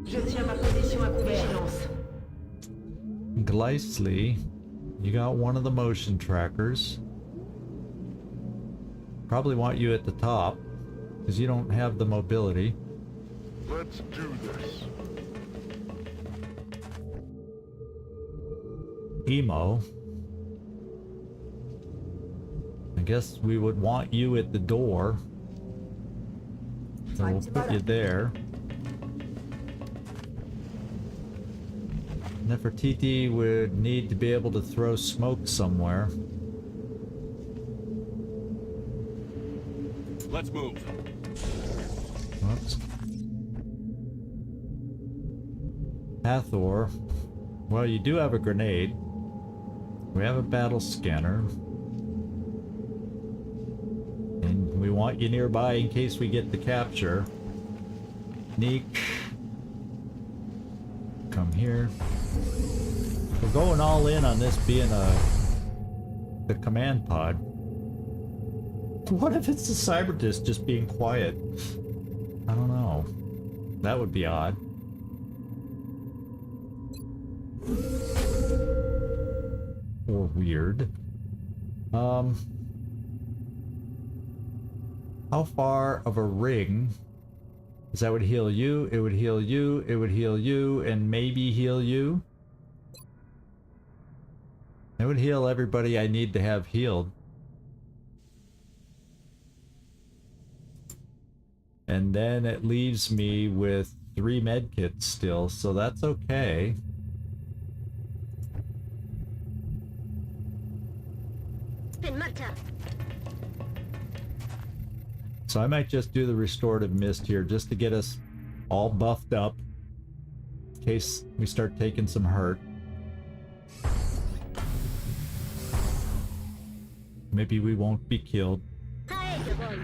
Je tiens ma position à couvert. Vigilance. Gleisly, you got one of the motion trackers. Probably want you at the top, because you don't have the mobility. Let's do this. Emo. I guess we would want you at the door. So we'll put you there. Nefertiti would need to be able to throw smoke somewhere. Let's move. Oops. Hathor. Well, you do have a grenade. We have a battle scanner. And we want you nearby in case we get the capture. Neek. Come here. We're going all in on this being the command pod. What if it's the cyber disk just being quiet? I don't know. That would be odd. Or weird. How far of a ring? Because that would heal you, it would heal you, it would heal you, and maybe heal you. It would heal everybody I need to have healed. And then it leaves me with 3 medkits still, so that's okay. En marcha. So I might just do the restorative mist here just to get us all buffed up in case we start taking some hurt. Maybe we won't be killed. A ello voy.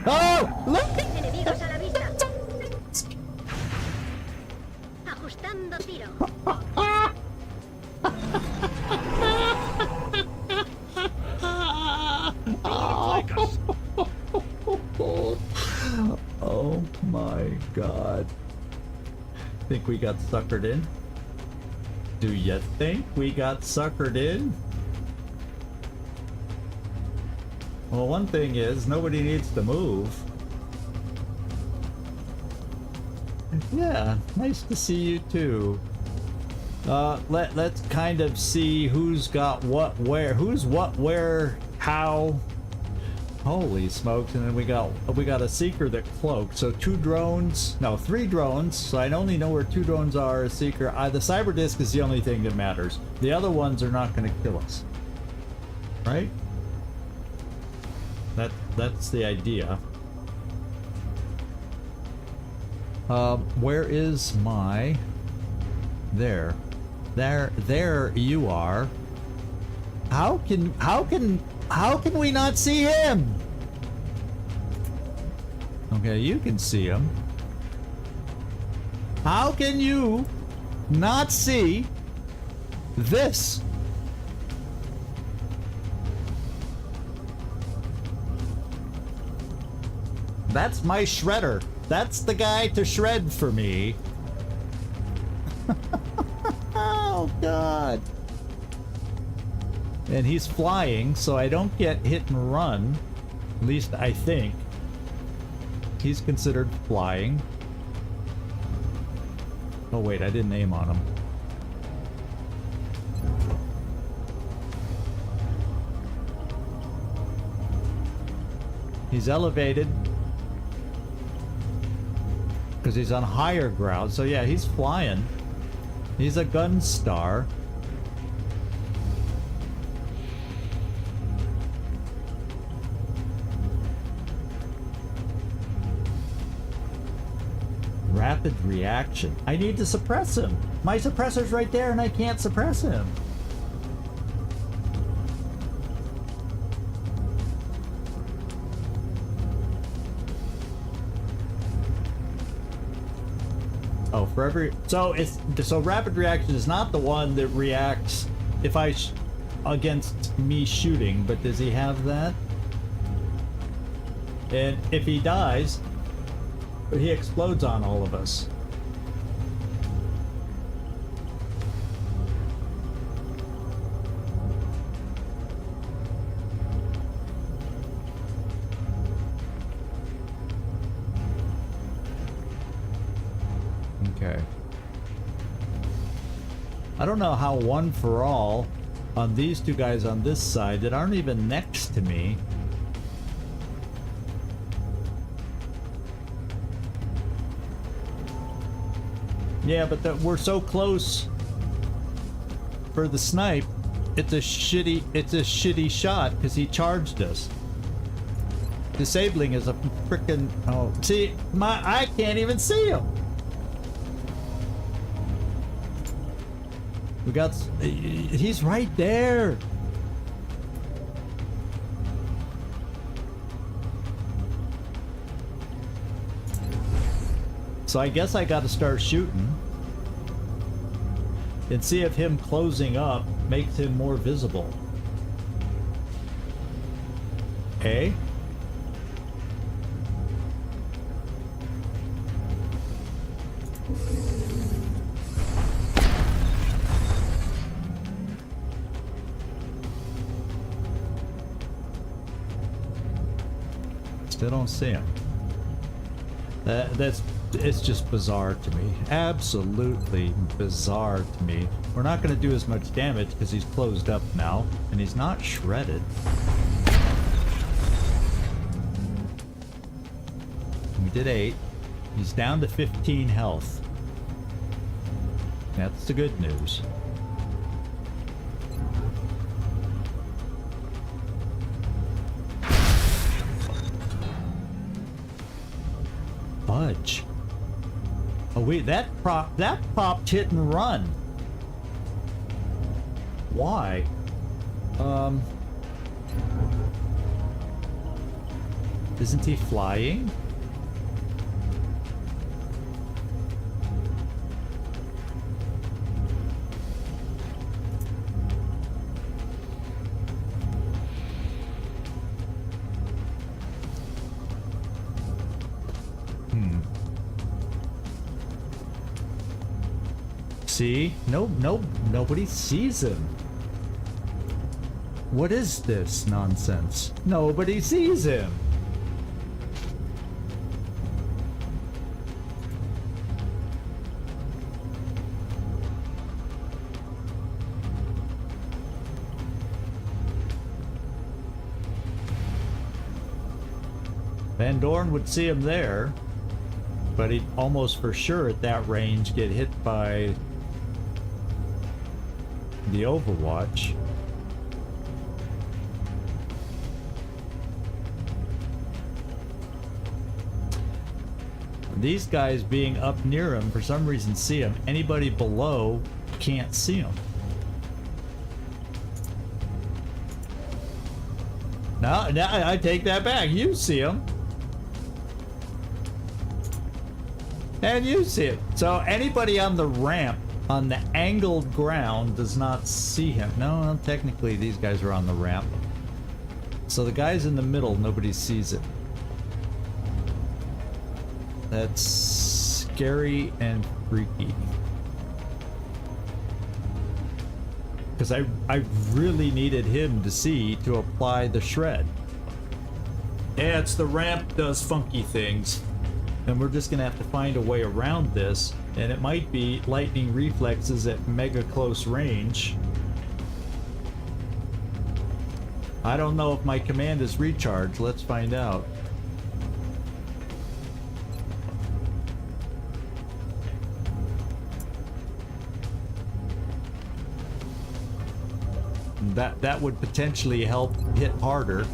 Oh! Look! Enemigos a la vista. Ajustando tiro. Oh my god. Think we got suckered in? Do you think we got suckered in? Well, one thing is, nobody needs to move. Yeah, nice to see you too. Let's kind of see who's got what where. Who's what where how. Holy smokes, and then we got a seeker that cloaked. So 2 drones, no, 3 drones. So I only know where 2 drones are, a seeker. The cyber disk is the only thing that matters. The other ones are not going to kill us. Right? That's the idea. Where is my... There you are. How can we not see him? Okay, you can see him. How can you not see this? That's my shredder. That's the guy to shred for me. Oh god. And he's flying, so I don't get hit and run. At least I think. He's considered flying. Oh wait, I didn't aim on him. He's elevated. Because he's on higher ground. So yeah, he's flying. He's a gun star. Rapid reaction. I need to suppress him. My suppressor's right there and I can't suppress him. Oh, For every so rapid reaction is not the one that reacts if against me shooting, but does he have that? And if he dies, he explodes on all of us. Okay. I don't know how one for all on these two guys on this side that aren't even next to me. Yeah, but we're so close for the snipe. It's a shitty shot because he charged us. Disabling is a frickin' see, I can't even see him. We got he's right there. So I guess I got to start shooting and see if him closing up makes him more visible. Okay. Still don't see him. It's just bizarre to me. Absolutely bizarre to me. We're not going to do as much damage because he's closed up now, and he's not shredded. We did 8. He's down to 15 health. That's the good news. Fudge. Oh wait, that popped hit and run. Why? Isn't he flying? See? Nobody sees him. What is this nonsense? Nobody sees him. Van Dorn would see him there, but he'd almost for sure at that range get hit by the Overwatch. These guys being up near him for some reason see him. Anybody below can't see him. No, I take that back. You see him. And you see it. So anybody on the ramp, on the angled ground, does not see him. No, technically these guys are on the ramp. So the guys in the middle, nobody sees it. That's scary and freaky. Because I really needed him to see to apply the shred. Yeah, it's the ramp does funky things. And we're just gonna have to find a way around this. And it might be lightning reflexes at mega close range. I don't know if my command is recharged. Let's find out. That would potentially help hit harder.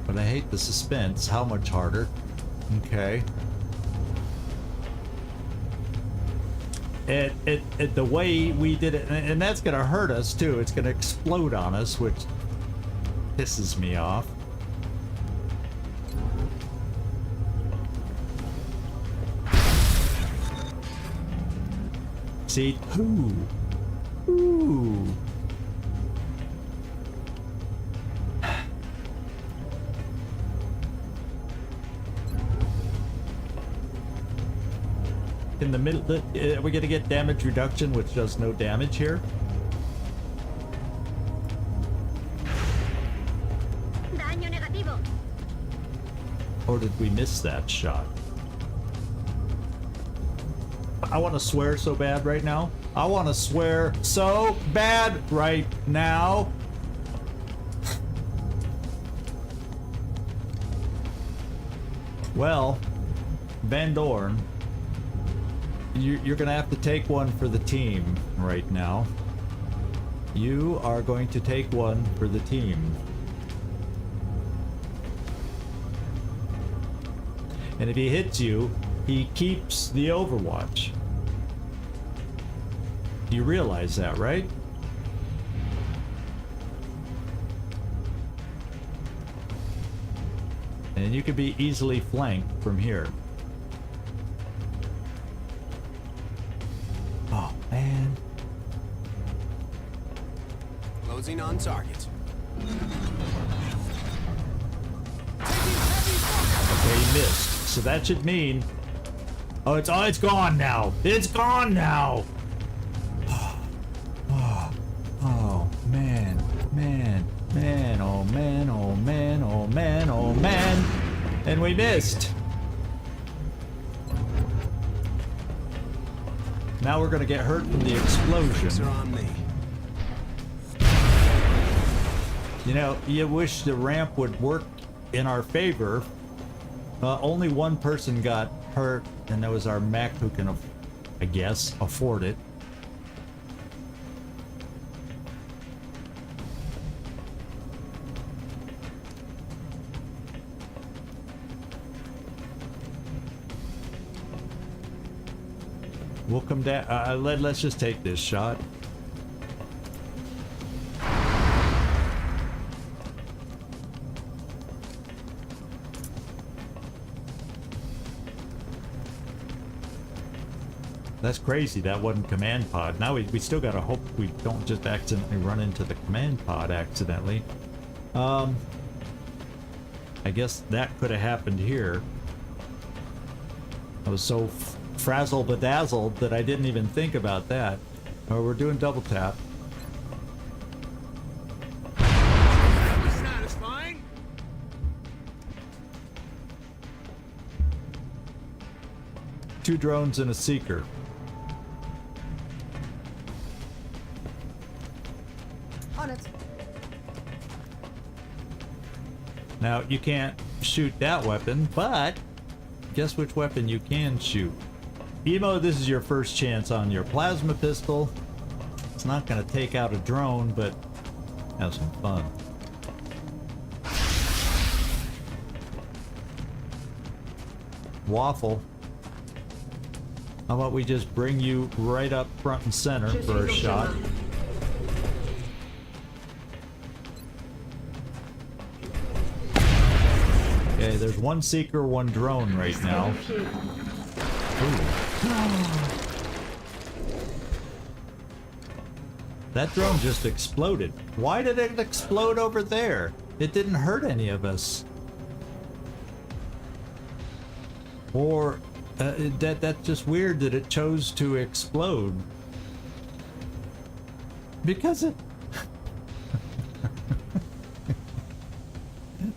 But I hate the suspense. How much harder? Okay. The way we did it, and that's gonna hurt us too. It's gonna explode on us, which pisses me off. See? Ooh. Ooh. In the middle, are we gonna get damage reduction, which does no damage here? Daño negativo. Or did we miss that shot? I want to swear so bad right now. I want to swear so bad right now. Well, Van Dorn, you're gonna have to take one for the team right now. You are going to take one for the team. And if he hits you, he keeps the Overwatch. You realize that, right? And you could be easily flanked from here. Oh, man. Closing on target. Okay, he missed. So that should mean... Oh, it's gone now. It's gone now. Oh, man. Man. Man. Oh, man. Oh, man. Oh, man. Oh, man. And we missed. Now we're going to get hurt from the explosion. Are on me. You know, you wish the ramp would work in our favor. Only one person got hurt, and that was our mech who can, I guess, afford it. We'll come down. Let's just take this shot. That's crazy. That wasn't command pod. Now we still gotta hope we don't just accidentally run into the command pod accidentally. I guess that could have happened here. I was so frazzle-bedazzled that I didn't even think about that. Oh, we're doing double tap. That was satisfying. Two drones and a seeker. On it. Now, you can't shoot that weapon, but guess which weapon you can shoot. Emo, this is your first chance on your plasma pistol. It's not going to take out a drone, but have some fun. Waffle. How about we just bring you right up front and center for a shot? Okay, there's one seeker, one drone right now. Ooh. That drone just exploded. Why did it explode over there? It didn't hurt any of us. Or that's just weird that it chose to explode. Because it...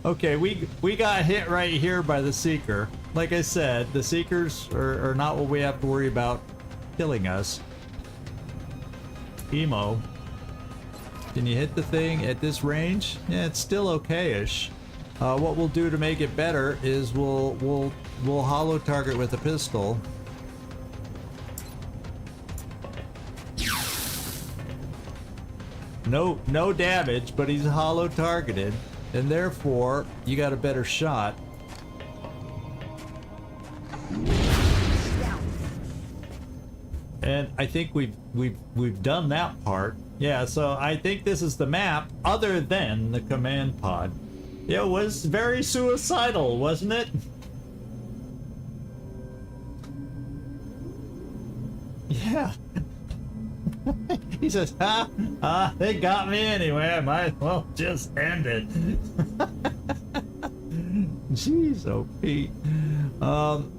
Okay, we got hit right here by the Seeker. Like I said, the Seekers are not what we have to worry about killing us. Emo. Can you hit the thing at this range? Yeah, it's still okay-ish. What we'll do to make it better is we'll hollow target with a pistol. No damage, but he's hollow targeted, and therefore you got a better shot. And I think we've done that part. Yeah, so I think this is the map other than the command pod. It was very suicidal, wasn't it? Yeah. He says, they got me anyway. I might as well just end it. Jeez, OP.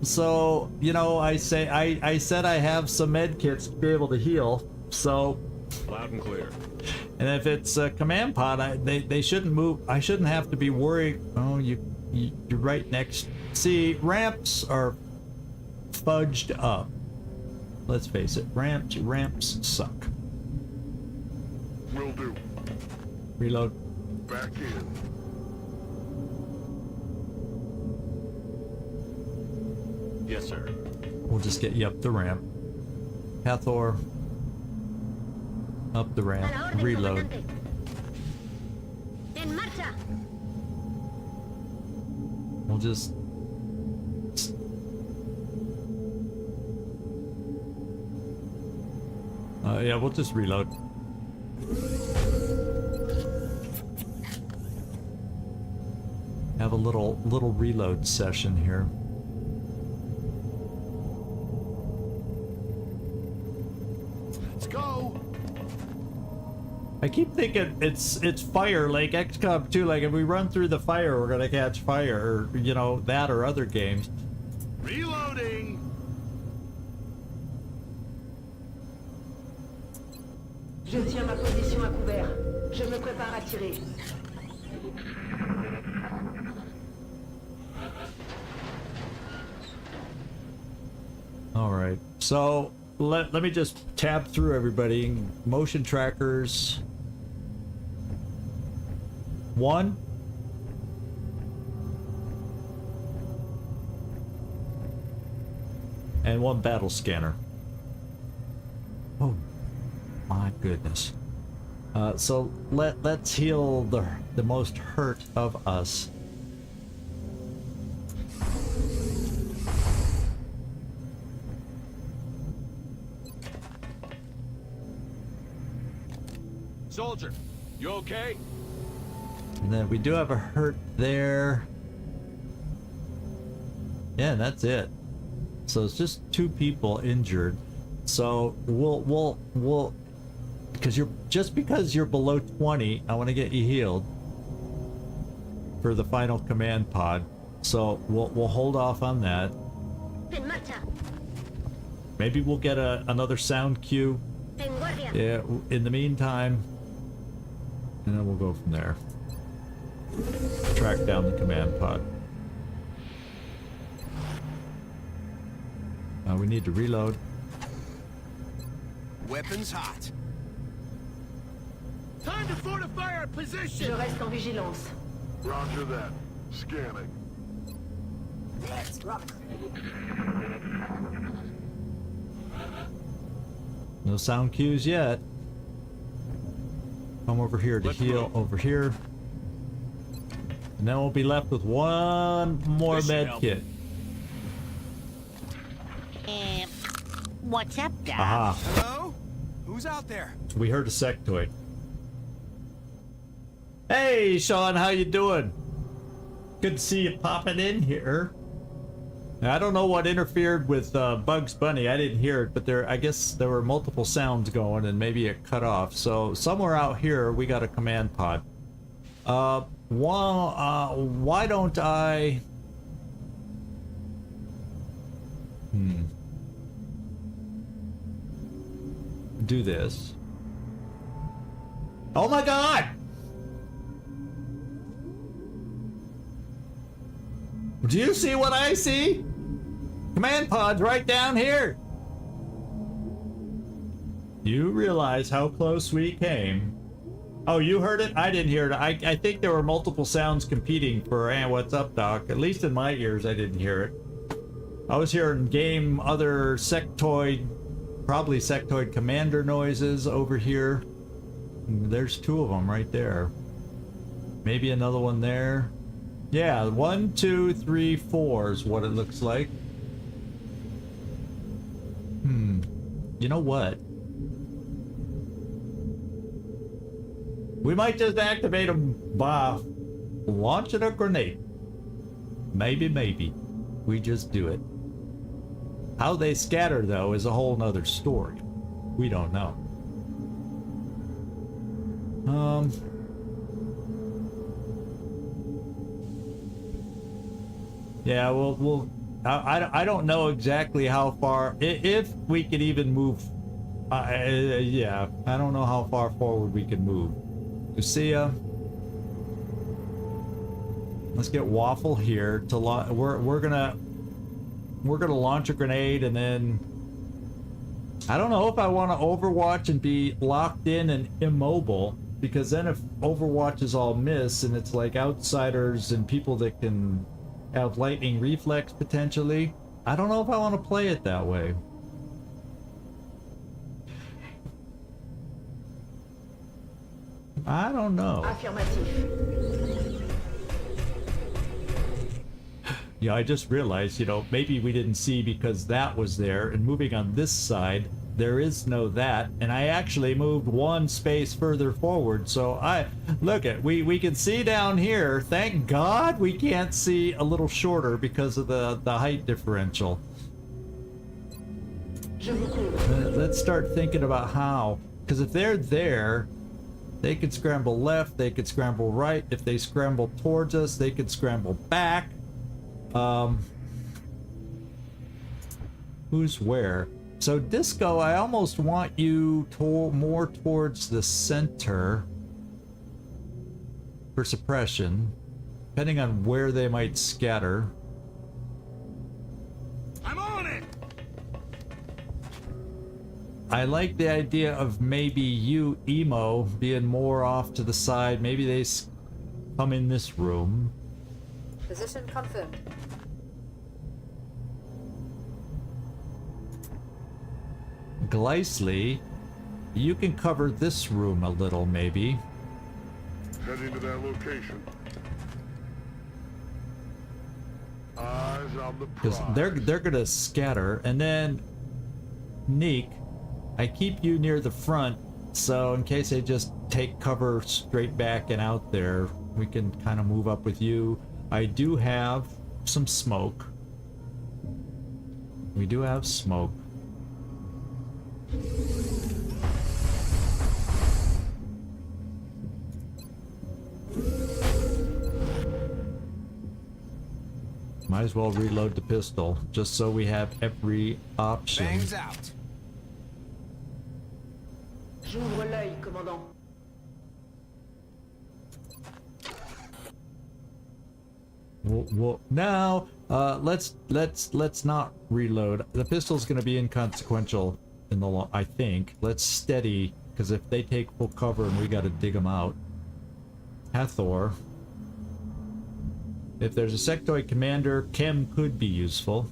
So, you know, I said I have some med kits to be able to heal. So, Loud and clear. and if it's a command pod, they shouldn't move. I shouldn't have to be worried. Oh, you're right next. See, ramps are fudged up. Let's face it, ramps suck. Will do. Reload. Back in. Yes, sir. We'll just get you up the ramp. Hathor. Up the ramp. A la orden, Reload. comandante. En marcha. We'll just... yeah, we'll just reload. Have a little reload session here. Let's go. I keep thinking it's fire, like XCom 2, like if we run through the fire, we're gonna catch fire, or, you know, that or other games. Reloading. Je tiens ma position à couvert. Je me prépare à tirer. All right, so let me just tab through everybody. Motion trackers. 1. And 1 battle scanner. Oh my goodness. So let's heal the most hurt of us. Soldier, you okay? And then we do have a hurt there. Yeah, and that's it. So it's just 2 people injured. So we'll because because you're below 20, I want to get you healed for the final command pod. So we'll hold off on that. En marcha. Maybe we'll get another sound cue. En guardia. Yeah, in the meantime, and then we'll go from there. Track down the command pod. We need to reload. Weapons hot. Time to fortify our position. Je reste en vigilance. Roger that. Scanning. Let's rock. No sound cues yet. Come over here to Let's heal move. over here. And then we'll be left with 1 more This should med help. kit. What's up, Doc? Aha. Hello? Who's out there? We heard a sectoid. Hey, Sean, how you doing? Good to see you popping in here. Now, I don't know what interfered with Bugs Bunny. I didn't hear it, but I guess there were multiple sounds going, and maybe it cut off. So somewhere out here, we got a command pod. Why don't I? Do this. Oh my God! Do you see what I see? Command pod's right down here. You realize how close we came. Oh, you heard it? I didn't hear it. I think there were multiple sounds competing for, what's up, Doc? At least in my ears, I didn't hear it. I was hearing other sectoid, probably sectoid commander noises over here. There's 2 of them right there. Maybe another one there. Yeah, 1, 2, 3, 4 is what it looks like. You know what? We might just activate them by launching a grenade. Maybe. We just do it. How they scatter, though, is a whole nother story. We don't know. Yeah, I don't know exactly how far, if we could even move. Yeah, I don't know how far forward we can move. Lucia, let's get Waffle here to we're gonna launch a grenade, and then I don't know if I want to Overwatch and be locked in and immobile, because then if Overwatch is all miss and it's like outsiders and people that can have lightning reflex potentially, I don't know if I want to play it that way. I don't know. Affirmatif. Yeah, I just realized, you know, maybe we didn't see because that was there, and moving on this side, there is no that, and I actually moved one space further forward, so look at, we can see down here. Thank God we can't see a little shorter because of the height differential. Let's start thinking about how, because if they're there, they could scramble left, they could scramble right. If they scramble towards us, they could scramble back. Who's where? So Disco, I almost want you more towards the center for suppression, depending on where they might scatter. I'm on it. I like the idea of maybe you, Emo, being more off to the side. Maybe they come in this room. Position confirmed. Glycely, you can cover this room a little, maybe. Heading to that location. Eyes on the prize. Because they're gonna scatter, and then Neek, I keep you near the front, so in case they just take cover straight back and out there, we can kind of move up with you. I do have some smoke. We do have smoke. Might as well reload the pistol, just so we have every option. Bangs out. J'ouvre l'œil, commandant. Well, now, let's not reload. The pistol's gonna be inconsequential in the I think. Let's steady, because if they take full cover and we gotta dig them out. Hathor. If there's a sectoid commander, Chem could be useful.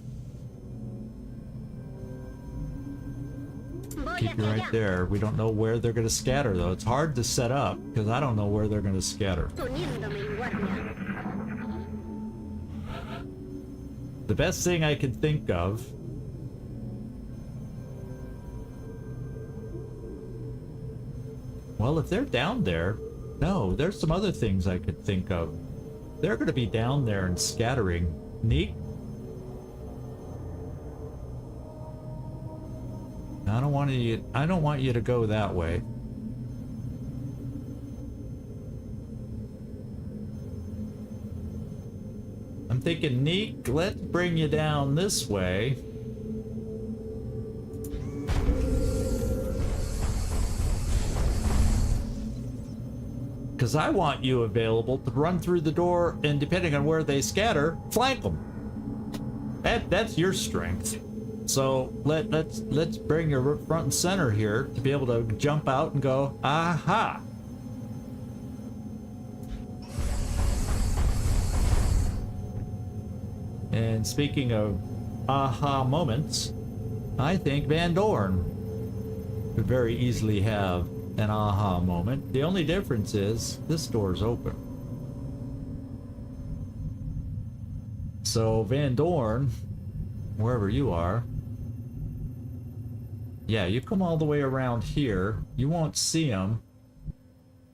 Keep you right there. We don't know where they're gonna scatter though. It's hard to set up, because I don't know where they're gonna scatter. The best thing I can think of well, if they're down there, no, there's some other things I could think of. They're going to be down there and scattering. Neat. I don't want you to go that way. I'm thinking, Neek, let's bring you down this way. Because I want you available to run through the door, and depending on where they scatter, flank them. That's your strength. So let's bring your front and center here to be able to jump out and go, aha. And speaking of aha moments, I think Van Dorn could very easily have an aha moment. The only difference is this door's open. So Van Dorn, wherever you are, yeah, you come all the way around here. You won't see him,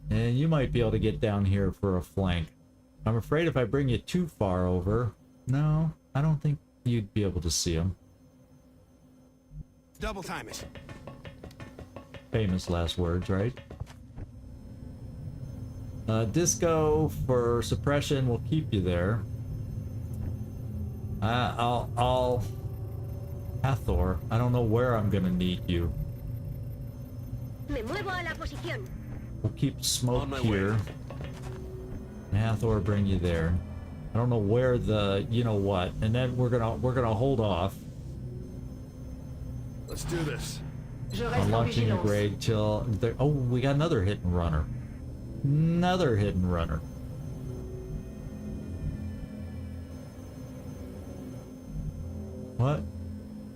and you might be able to get down here for a flank. I'm afraid if I bring you too far over, no, I don't think you'd be able to see him. Double time it. Famous last words, right? Disco for suppression will keep you there. I'll Hathor, I don't know where I'm gonna need you. Me muevo a la posición. We'll keep smoke On my here. way. And Hathor bring you there. I don't know where the you know what, and then we're gonna hold off Let's do this. Je on reste en launching a vigilance. grade till there. Oh, we got another hit and runner. Another hit and runner. What?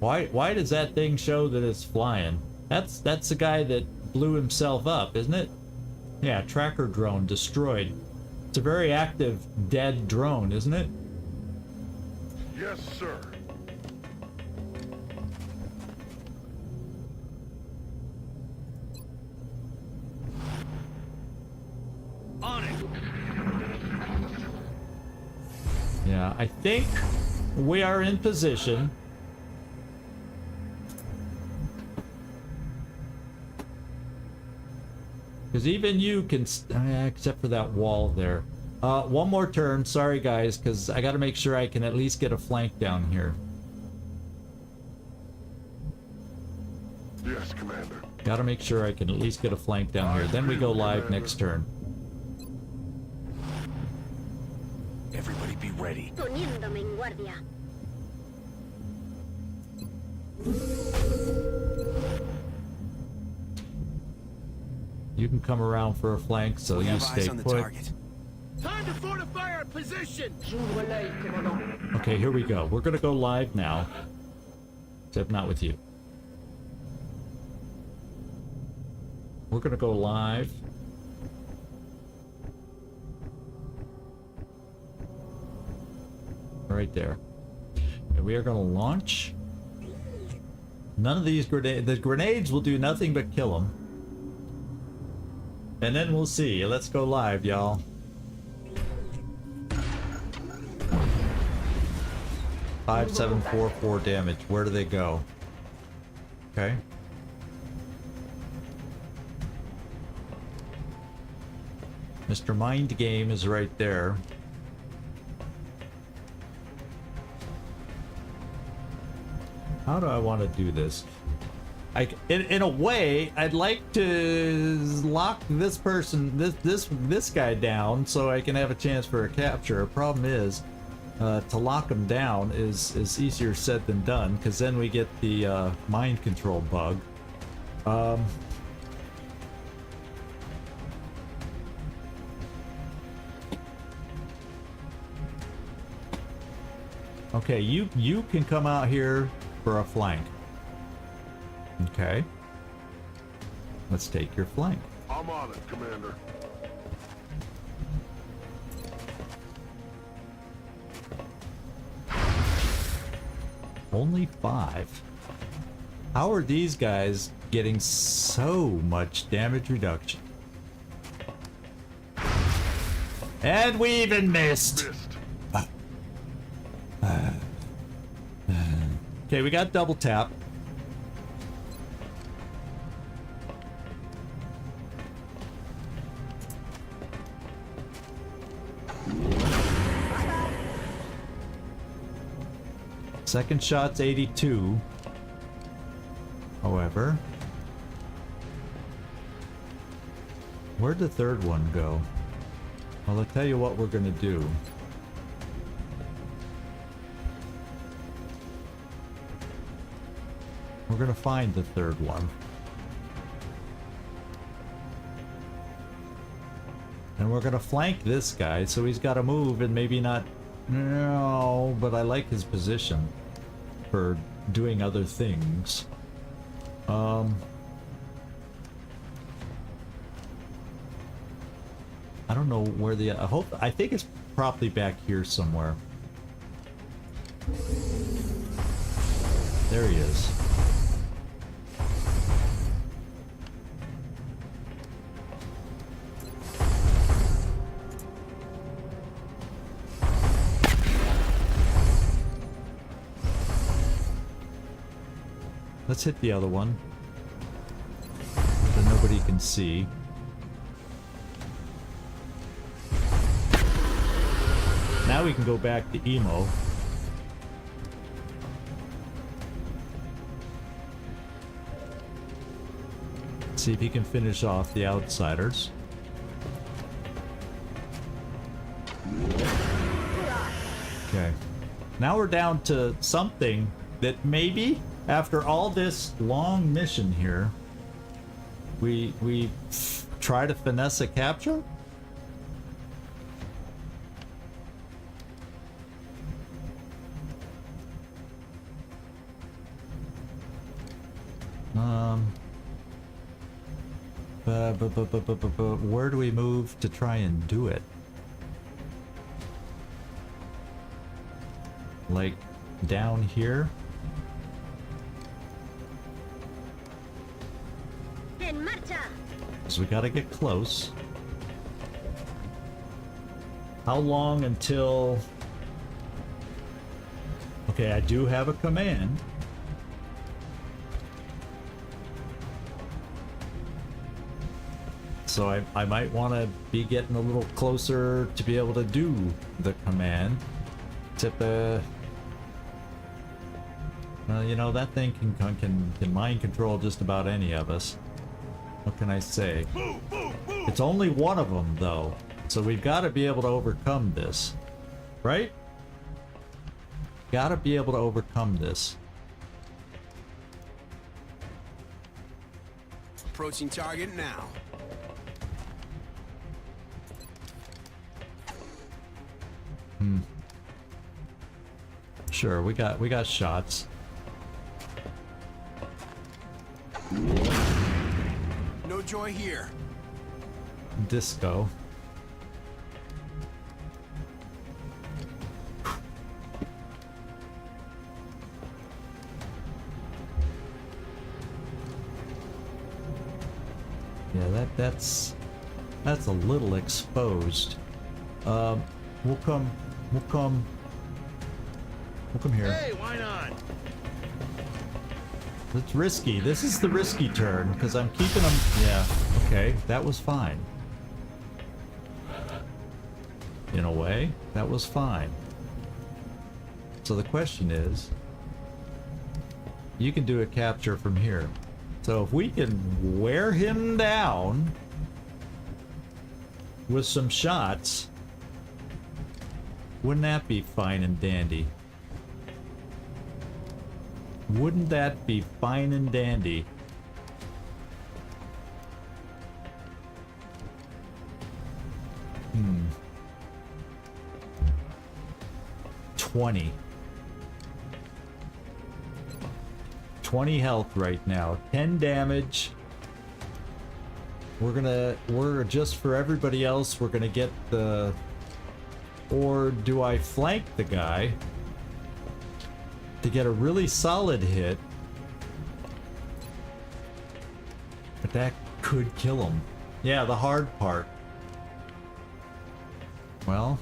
Why does that thing show that it's flying? That's the guy that blew himself up, isn't it? Yeah, tracker drone destroyed. It's a very active dead drone, isn't it? Yes, sir. On it. Yeah, I think we are in position. Because even you can, except for that wall there. One more turn, sorry guys, because I got to make sure I can at least get a flank down here. Yes, Commander. Got to make sure I can at least get a flank down here. Then we go live next turn. Everybody be ready. Poniéndome en guardia. You can come around for a flank, so We you have stay eyes on the put. target. Time to fortify our position. J'ouvre l'œil, commandant. Okay, here we go. We're gonna go live now. Except not with you. We're gonna go live. Right there. And we are gonna launch. None of these the grenades will do nothing but kill them. And then we'll see. Let's go live, y'all. Five, 7, 4, 4 damage. Where do they go? Okay. Mr. Mind Game is right there. How do I want to do this? In a way, I'd like to lock this person, this guy down, so I can have a chance for a capture. Problem is, to lock him down is easier said than done, because then we get the mind control bug. Okay, you can come out here for a flank. Okay. Let's take your flank. I'm on it, Commander. Only 5. How are these guys getting so much damage reduction? And we even missed. Okay, we got double tap. Second shot's 82. However, where'd the third one go? Well, I'll tell you what we're gonna do. We're gonna find the third one. And we're gonna flank this guy, so he's gotta move and maybe not... No, but I like his position for doing other things. I don't know where the... I think it's probably back here somewhere. There he is. Let's hit the other one that nobody can see. Now we can go back to Emo. See if he can finish off the outsiders. Okay. Now we're down to something that maybe, after all this long mission here, we try to finesse a capture? But where do we move to try and do it? Like down here? En marcha. So we gotta get close. How long until... Okay, I do have a command. So I might want to be getting a little closer to be able to do the command. Except, well, you know, that thing can mind control just about any of us. What can I say? It's only one of them, though. So we've got to be able to overcome this. Right? Got to be able to overcome this. Approaching target now. Sure, we got shots. No joy here. Disco. Yeah, that's a little exposed. We'll come here. Hey, why not? It's risky. This is the risky turn because I'm keeping them. Yeah. Okay, that was fine. In a way, that was fine. So the question is, you can do a capture from here. So if we can wear him down with some shots, wouldn't that be fine and dandy? Wouldn't that be fine and dandy? Hmm. 20 health right now. 10 damage. We're just for everybody else, we're gonna get the... Or do I flank the guy to get a really solid hit? But that could kill him. Yeah, the hard part. Well...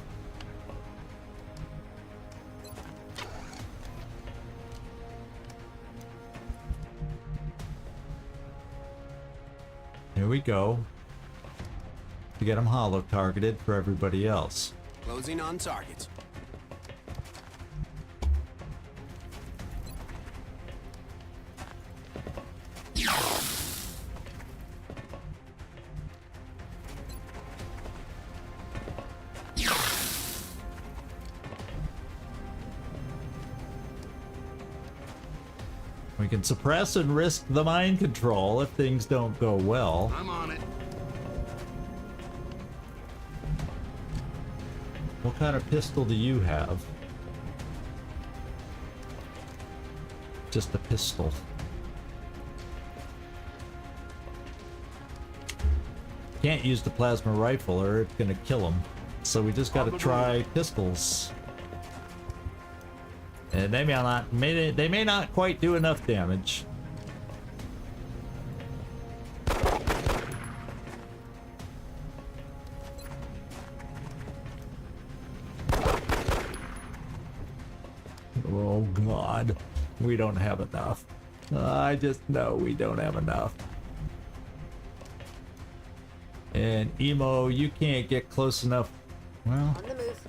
Here we go. To get him hollow targeted for everybody else. Closing on target. We can suppress and risk the mind control if things don't go well. I'm on it. What kind of pistol do you have? Just a pistol. Can't use the plasma rifle or it's gonna kill him. So we just gotta try pistols. And they may not quite do enough damage. Oh God, we don't have enough. I just know we don't have enough. And Emo, you can't get close enough. Well, On the move.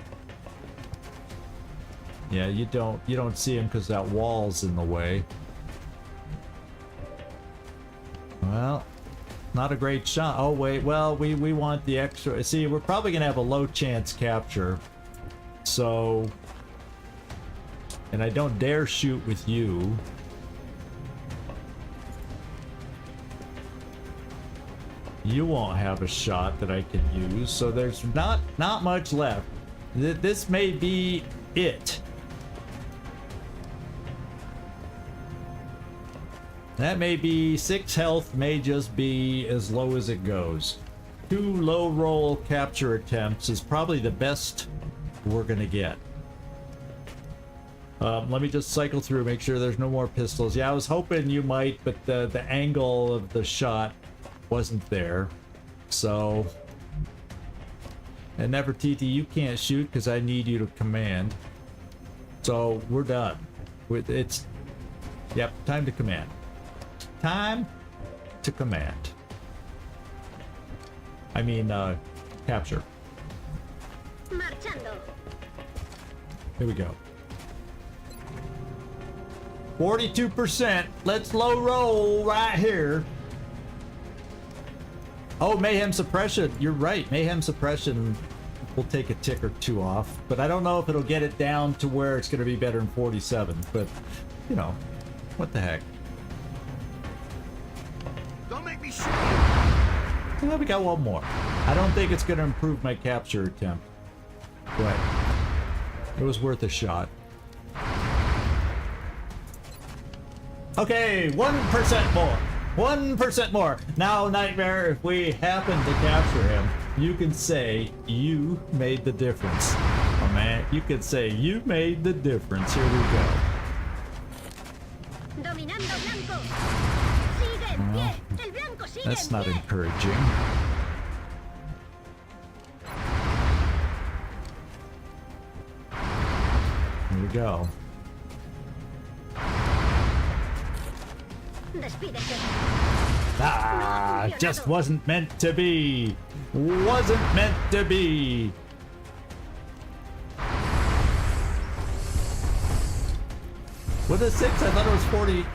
Yeah, you don't see him because that wall's in the way. Well, not a great shot. Oh wait, well we want the extra. See, we're probably gonna have a low chance capture. So, and I don't dare shoot with you. You won't have a shot that I can use. So there's not much left. This may be it. That may be 6 health, may just be as low as it goes. 2 low roll capture attempts is probably the best we're gonna get. Let me just cycle through, make sure there's no more pistols. Yeah, I was hoping you might, but the angle of the shot wasn't there. So, and Nefertiti, you can't shoot because I need you to command. So we're done. It's, yep, time to command. Time to command. I mean, capture. Marchando. Here we go. 42%. Let's low roll right here. Oh, mayhem suppression. You're right. Mayhem suppression will take a tick or 2 off, but I don't know if it'll get it down to where it's going to be better than 47. But you know, what the heck. Don't make me shoot. Well, we got one more. I don't think it's going to improve my capture attempt, but it was worth a shot. Okay, 1% more. 1% more. Now, Nightmare, if we happen to capture him, you can say you made the difference. Oh man, you can say you made the difference. Here we go. Dominando blanco. Sigue en pie. El blanco sigue That's en not pie. encouraging. Here we go. Despídete. Ah, just wasn't meant to be. Wasn't meant to be. With a 6, I thought it was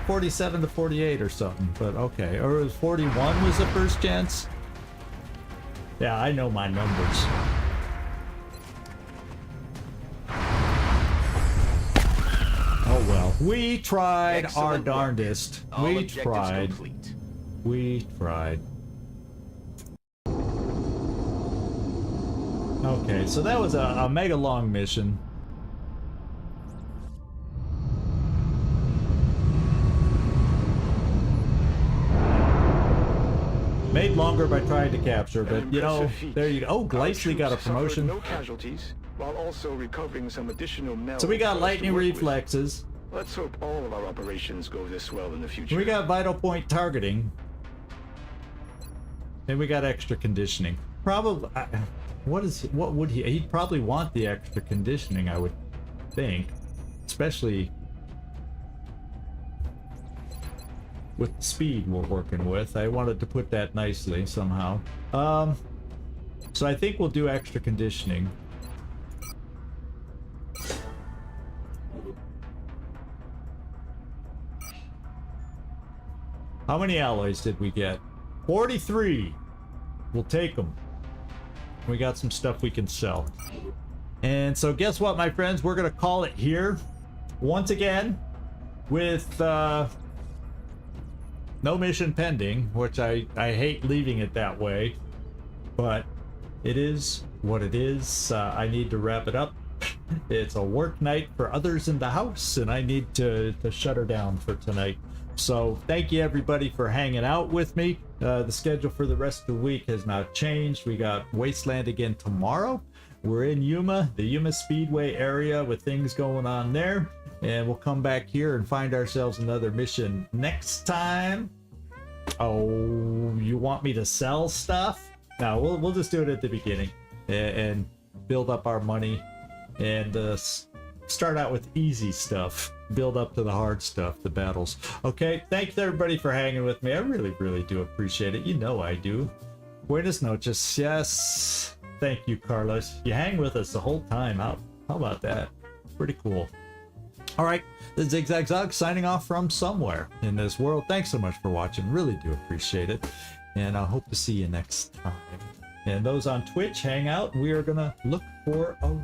47 to 48 or something, but okay. Or it was 41 was the first chance. Yeah, I know my numbers. Oh well. We tried our Excellent work. darndest. All We objectives tried. complete. We tried. Okay, so that was a mega long mission. Made longer by trying to capture, but you know, there you go. Oh, Gleisly got a promotion. No casualties, while also recovering some additional mel. So we got lightning reflexes. Let's hope all of our operations go this well in the future. We got vital point targeting. And we got extra conditioning. Probably, what would he? He'd probably want the extra conditioning, I would think, especially with the speed we're working with. I wanted to put that nicely somehow. So I think we'll do extra conditioning. How many alloys did we get? 43. We'll take them. We got some stuff we can sell. And so guess what, my friends? We're gonna call it here once again with no mission pending, which I hate leaving it that way, but it is what it is. I need to wrap it up. It's a work night for others in the house, and I need to shut her down for tonight. So thank you everybody for hanging out with me. The schedule for the rest of the week has not changed. We got Wasteland again tomorrow. We're in Yuma, the Yuma Speedway area with things going on there. And we'll come back here and find ourselves another mission next time. Oh, you want me to sell stuff? No, we'll just do it at the beginning and build up our money and start out with easy stuff. Build up to the hard stuff, the battles. Okay, thanks everybody for hanging with me. I really, really do appreciate it. You know I do. Buenas noches. Yes. Thank you, Carlos. You hang with us the whole time. How about that? Pretty cool. All right, this is Zigzag Zug signing off from somewhere in this world. Thanks so much for watching. Really do appreciate it. And I hope to see you next time. And those on Twitch, hang out. We are going to look for a